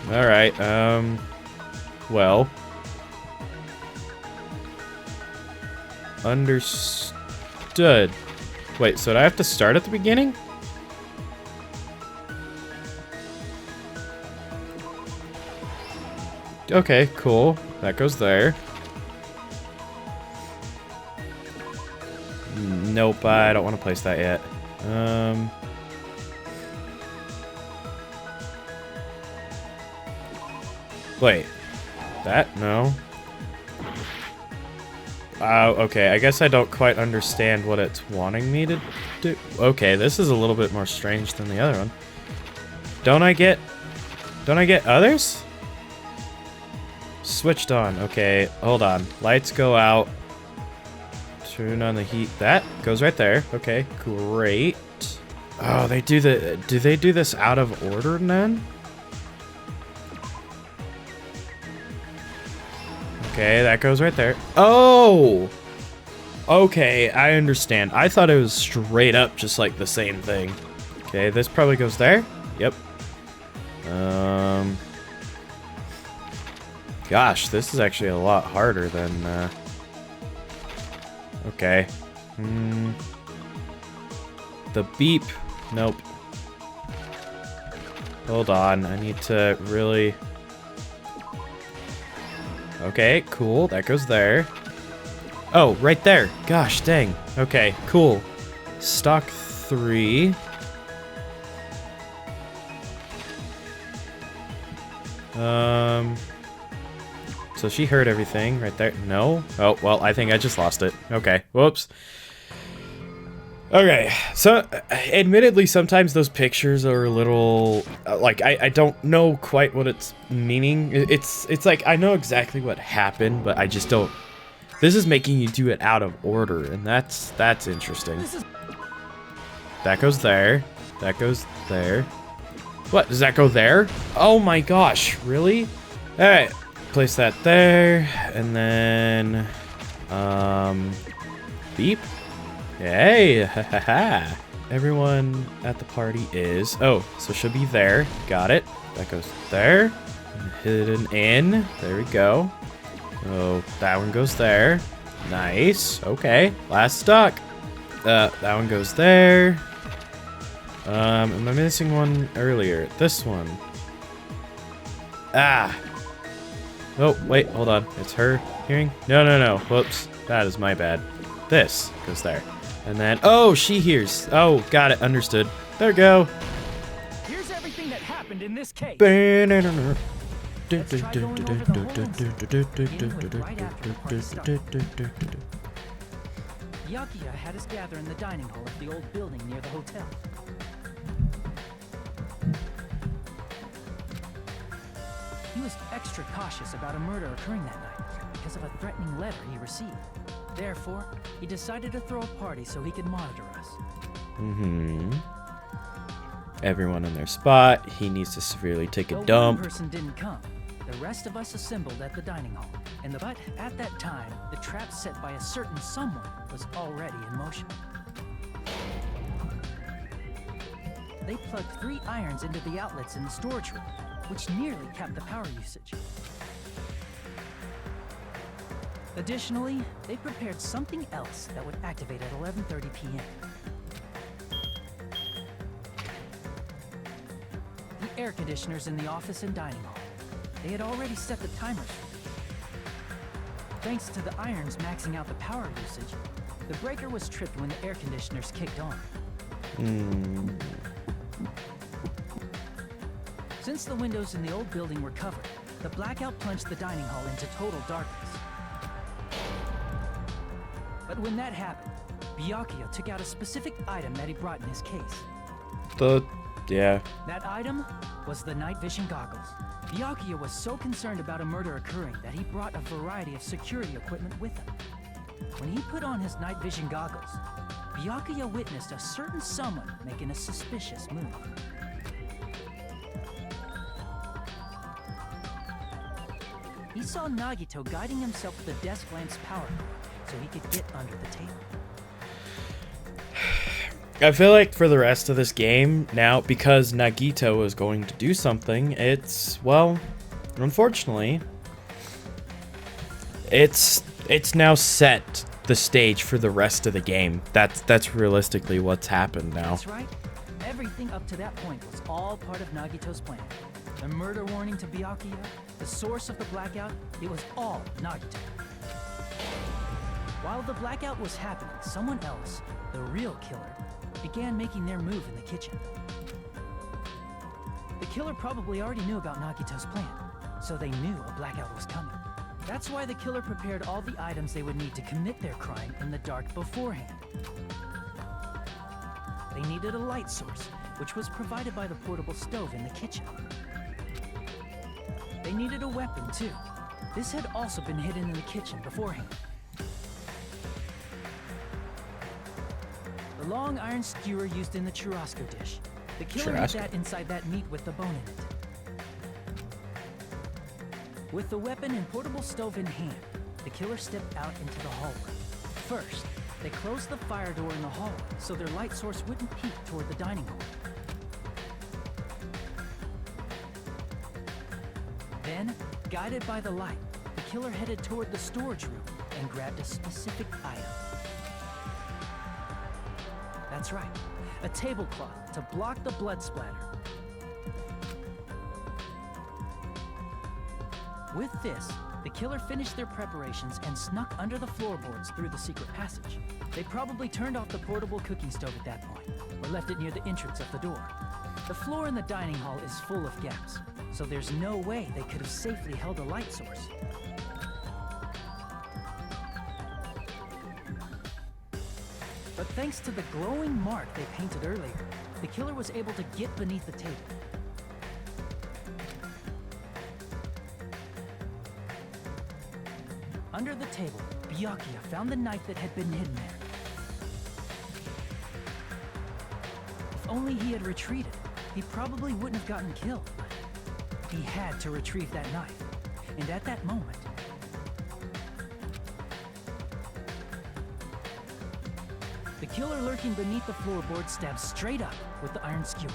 Alright, well. Understood. Wait, so do I have to start at the beginning? Okay, cool. That goes there. Nope, I don't want to place that yet. Wait. That? No. Okay, I guess I don't quite understand what it's wanting me to do. Okay, this is a little bit more strange than the other one. Don't I get others? Switched on. Okay, hold on. Lights go out. Turn on the heat. That goes right there. Okay, great. Oh, do they do this out of order then? Okay, that goes right there. Oh! Okay, I understand. I thought it was straight up just like the same thing. Okay, this probably goes there. Yep. Gosh, this is actually a lot harder than, okay. The beep. Nope. Hold on, I need to really... Okay, cool. That goes there. Oh, right there. Gosh, dang. Okay, cool. Stock 3. So she heard everything right there. No? Oh, well, I think I just lost it. Okay, whoops. Okay, so admittedly, sometimes those pictures are a little like I don't know quite what it's meaning. It's like I know exactly what happened, but I just don't. This is making you do it out of order, and that's interesting. That goes there. That goes there. What, does that go there? Oh my gosh, really? All right, place that there, and then beep. Hey, haha. Everyone at the party is... Oh, so she'll be there. Got it. That goes there. Hidden in. There we go. Oh, that one goes there. Nice. Okay. Last stock. That one goes there. Am I missing one earlier? This one. Ah. Oh, wait. Hold on. It's her hearing? No. Whoops. That is my bad. This goes there. And then, oh, she hears. Oh, got it. Understood. There we go. Here's everything that happened in this case. Yakuya had us gather in the dining hall of the old building near the hotel. He was extra cautious about a murder occurring that night because of a threatening letter he received. Therefore, he decided to throw a party so he could monitor us. Everyone in their spot. He needs to severely take a dump. One person didn't come. The rest of us assembled at the dining hall, but at that time, the trap set by a certain someone was already in motion. They plugged 3 irons into the outlets in the storage room, which nearly capped the power usage. Additionally, they prepared something else that would activate at 11:30 p.m. The air conditioners in the office and dining hall. They had already set the timers for them. Thanks to the irons maxing out the power usage, the breaker was tripped when the air conditioners kicked on. Since the windows in the old building were covered, the blackout plunged the dining hall into total darkness. But when that happened, Byakuya took out a specific item that he brought in his case. That item was the night vision goggles. Byakuya was so concerned about a murder occurring that he brought a variety of security equipment with him. When he put on his night vision goggles, Byakuya witnessed a certain someone making a suspicious move. He saw Nagito guiding himself with a desk lamp's power cord so he could get under the table. I feel like for the rest of this game, now, because Nagito is going to do something, it's, well, unfortunately, it's now set the stage for the rest of the game. That's realistically what's happened now. That's right. Everything up to that point was all part of Nagito's plan. The murder warning to Byakuya, the source of the blackout, it was all Nagito. While the blackout was happening, someone else, the real killer, began making their move in the kitchen. The killer probably already knew about Nagito's plan, so they knew a blackout was coming. That's why the killer prepared all the items they would need to commit their crime in the dark beforehand. They needed a light source, which was provided by the portable stove in the kitchen. They needed a weapon, too. This had also been hidden in the kitchen beforehand. The long iron skewer used in the churrasco dish. The killer hid that inside that meat with the bone in it. With the weapon and portable stove in hand, the killer stepped out into the hallway. First, they closed the fire door in the hallway so their light source wouldn't peek toward the dining hall. Then, guided by the light, the killer headed toward the storage room and grabbed a specific item. That's right, a tablecloth to block the blood splatter. With this, the killer finished their preparations and snuck under the floorboards through the secret passage. They probably turned off the portable cooking stove at that point, or left it near the entrance of the door. The floor in the dining hall is full of gaps, so there's no way they could have safely held a light source. But thanks to the glowing mark they painted earlier, the killer was able to get beneath the table. Under the table, Byakuya found the knife that had been hidden there. If only he had retreated, he probably wouldn't have gotten killed. He had to retrieve that knife, and at that moment, the killer lurking beneath the floorboard stabbed straight up with the iron skewer.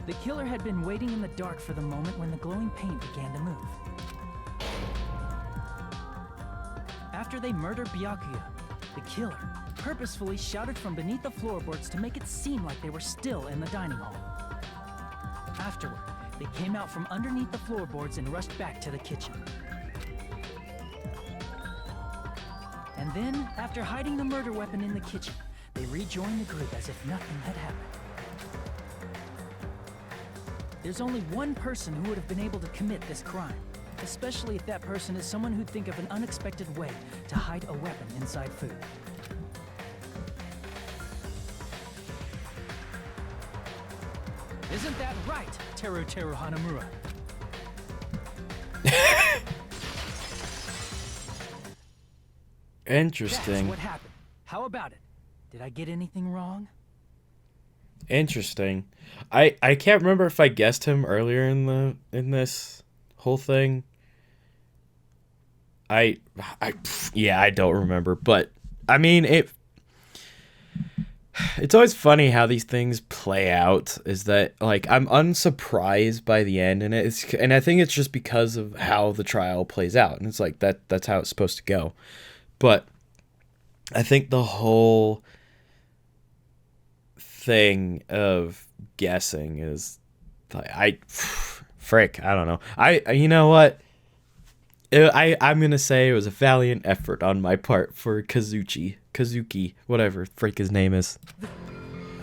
The killer had been waiting in the dark for the moment when the glowing paint began to move. After they murdered Byakuya, the killer purposefully shouted from beneath the floorboards to make it seem like they were still in the dining hall. Afterward, they came out from underneath the floorboards and rushed back to the kitchen. And then, after hiding the murder weapon in the kitchen, they rejoined the group as if nothing had happened. There's only one person who would have been able to commit this crime, especially if that person is someone who'd think of an unexpected way to hide a weapon inside food. Isn't that right, Teru Hanamura? Interesting. That's what happened. How about it? Did I get anything wrong? Interesting. I can't remember if I guessed him earlier in this whole thing. Yeah, I don't remember, but I mean, it's always funny how these things play out. Is that like I'm unsurprised by the end, and I think it's just because of how the trial plays out, and it's like that's how it's supposed to go. But I think the whole thing of guessing is like I don't know. You know what? I'm gonna say it was a valiant effort on my part for Kazuki, whatever frick his name is.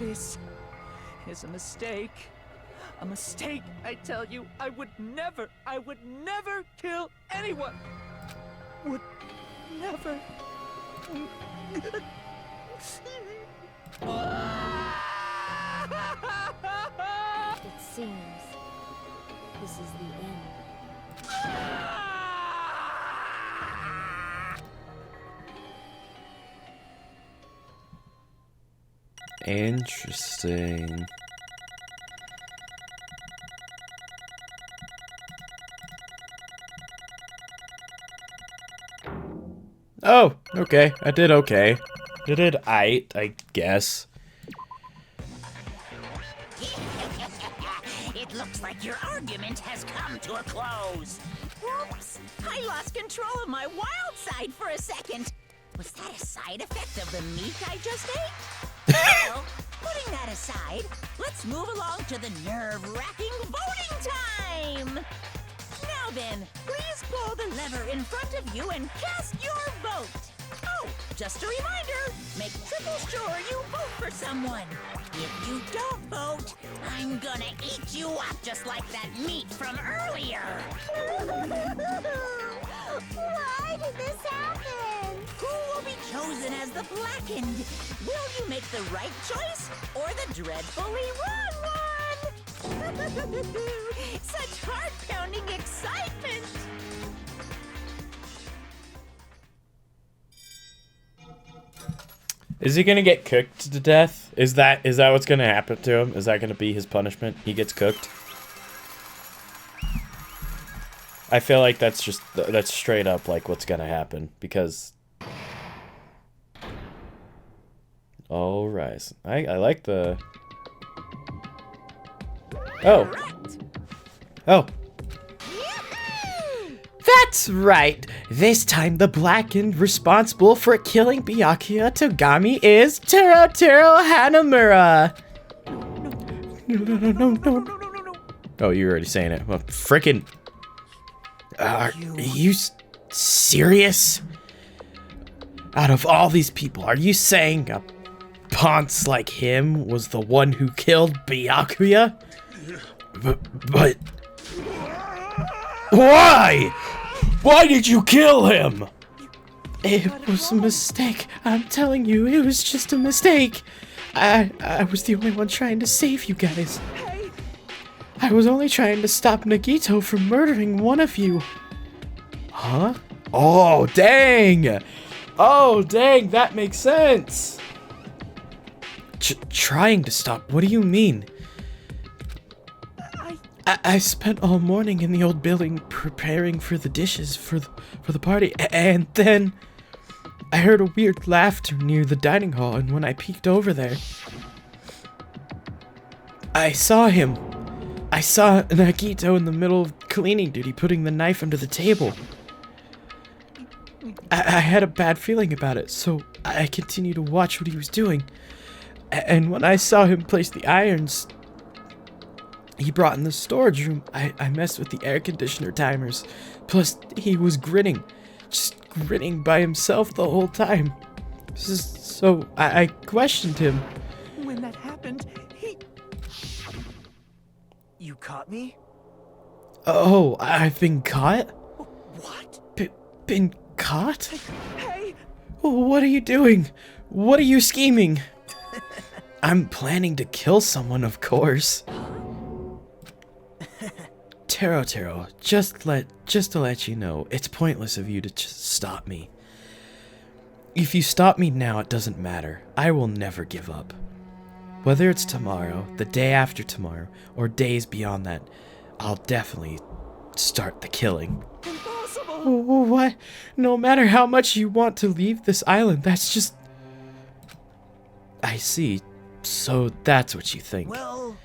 This is a mistake. A mistake, I tell you. I would never kill anyone. Would never. It seems this is the end. Interesting. Oh, okay. I did okay. I did I guess. It looks like your argument has come to a close. Whoops! I lost control of my wild side for a second. Was that a side effect of the meat I just ate? Well, putting that aside, let's move along to the nerve-wracking voting time! Now then, please pull the lever in front of you and cast your vote! Oh, just a reminder, make triple sure you vote for someone. If you don't vote, I'm gonna eat you up just like that meat from earlier! Why did this happen? Who will be chosen as the blackened? Will you make the right choice or the dreadfully wrong one? Such heart-pounding excitement! Is he gonna get cooked to death? Is that what's gonna happen to him? Is that gonna be his punishment? He gets cooked? I feel like that's straight up like what's gonna happen because. All right, I like the. Oh. Oh. That's right. This time the blackened responsible for killing Byakuya Togami is Tero Hanamura. No. Oh, you're already saying it. Well, frickin'. Are you serious? Out of all these people, are you saying a ponce like him was the one who killed Byakuya? But why? Why did you kill him? It was a mistake. I'm telling you, it was just a mistake. I was the only one trying to save you guys. I was only trying to stop Nagito from murdering one of you. Huh? Oh, dang! Oh, dang, that makes sense. Trying to stop? What do you mean? I spent all morning in the old building preparing for the dishes for the party, and then I heard a weird laughter near the dining hall, and when I peeked over there, I saw him. I saw Nagito in the middle of cleaning duty putting the knife under the table. I had a bad feeling about it, so I continued to watch what he was doing. And when I saw him place the irons he brought in the storage room, I messed with the air conditioner timers. Plus, he was grinning. Just grinning by himself the whole time. So I questioned him. When that happened, You caught me? Oh, I've been caught? What? Been caught? Hey! What are you doing? What are you scheming? I'm planning to kill someone, of course. Tero, just to let you know, it's pointless of you to just stop me. If you stop me now, it doesn't matter. I will never give up. Whether it's tomorrow, the day after tomorrow, or days beyond that, I'll definitely start the killing. Impossible! What? No matter how much you want to leave this island, that's just... I see. So that's what you think. Well...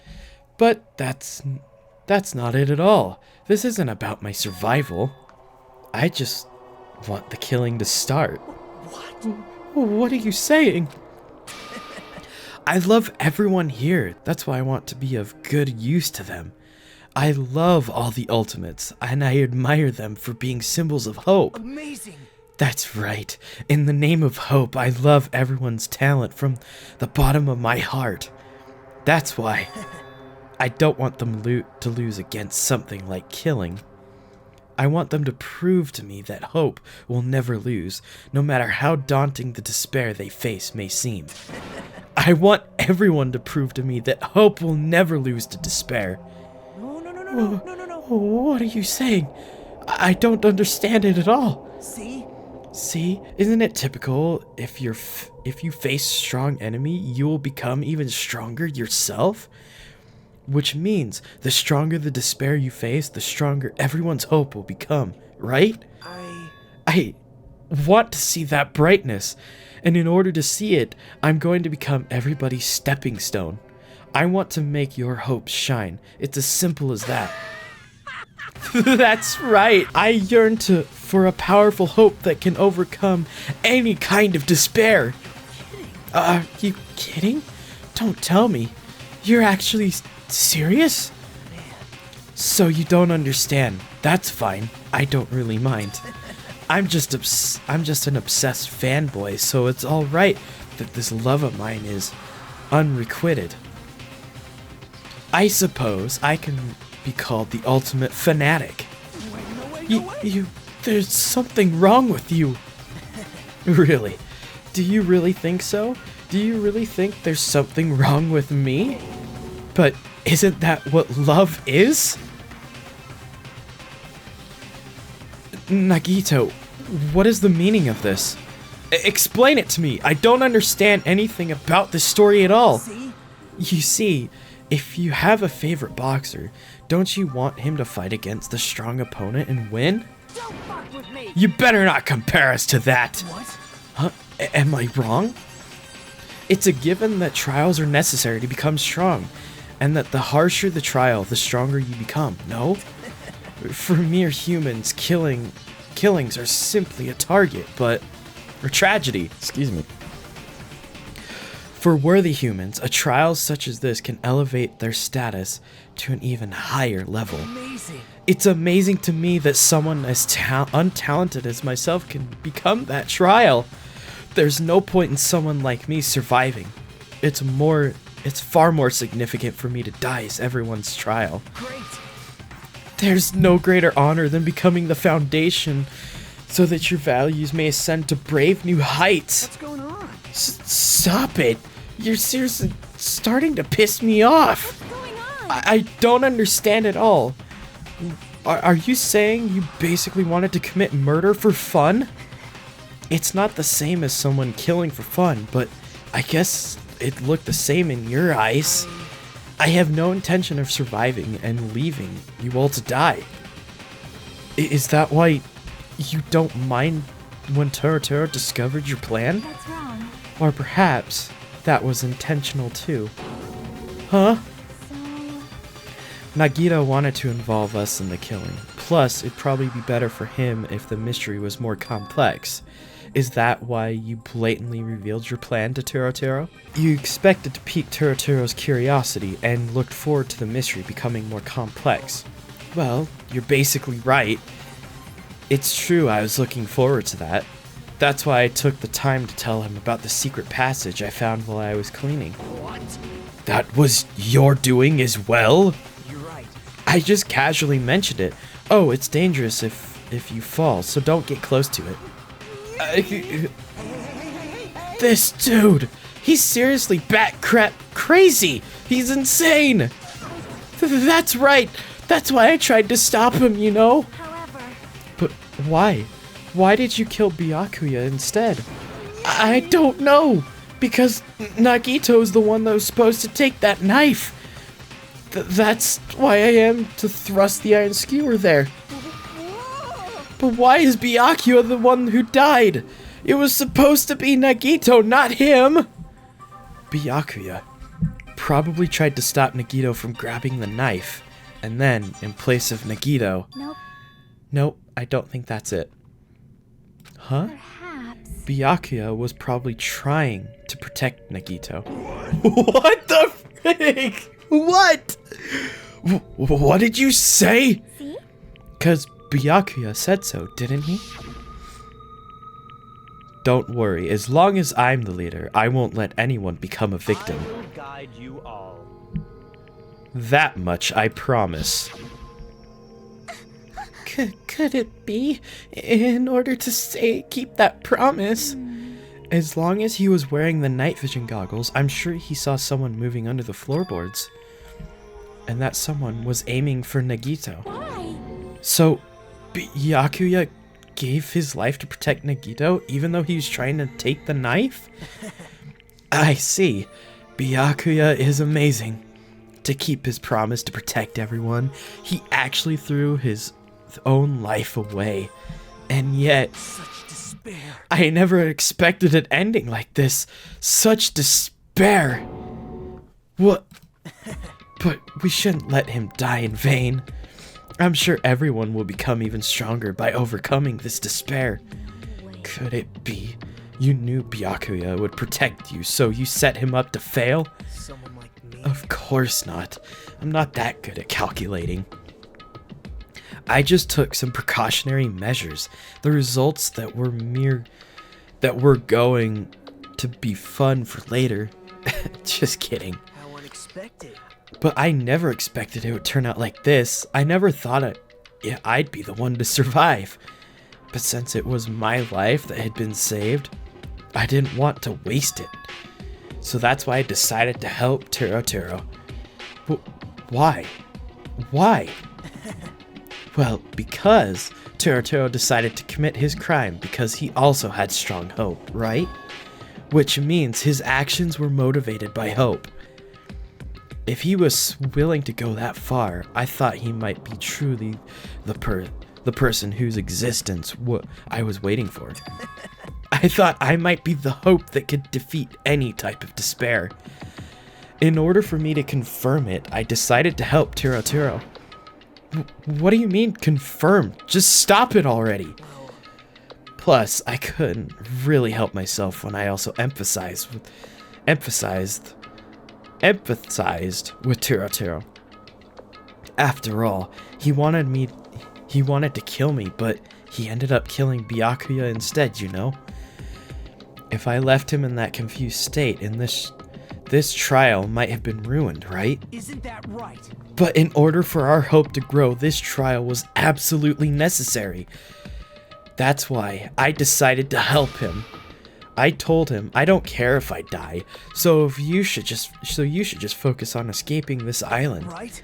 But that's not it at all. This isn't about my survival. I just want the killing to start. What? What are you saying? I love everyone here. That's why I want to be of good use to them. I love all the ultimates, and I admire them for being symbols of hope. Amazing! That's right. In the name of hope, I love everyone's talent from the bottom of my heart. That's why I don't want them to lose against something like killing. I want them to prove to me that hope will never lose, no matter how daunting the despair they face may seem. I want everyone to prove to me that hope will never lose to despair. No. What are you saying? I don't understand it at all. See? Isn't it typical? If you face a strong enemy, you will become even stronger yourself? Which means, the stronger the despair you face, the stronger everyone's hope will become, right? I want to see that brightness, and in order to see it, I'm going to become everybody's stepping stone. I want to make your hopes shine. It's as simple as that. That's right. I yearn for a powerful hope that can overcome any kind of despair. Are you kidding? Don't tell me. You're actually serious? So you don't understand. That's fine. I don't really mind. I'm just an obsessed fanboy, so it's all right that this love of mine is unrequited. I suppose I can be called the ultimate fanatic. There's something wrong with you. Really? Do you really think so? Do you really think there's something wrong with me? But isn't that what love is? Nagito, what is the meaning of this? Explain it to me. I don't understand anything about this story at all. You see, if you have a favorite boxer, don't you want him to fight against the strong opponent and win? Don't fuck with me! You better not compare us to that! What? Huh? Am I wrong? It's a given that trials are necessary to become strong, and that the harsher the trial, the stronger you become, no? For mere humans, killings are simply a target, or tragedy, excuse me. For worthy humans, a trial such as this can elevate their status to an even higher level. Amazing. It's amazing to me that someone as untalented as myself can become that trial. There's no point in someone like me surviving. It's far more significant for me to die as everyone's trial. Great. There's no greater honor than becoming the foundation so that your values may ascend to brave new heights. What's going on? Stop it. You're seriously starting to piss me off. What's going on? I don't understand at all. Are you saying you basically wanted to commit murder for fun? It's not the same as someone killing for fun, but I guess it looked the same in your eyes. I have no intention of surviving and leaving you all to die. Is that why you don't mind when Torotoro discovered your plan? That's wrong. Or perhaps that was intentional too. Huh? So... Nagito wanted to involve us in the killing. Plus, it'd probably be better for him if the mystery was more complex. Is that why you blatantly revealed your plan to Torotoro? You expected to pique Torotoro's curiosity and looked forward to the mystery becoming more complex. Well, you're basically right. It's true I was looking forward to that. That's why I took the time to tell him about the secret passage I found while I was cleaning. What? That was your doing as well? You're right. I just casually mentioned it. Oh, it's dangerous if you fall, so don't get close to it. This dude, he's seriously bat-crap crazy. He's insane. That's right. That's why I tried to stop him, you know? However... But why? Why did you kill Byakuya instead? I don't know. Because Nagito's the one that was supposed to take that knife. That's why I am to thrust the iron skewer there. But why is Byakuya the one who died? It was supposed to be Nagito, not him! Byakuya probably tried to stop Nagito from grabbing the knife, and then, in place of Nagito... Nope, I don't think that's it. Huh? Perhaps. Byakuya was probably trying to protect Nagito. What the frick? What? What did you say? See? Because Byakuya said so, didn't he? Don't worry, as long as I'm the leader, I won't let anyone become a victim. I will guide you all. That much I promise. Could it be? In order to keep that promise? As long as he was wearing the night vision goggles, I'm sure he saw someone moving under the floorboards. And that someone was aiming for Nagito. Why? So, Byakuya gave his life to protect Nagito, even though he was trying to take the knife? I see. Byakuya is amazing. To keep his promise to protect everyone, he actually threw his own life away. And yet, Such despair. I never expected an ending like this. Such despair. What? But we shouldn't let him die in vain. I'm sure everyone will become even stronger by overcoming this despair. Could it be you knew Byakuya would protect you, so you set him up to fail? Someone like me. Of course not. I'm not that good at calculating. I just took some precautionary measures. The results that were going to be fun for later. Just kidding. How unexpected. But I never expected it would turn out like this. I never thought I'd be the one to survive. But since it was my life that had been saved, I didn't want to waste it. So that's why I decided to help Turo. Why? Why? Well, because Turo decided to commit his crime because he also had strong hope, right? Which means his actions were motivated by hope. If he was willing to go that far, I thought he might be truly the person whose existence I was waiting for. I thought I might be the hope that could defeat any type of despair. In order for me to confirm it, I decided to help Turo. What do you mean, confirmed? Just stop it already! Plus, I couldn't really help myself when I also empathized with Turo. After all, he wanted to kill me, but he ended up killing Byakuya instead, you know? If I left him in that confused state, this trial might have been ruined, right? Isn't that right? But in order for our hope to grow, this trial was absolutely necessary. That's why I decided to help him. I told him I don't care if I die, so you should just focus on escaping this island. Right?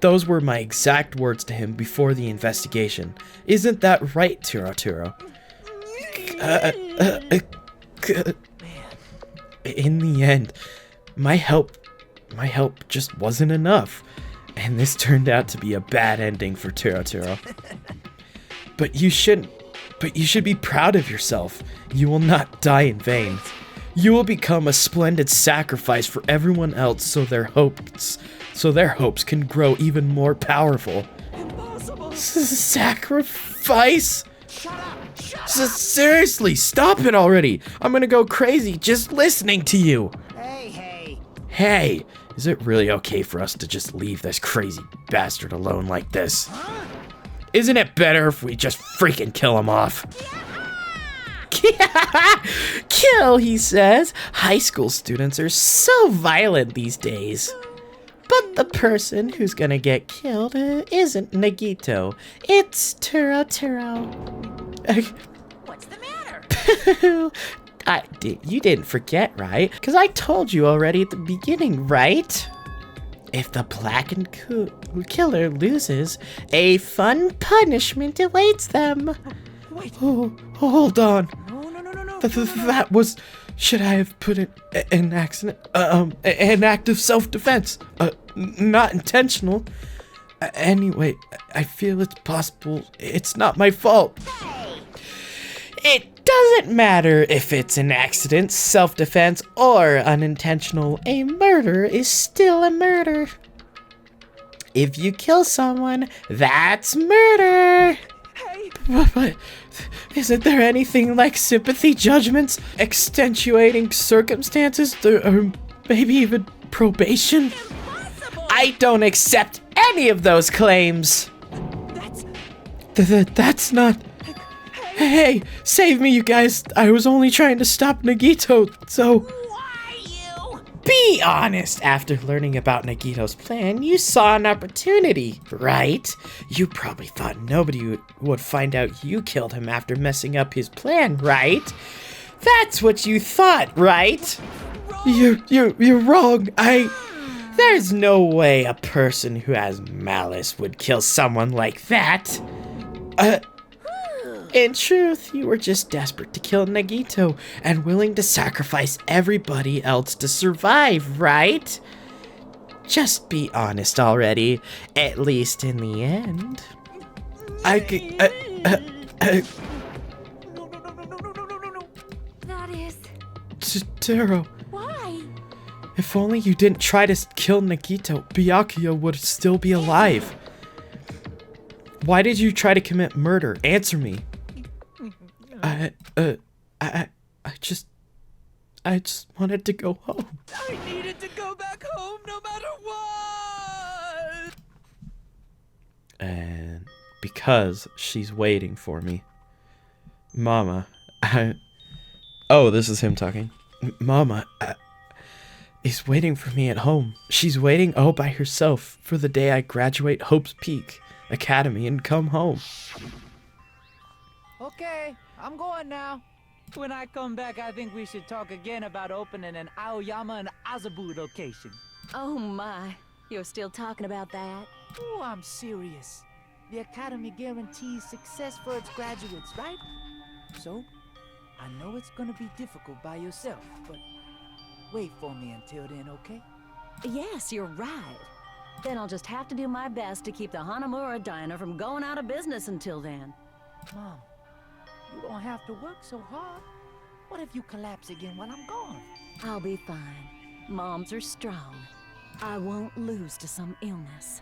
Those were my exact words to him before the investigation. Isn't that right, Turo? In the end, my help just wasn't enough, and this turned out to be a bad ending for Turo. But you should be proud of yourself. You will not die in vain. You will become a splendid sacrifice for everyone else so their hopes can grow even more powerful. Impossible. Sacrifice? Seriously, stop it already. I'm gonna go crazy just listening to you. Hey, is it really okay for us to just leave this crazy bastard alone like this? Isn't it better if we just freaking kill him off? Kill, he says. High school students are so violent these days. But the person who's gonna get killed isn't Nagito. It's Turo. What's the matter? You didn't forget, right? Because I told you already at the beginning, right? If the blackened killer loses, a fun punishment awaits them. Wait. Oh, hold on. No. That was... Should I have put it an accident? An act of self-defense. Not intentional. Anyway, I feel it's possible it's not my fault. It doesn't matter if it's an accident, self-defense, or unintentional. A murder is still a murder. If you kill someone, that's murder. Hey! But isn't there anything like sympathy judgments, extenuating circumstances, or maybe even probation? Impossible! I don't accept any of those claims. That's not... Hey, save me, you guys. I was only trying to stop Nagito, so... Why you? Be honest. After learning about Nagito's plan, you saw an opportunity, right? You probably thought nobody would find out you killed him after messing up his plan, right? That's what you thought, right? You're wrong. There's no way a person who has malice would kill someone like that. In truth, you were just desperate to kill Nagito and willing to sacrifice everybody else to survive, right? Just be honest already, at least in the end. That is... Taro, Why? if only you didn't try to kill Nagito, Byakuya would still be alive. Why did you try to commit murder? Answer me. I just wanted to go home. I needed to go back home no matter what! And because she's waiting for me. Mama, oh, this is him talking. Mama, is waiting for me at home. She's waiting all by herself for the day I graduate Hope's Peak Academy and come home. Okay, I'm going now. When I come back, I think we should talk again about opening an Aoyama and Azabu location. Oh my, you're still talking about that? Oh, I'm serious. The Academy guarantees success for its graduates, right? So, I know it's gonna be difficult by yourself, but wait for me until then, okay? Yes, you're right. Then I'll just have to do my best to keep the Hanamura Diner from going out of business until then. Mom, you don't have to work so hard. What if you collapse again while I'm gone? I'll be fine. Moms are strong. I won't lose to some illness.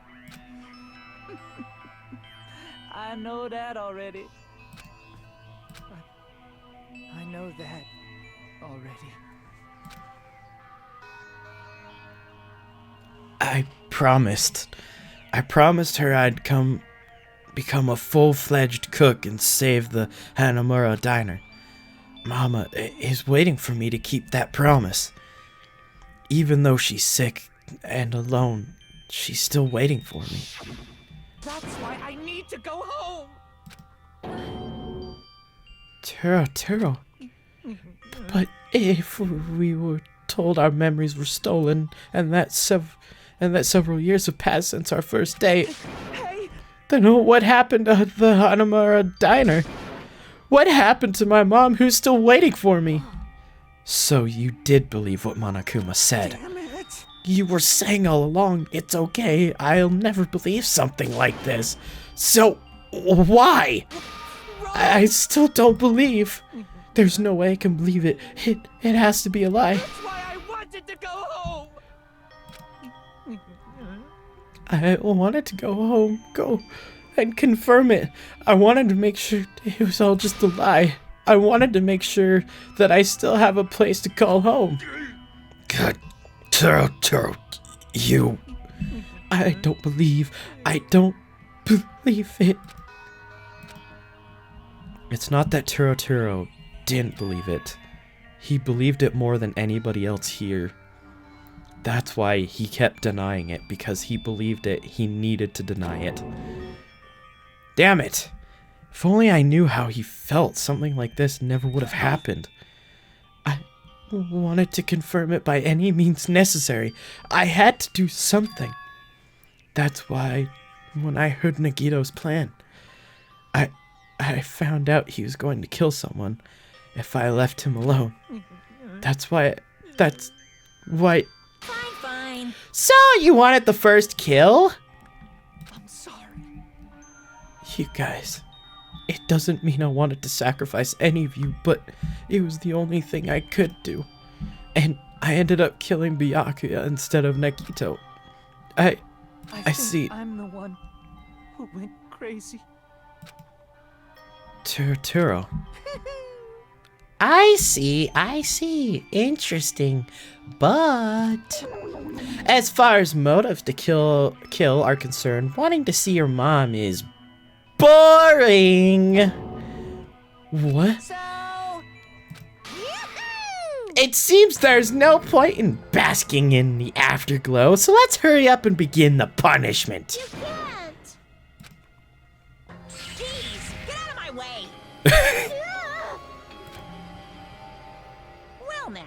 I know that already. I know that already. I promised her I'd become a full-fledged cook and save the Hanamura Diner. Mama is waiting for me to keep that promise. Even though she's sick and alone, she's still waiting for me. That's why I need to go home! Taro. But if we were told our memories were stolen and that several years have passed since our first date, then what happened to the Hanamura Diner? What happened to my mom who's still waiting for me? So you did believe what Monokuma said. Damn it! You were saying all along, it's okay, I'll never believe something like this. So, why? I still don't believe. There's no way I can believe it. It has to be a lie. That's why I wanted to go home! I wanted to go home, go and confirm it. I wanted to make sure it was all just a lie. I wanted to make sure that I still have a place to call home. God, Taro, you... I don't believe it. It's not that Taro didn't believe it. He believed it more than anybody else here. That's why he kept denying it, because he believed it, he needed to deny it. Damn it! If only I knew how he felt, something like this never would have happened. I wanted to confirm it by any means necessary. I had to do something. That's why, when I heard Nagito's plan, I found out he was going to kill someone, if I left him alone. That's why. Fine, fine. So, you wanted the first kill? I'm sorry. You guys, it doesn't mean I wanted to sacrifice any of you, but it was the only thing I could do. And I ended up killing Byakuya instead of Nagito. I see. I'm the one who went crazy. Turo. I see. Interesting. But as far as motives to kill are concerned, wanting to see your mom is boring. What? So, It seems there's no point in basking in the afterglow, so let's hurry up and begin the punishment. You can't! jeez, get out of my way. Well now.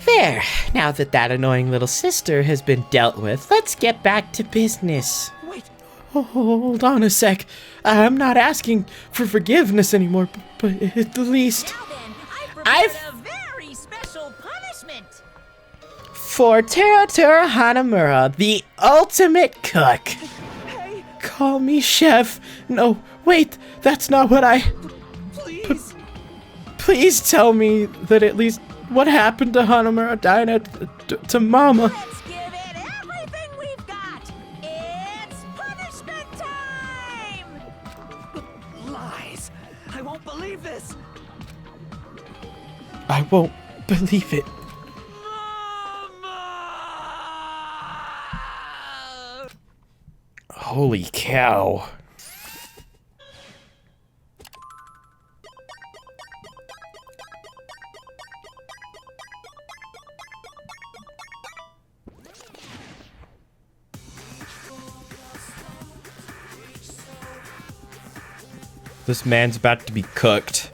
There, now that annoying little sister has been dealt with, let's get back to business. Wait, Oh, hold on a sec. I'm not asking for forgiveness anymore, but at the least Now then, I've- prepared a very special punishment. for Tero Hanamura, the ultimate cook. hey, Call me chef. No, wait, that's not what I... please. Please tell me that at least what happened to Hanamura Dina to Mama. Let's give it everything we've got. It's punishment time. Lies. I won't believe this. I won't believe it. Holy cow. This man's about to be cooked.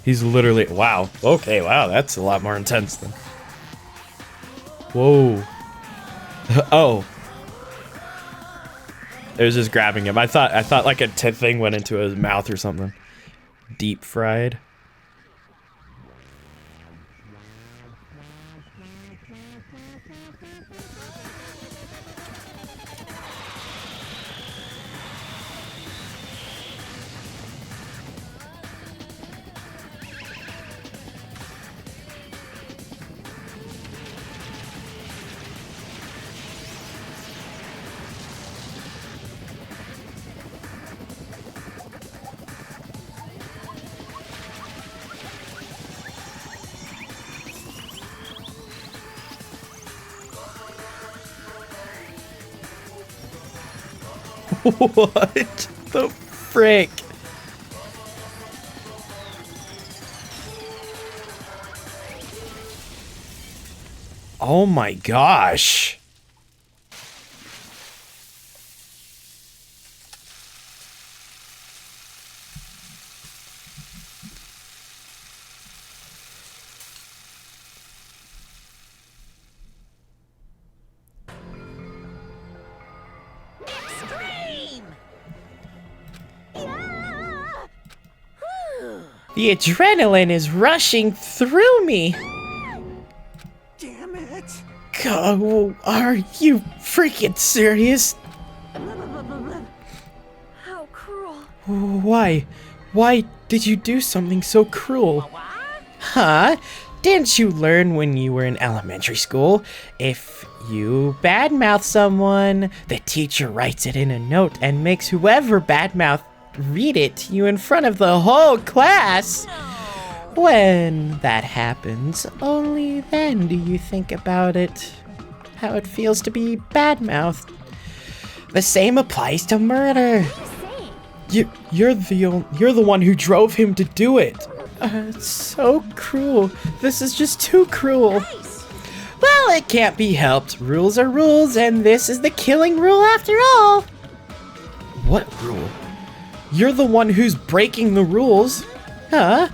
He's literally, wow. Okay, wow, that's a lot more intense than. Whoa. Oh. It was just grabbing him. I thought like a thing went into his mouth or something. Deep fried. What the frick? Oh my gosh. Extreme. The adrenaline is rushing through me. Damn it. God, are you freaking serious? How cruel. Why? Why did you do something so cruel? Huh? Didn't you learn when you were in elementary school? If you badmouth someone, the teacher writes it in a note and makes whoever badmouthed read it to you in front of the whole class. When that happens, only then do you think about it. How it feels to be badmouthed. The same applies to murder. You're the one who drove him to do it. It's so cruel. This is just too cruel. Well, it can't be helped. Rules are rules, and this is the killing rule after all. What rule? You're the one who's breaking the rules. Huh?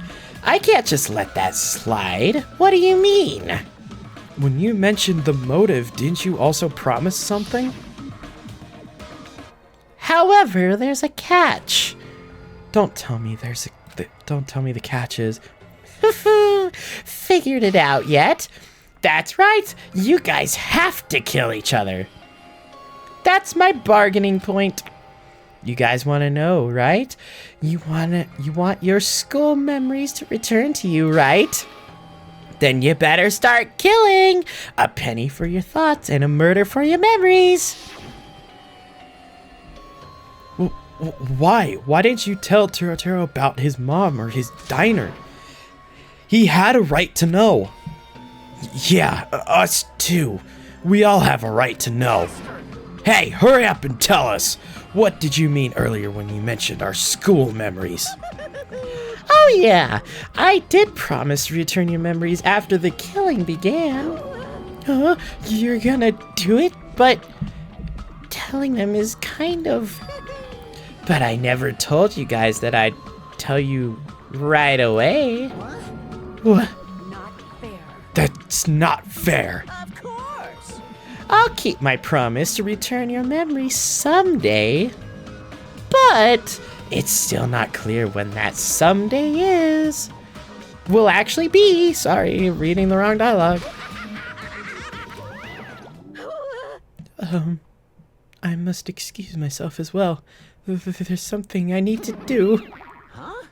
I can't just let that slide. What do you mean? When you mentioned the motive, didn't you also promise something? However, there's a catch. Don't tell me don't tell me the catch is. Figured it out yet? That's right, you guys have to kill each other. That's my bargaining point. You guys want to know, right? You want your school memories to return to you, right? Then you better start killing. A penny for your thoughts and a murder for your memories. Why? Why didn't you tell Turo about his mom or his diner? He had a right to know. Yeah, us too. We all have a right to know. Hey, hurry up and tell us. What did you mean earlier when you mentioned our school memories? Oh yeah, I did promise to return your memories after the killing began. You're gonna do it? But telling them is kind of... But I never told you guys that I'd tell you right away. What? Not fair. That's not fair. Of course. I'll keep my promise to return your memories someday. But it's still not clear when that someday is. Will actually be. Sorry, reading the wrong dialogue. I must excuse myself as well. There's something I need to do. Huh?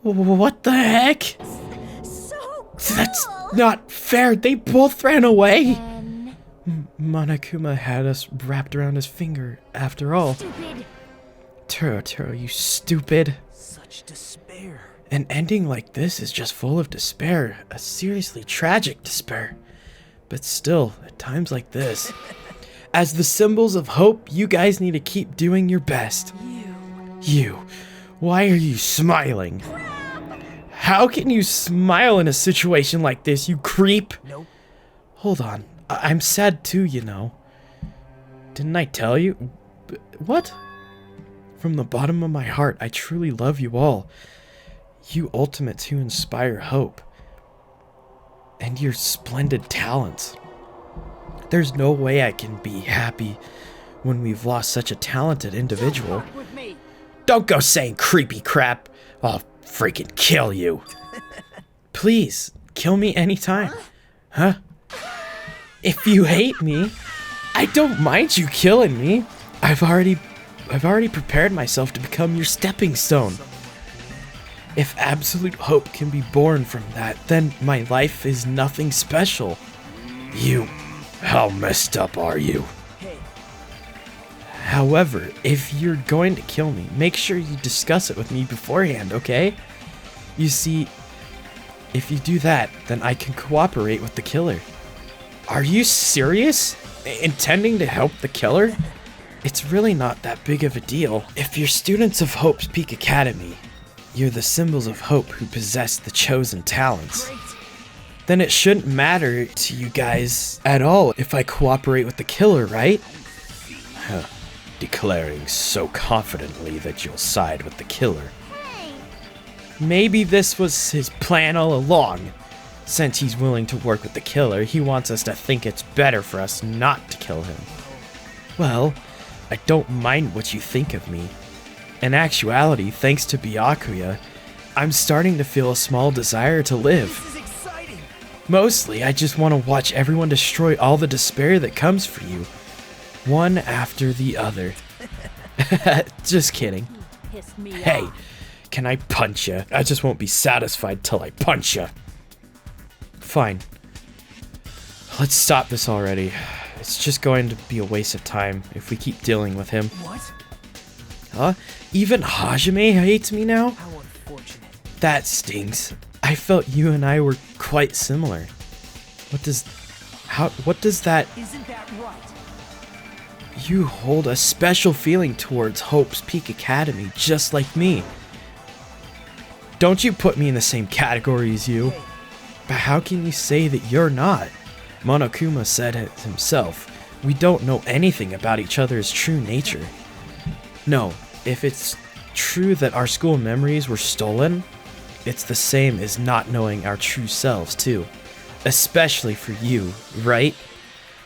What the heck? So cool. That's not fair. They both ran away. And Monokuma had us wrapped around his finger after all. Stupid. Turo, you stupid. Such despair. An ending like this is just full of despair. A seriously tragic despair. But still, at times like this, as the symbols of hope, you guys need to keep doing your best. You. Why are you smiling? How can you smile in a situation like this, you creep? Nope. Hold on. I'm sad too, you know. Didn't I tell you? What? From the bottom of my heart, I truly love you all. You ultimates who inspire hope. And your splendid talents. There's no way I can be happy when we've lost such a talented individual. Don't go saying creepy crap. I'll freaking kill you. Please, kill me anytime. Huh? If you hate me, I don't mind you killing me. I've already prepared myself to become your stepping stone. If absolute hope can be born from that, then my life is nothing special. How messed up are you? However, if you're going to kill me, make sure you discuss it with me beforehand, okay? You see, if you do that, then I can cooperate with the killer. Are you serious? Intending to help the killer? It's really not that big of a deal. If you're students of Hope's Peak Academy, you're the symbols of hope who possess the chosen talents. Then it shouldn't matter to you guys at all if I cooperate with the killer, right? Huh. Declaring so confidently that you'll side with the killer. Maybe this was his plan all along. Since he's willing to work with the killer, he wants us to think it's better for us not to kill him. Well, I don't mind what you think of me. In actuality, thanks to Byakuya, I'm starting to feel a small desire to live. This is exciting. Mostly, I just want to watch everyone destroy all the despair that comes for you. One after the other. Just kidding. Pissed me Hey, off. can I punch you? I just won't be satisfied till I punch you. Fine. Let's stop this already. It's just going to be a waste of time if we keep dealing with him. What? Huh? Even Hajime hates me now? How unfortunate. That stings. I felt you and I were quite similar. What does that... Isn't that right? You hold a special feeling towards Hope's Peak Academy, just like me. Don't you put me in the same category as you. But how can you say that you're not? Monokuma said it himself. We don't know anything about each other's true nature. No, if it's true that our school memories were stolen, it's the same as not knowing our true selves, too. Especially for you, right?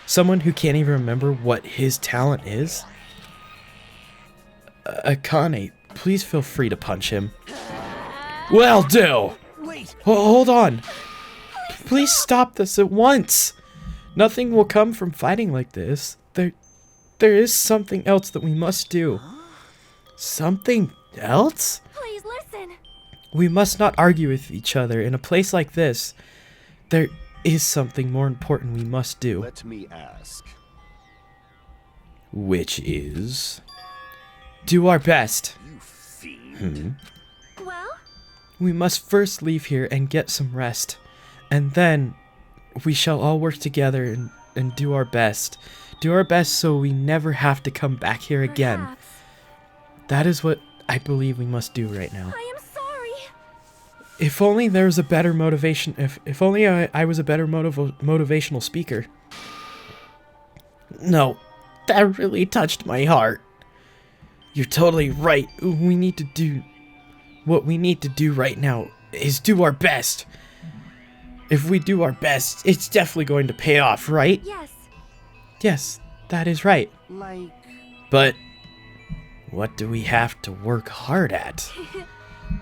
Someone who can't even remember what his talent is? Akane, please feel free to punch him. Will do! Wait! Hold on. Please stop this at once. Nothing will come from fighting like this. There is something else that we must do. Something else? Please listen. We must not argue with each other. In a place like this, there is something more important we must do. Let me ask. Which is... do our best. You fiend. Well, We must first leave here and get some rest. And then we shall all work together and do our best. Do our best so we never have to come back here again. perhaps. That is what I believe we must do right now. I am sorry. If only there was a better motivation, if only I was a better motivational speaker. No, that really touched my heart. You're totally right. What we need to do right now is do our best. If we do our best, it's definitely going to pay off, right? Yes. Yes, that is right. Like... But what do we have to work hard at?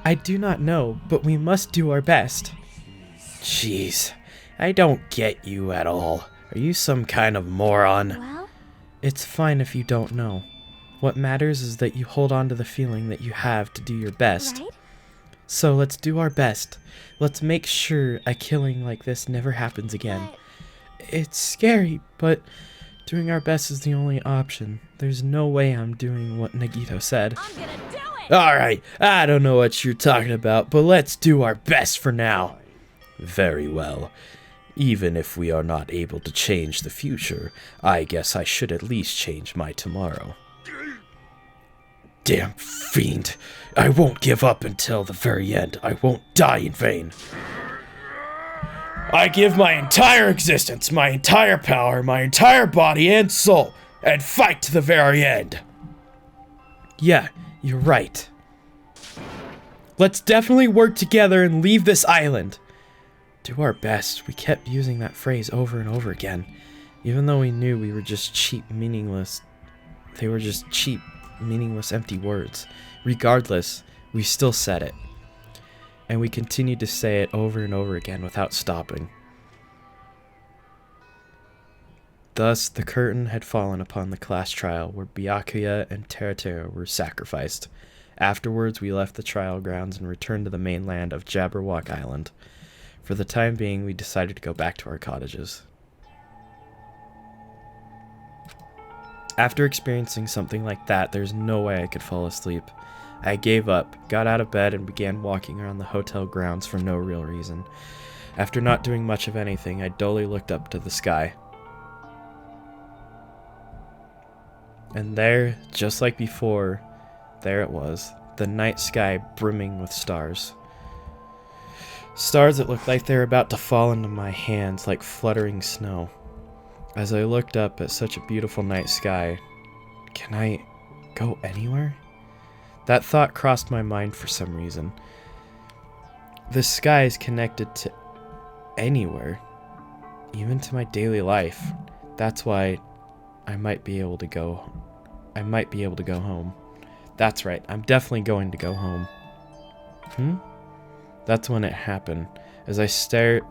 I do not know, but we must do our best. Jeez, I don't get you at all. Are you some kind of moron? Well, It's fine if you don't know. What matters is that you hold on to the feeling that you have to do your best. right? So let's do our best. Let's make sure a killing like this never happens again. But It's scary, but doing our best is the only option. There's no way I'm doing what Nagito said. I'm gonna do it. Alright, I don't know what you're talking about, but let's do our best for now. Very well. Even if we are not able to change the future, I guess I should at least change my tomorrow. Damn fiend. I won't give up until the very end. I won't die in vain. I give my entire existence, my entire power, my entire body and soul, and fight to the very end. Yeah, you're right. Let's definitely work together and leave this island. Do our best. We kept using that phrase over and over again, even though we knew we were just cheap, meaningless. They were just cheap, meaningless, empty words. Regardless, we still said it. And we continued to say it over and over again without stopping. Thus, the curtain had fallen upon the class trial where Byakuya and Teratera were sacrificed. Afterwards, we left the trial grounds and returned to the mainland of Jabberwock Island. For the time being, we decided to go back to our cottages. After experiencing something like that, there's no way I could fall asleep. I gave up, got out of bed, and began walking around the hotel grounds for no real reason. After not doing much of anything, I dully looked up to the sky. And there, just like before, there it was, the night sky brimming with stars. Stars that looked like they were about to fall into my hands like fluttering snow. As I looked up at such a beautiful night sky, can I go anywhere? That thought crossed my mind for some reason. The sky is connected to anywhere, even to my daily life. That's why I might be able to go home. That's right, I'm definitely going to go home. That's when it happened. As I stared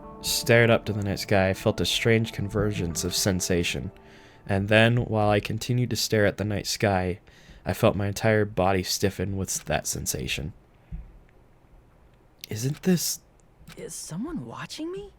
up to the night sky, I felt a strange convergence of sensation. And then, while I continued to stare at the night sky, I felt my entire body stiffen with that sensation. Isn't this... Is someone watching me?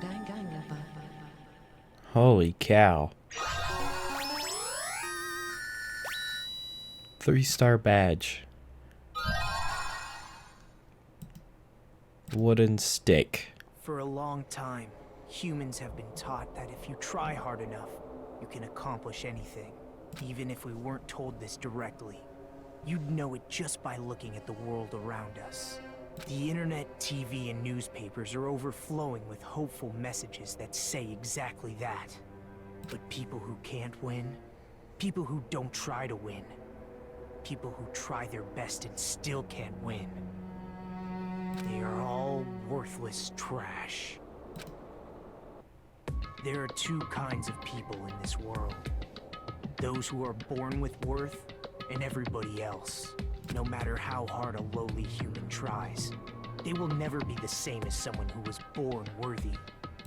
Danganronpa. Holy cow. 3-star badge. Wooden stick. For a long time, humans have been taught that if you try hard enough, you can accomplish anything. Even if we weren't told this directly, you'd know it just by looking at the world around us. The internet, TV, and newspapers are overflowing with hopeful messages that say exactly that. But people who can't win, people who don't try to win, people who try their best and still can't win, they are all worthless trash. There are two kinds of people in this world. Those who are born with worth, and everybody else. No matter how hard a lowly human tries, they will never be the same as someone who was born worthy.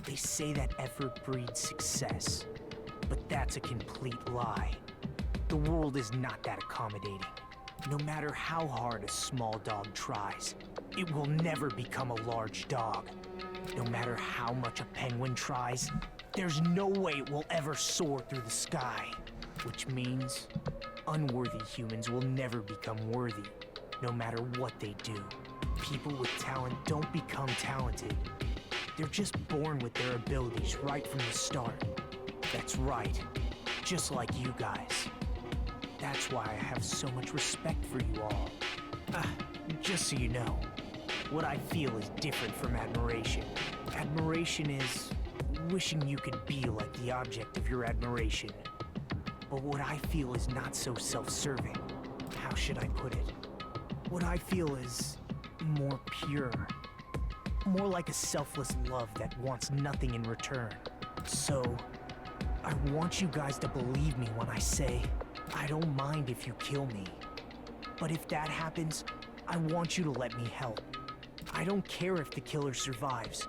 They say that effort breeds success, but that's a complete lie. The world is not that accommodating. No matter how hard a small dog tries, it will never become a large dog. No matter how much a penguin tries, there's no way it will ever soar through the sky. Which means unworthy humans will never become worthy, no matter what they do. People with talent don't become talented. They're just born with their abilities right from the start. That's right, just like you guys. That's why I have so much respect for you all. Just so you know, what I feel is different from admiration. Admiration is wishing you could be like the object of your admiration. But what I feel is not so self-serving. How should I put it? What I feel is more pure. More like a selfless love that wants nothing in return. So, I want you guys to believe me when I say, I don't mind if you kill me. But if that happens, I want you to let me help. I don't care if the killer survives,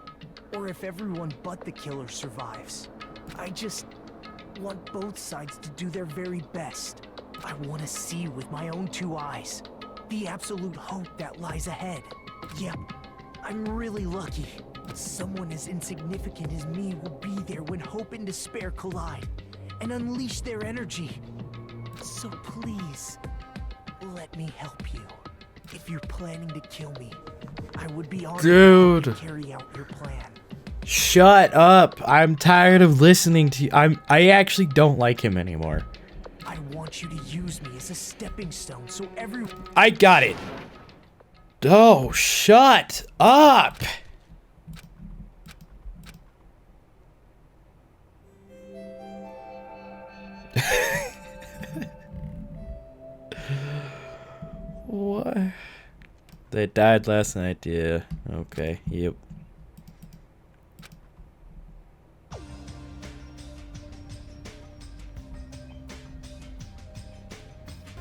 or if everyone but the killer survives. I just want both sides to do their very best. I want to see with my own two eyes the absolute hope that lies ahead. Yep, I'm really lucky. Someone as insignificant as me will be there when hope and despair collide and unleash their energy. So please, let me help you. If you're planning to kill me, I would be honored to carry out your plan. Shut up. I'm tired of listening to you. I actually don't like him anymore. I want you to use me as a stepping stone so everyone... I got it. Oh, shut up. What? They died last night, yeah. Okay, yep.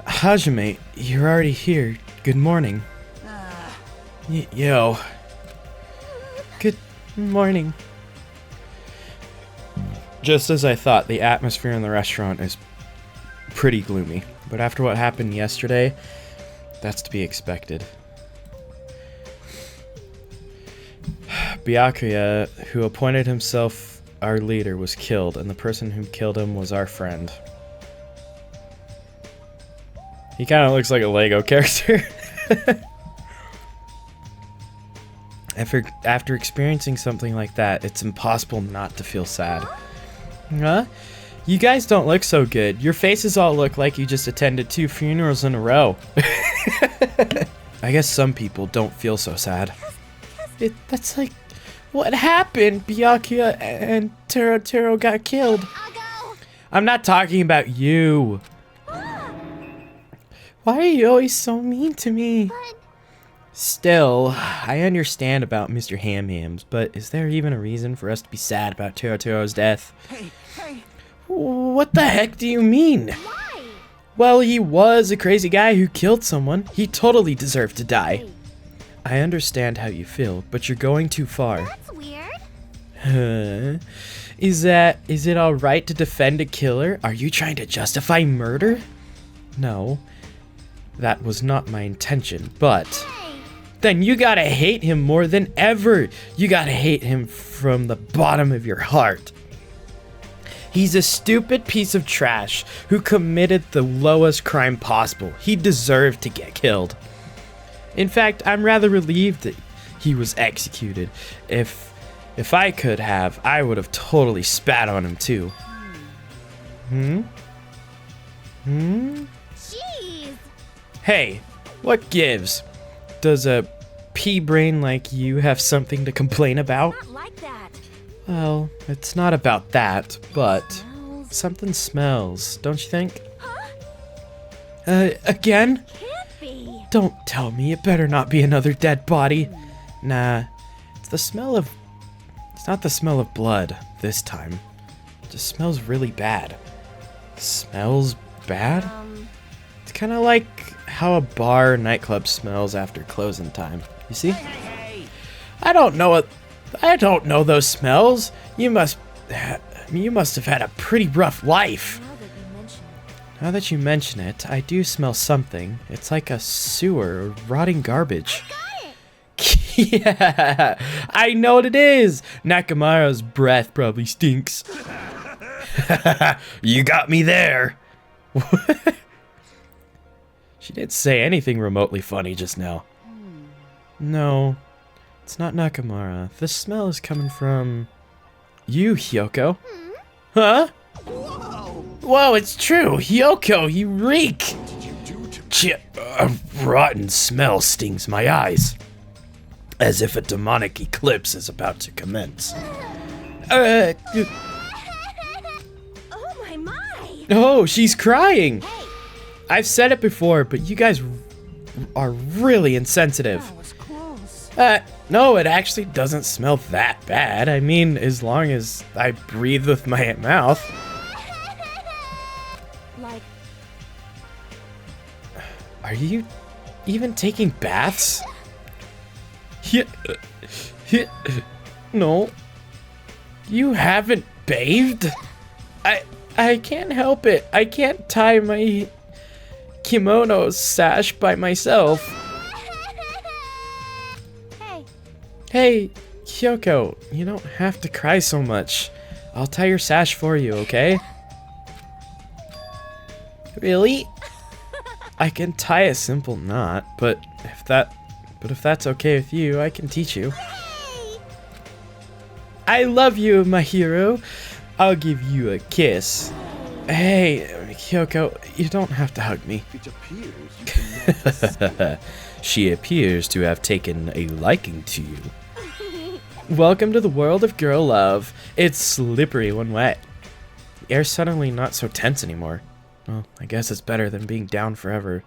Hajime, you're already here. Good morning. Yo. Good morning. Just as I thought, the atmosphere in the restaurant is pretty gloomy. But after what happened yesterday, that's to be expected. Byakuya, who appointed himself our leader, was killed, and the person who killed him was our friend. He kind of looks like a Lego character. After experiencing something like that, it's impossible not to feel sad. Huh? You guys don't look so good. Your faces all look like you just attended 2 funerals in a row. I guess some people don't feel so sad. That's like... What happened? Byakuya and Tero got killed. I'm not talking about you. Why are you always so mean to me? Still, I understand about Mr. Ham-Hams, but is there even a reason for us to be sad about Tero's death? Hey! What the heck do you mean? Why? Well, he was a crazy guy who killed someone. He totally deserved to die. I understand how you feel, but you're going too far. That's weird. Huh? Is it alright to defend a killer? Are you trying to justify murder? No. That was not my intention, but... Then you gotta hate him more than ever. You gotta hate him from the bottom of your heart. He's a stupid piece of trash who committed the lowest crime possible. He deserved to get killed. In fact, I'm rather relieved that he was executed. If I could have, I would have totally spat on him too. Jeez! Hey, what gives? Does a pea brain like you have something to complain about? Not like that. Well, it's not about that, but something smells, don't you think? Again? Can't be. Don't tell me, it better not be another dead body. Nah, it's not the smell of blood this time. It just smells really bad. Smells bad? It's kind of like how a bar or nightclub smells after closing time. You see? I don't know those smells. You must have had a pretty rough life. Now that you mention it, I do smell something. It's like a sewer or rotting garbage. Yeah, I know what it is. Nakamura's breath probably stinks. You got me there. She didn't say anything remotely funny just now. No, it's not Nakamura. The smell is coming from you, Hyoko. Huh? Whoa, it's true. Hyoko, you reek. A rotten smell stings my eyes. As if a demonic eclipse is about to commence. Oh my! Oh, she's crying. I've said it before, but you guys are really insensitive. That was close. No, it actually doesn't smell that bad. I mean, as long as I breathe with my mouth. Like, Are you even taking baths? No. You haven't bathed? I can't help it. I can't tie my kimono sash by myself. Hey, Hyoko, you don't have to cry so much. I'll tie your sash for you, okay? Really? I can tie a simple knot, but if that's okay with you, I can teach you. I love you, my hero. I'll give you a kiss. Hey, Hyoko, you don't have to hug me. It appears you can She appears to have taken a liking to you. Welcome to the world of girl love. It's slippery when wet. The air's suddenly not so tense anymore. Well, I guess it's better than being down forever.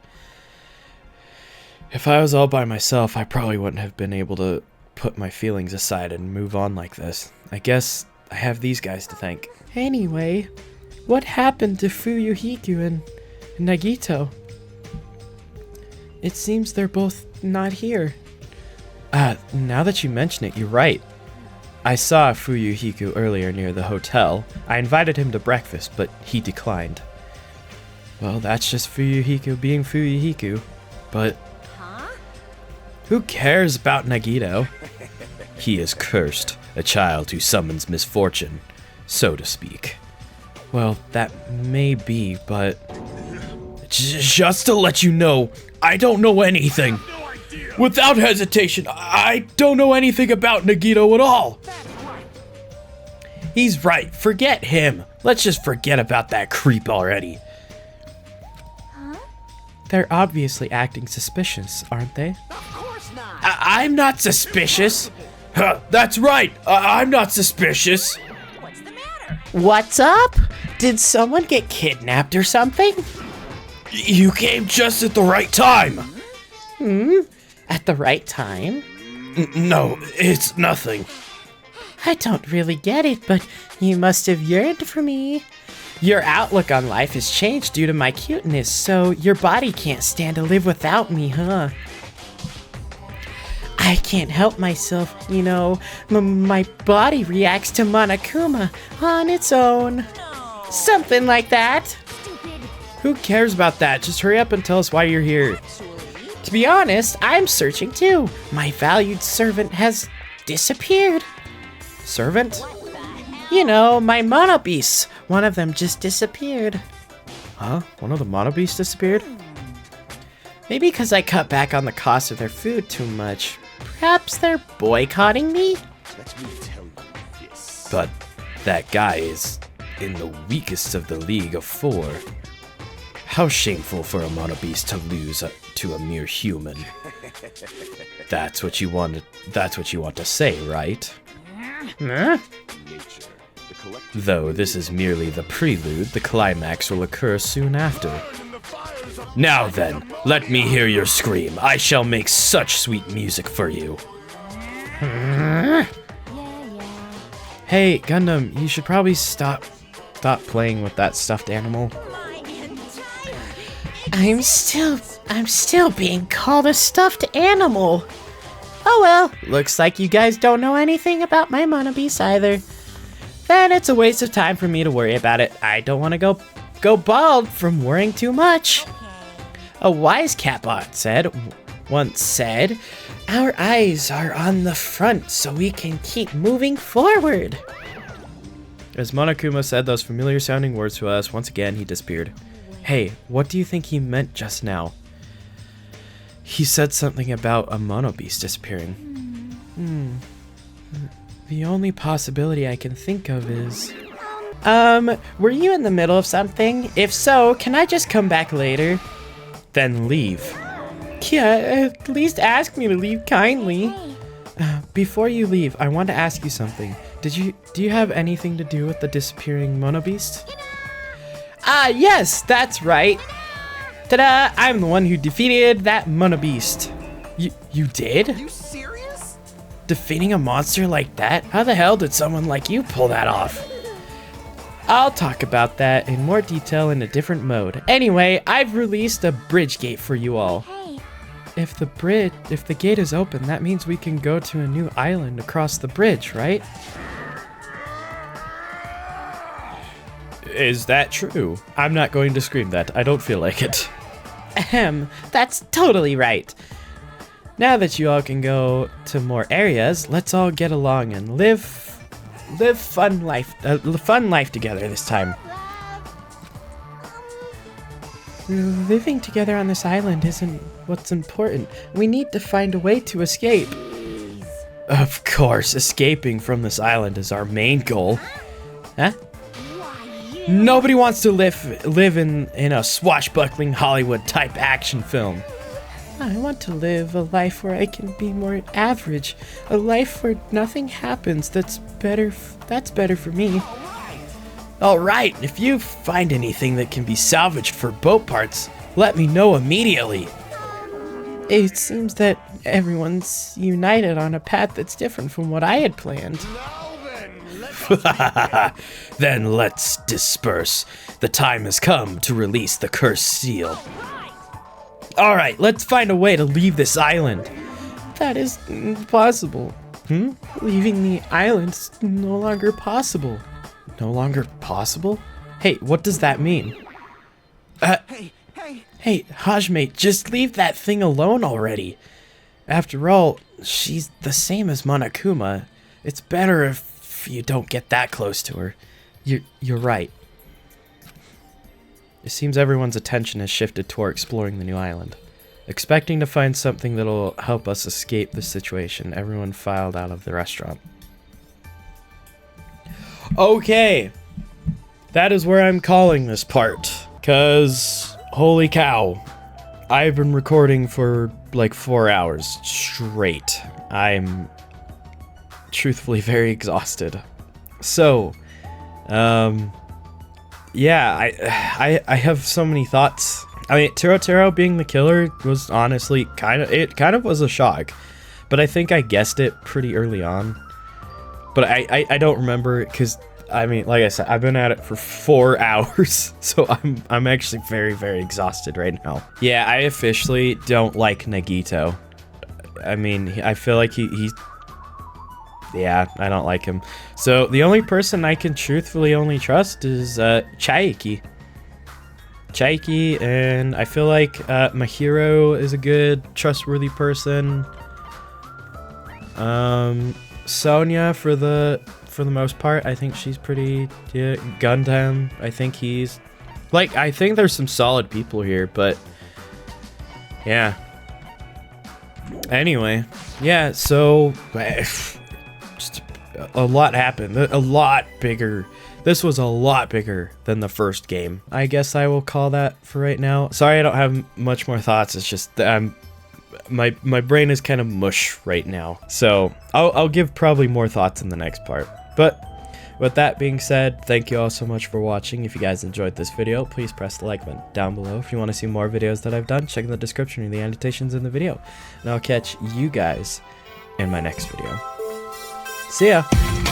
If I was all by myself, I probably wouldn't have been able to put my feelings aside and move on like this. I guess I have these guys to thank. Anyway, what happened to Fuyuhiku and Nagito? It seems they're both not here. Now that you mention it, you're right. I saw Fuyuhiku earlier near the hotel. I invited him to breakfast, but he declined. Well, that's just Fuyuhiku being Fuyuhiku. But who cares about Nagito? He is cursed, a child who summons misfortune, so to speak. Well, that may be, but just to let you know, I don't know anything. Without hesitation, I don't know anything about Nagito at all. He's right, forget him. Let's just forget about that creep already. They're obviously acting suspicious, aren't they? Of course not. I'm not suspicious. That's right, I'm not suspicious. What's the matter? What's up? Did someone get kidnapped or something? You came just at the right time. At the right time? No, it's nothing. I don't really get it, but you must have yearned for me. Your outlook on life has changed due to my cuteness, so your body can't stand to live without me, huh? I can't help myself, you know. My body reacts to Monokuma on its own. Something like that. Who cares about that? Just hurry up and tell us why you're here. To be honest, I'm searching too. My valued servant has disappeared. Servant? You know, my mono beasts. One of them just disappeared. Huh? One of the mono beasts disappeared? Maybe because I cut back on the cost of their food too much. Perhaps they're boycotting me? Let me tell you this. But that guy is in the weakest of the League of Four. How shameful for a mono beast to lose to a mere human. That's what you want to say, right? Huh? Though this is merely the prelude, the climax will occur soon after. Now then, let me hear your scream. I shall make such sweet music for you. Hey, Gundam, you should probably stop playing with that stuffed animal. I'm still being called a stuffed animal. Oh well, looks like you guys don't know anything about my mono beast either. Then it's a waste of time for me to worry about it. I don't want to go bald from worrying too much. A wise catbot once said, our eyes are on the front so we can keep moving forward. As Monokuma said those familiar sounding words to us, once again he disappeared. Hey, what do you think he meant just now? He said something about a mono beast disappearing. The only possibility I can think of is... were you in the middle of something? If so, can I just come back later? Then leave. Yeah, at least ask me to leave kindly. Before you leave, I want to ask you something. Do you have anything to do with the disappearing mono beast? Yes, that's right. Ta-da! I'm the one who defeated that mono beast. You did? Are you serious? Defeating a monster like that? How the hell did someone like you pull that off? I'll talk about that in more detail in a different mode. Anyway, I've released a bridge gate for you all. If the gate is open, that means we can go to a new island across the bridge, right? Is that true? I'm not going to scream that. I don't feel like it. Ahem, that's totally right. Now that you all can go to more areas, let's all get along and live fun life together this time. Living together on this island isn't what's important. We need to find a way to escape. Of course, escaping from this island is our main goal. Huh? Nobody wants to live in a swashbuckling Hollywood-type action film. I want to live a life where I can be more average. A life where nothing happens that's better for me. Alright, if you find anything that can be salvaged for boat parts, let me know immediately. It seems that everyone's united on a path that's different from what I had planned. Then let's disperse. The time has come to release the cursed seal. Alright, let's find a way to leave this island. That is impossible. Leaving the island is no longer possible. No longer possible? Hey, what does that mean? Hey, Hajime, just leave that thing alone already. After all, she's the same as Monokuma. It's better if you don't get that close to her. You're right. It seems everyone's attention has shifted toward exploring the new island. Expecting to find something that'll help us escape the situation, everyone filed out of the restaurant. Okay, that is where I'm calling this part, cause holy cow, I've been recording for like 4 hours straight. I'm truthfully very exhausted. So, yeah, I have so many thoughts. I mean, Tiro being the killer was honestly kind of was a shock, but I think I guessed it pretty early on. But I don't remember it because, I mean, like I said, I've been at it for 4 hours, so I'm actually very, very exhausted right now. Yeah, I officially don't like Nagito. I mean, I feel like he's... Yeah, I don't like him. So the only person I can truthfully only trust is Chaiki. And I feel like Mahiro is a good, trustworthy person. Sonya for the most part, I think she's pretty. Yeah, Gundam, I think he's like, I think there's some solid people here, but yeah. Anyway, yeah, so just a lot happened. A lot bigger This was a lot bigger than the first game. I guess I will call that for right now. Sorry I don't have much more thoughts. It's just that my brain is kind of mush right now. So I'll give probably more thoughts in the next part. But with that being said, thank you all so much for watching. If you guys enjoyed this video, please press the like button down below. If you want to see more videos that I've done, check in the description or the annotations in the video. And I'll catch you guys in my next video. See ya!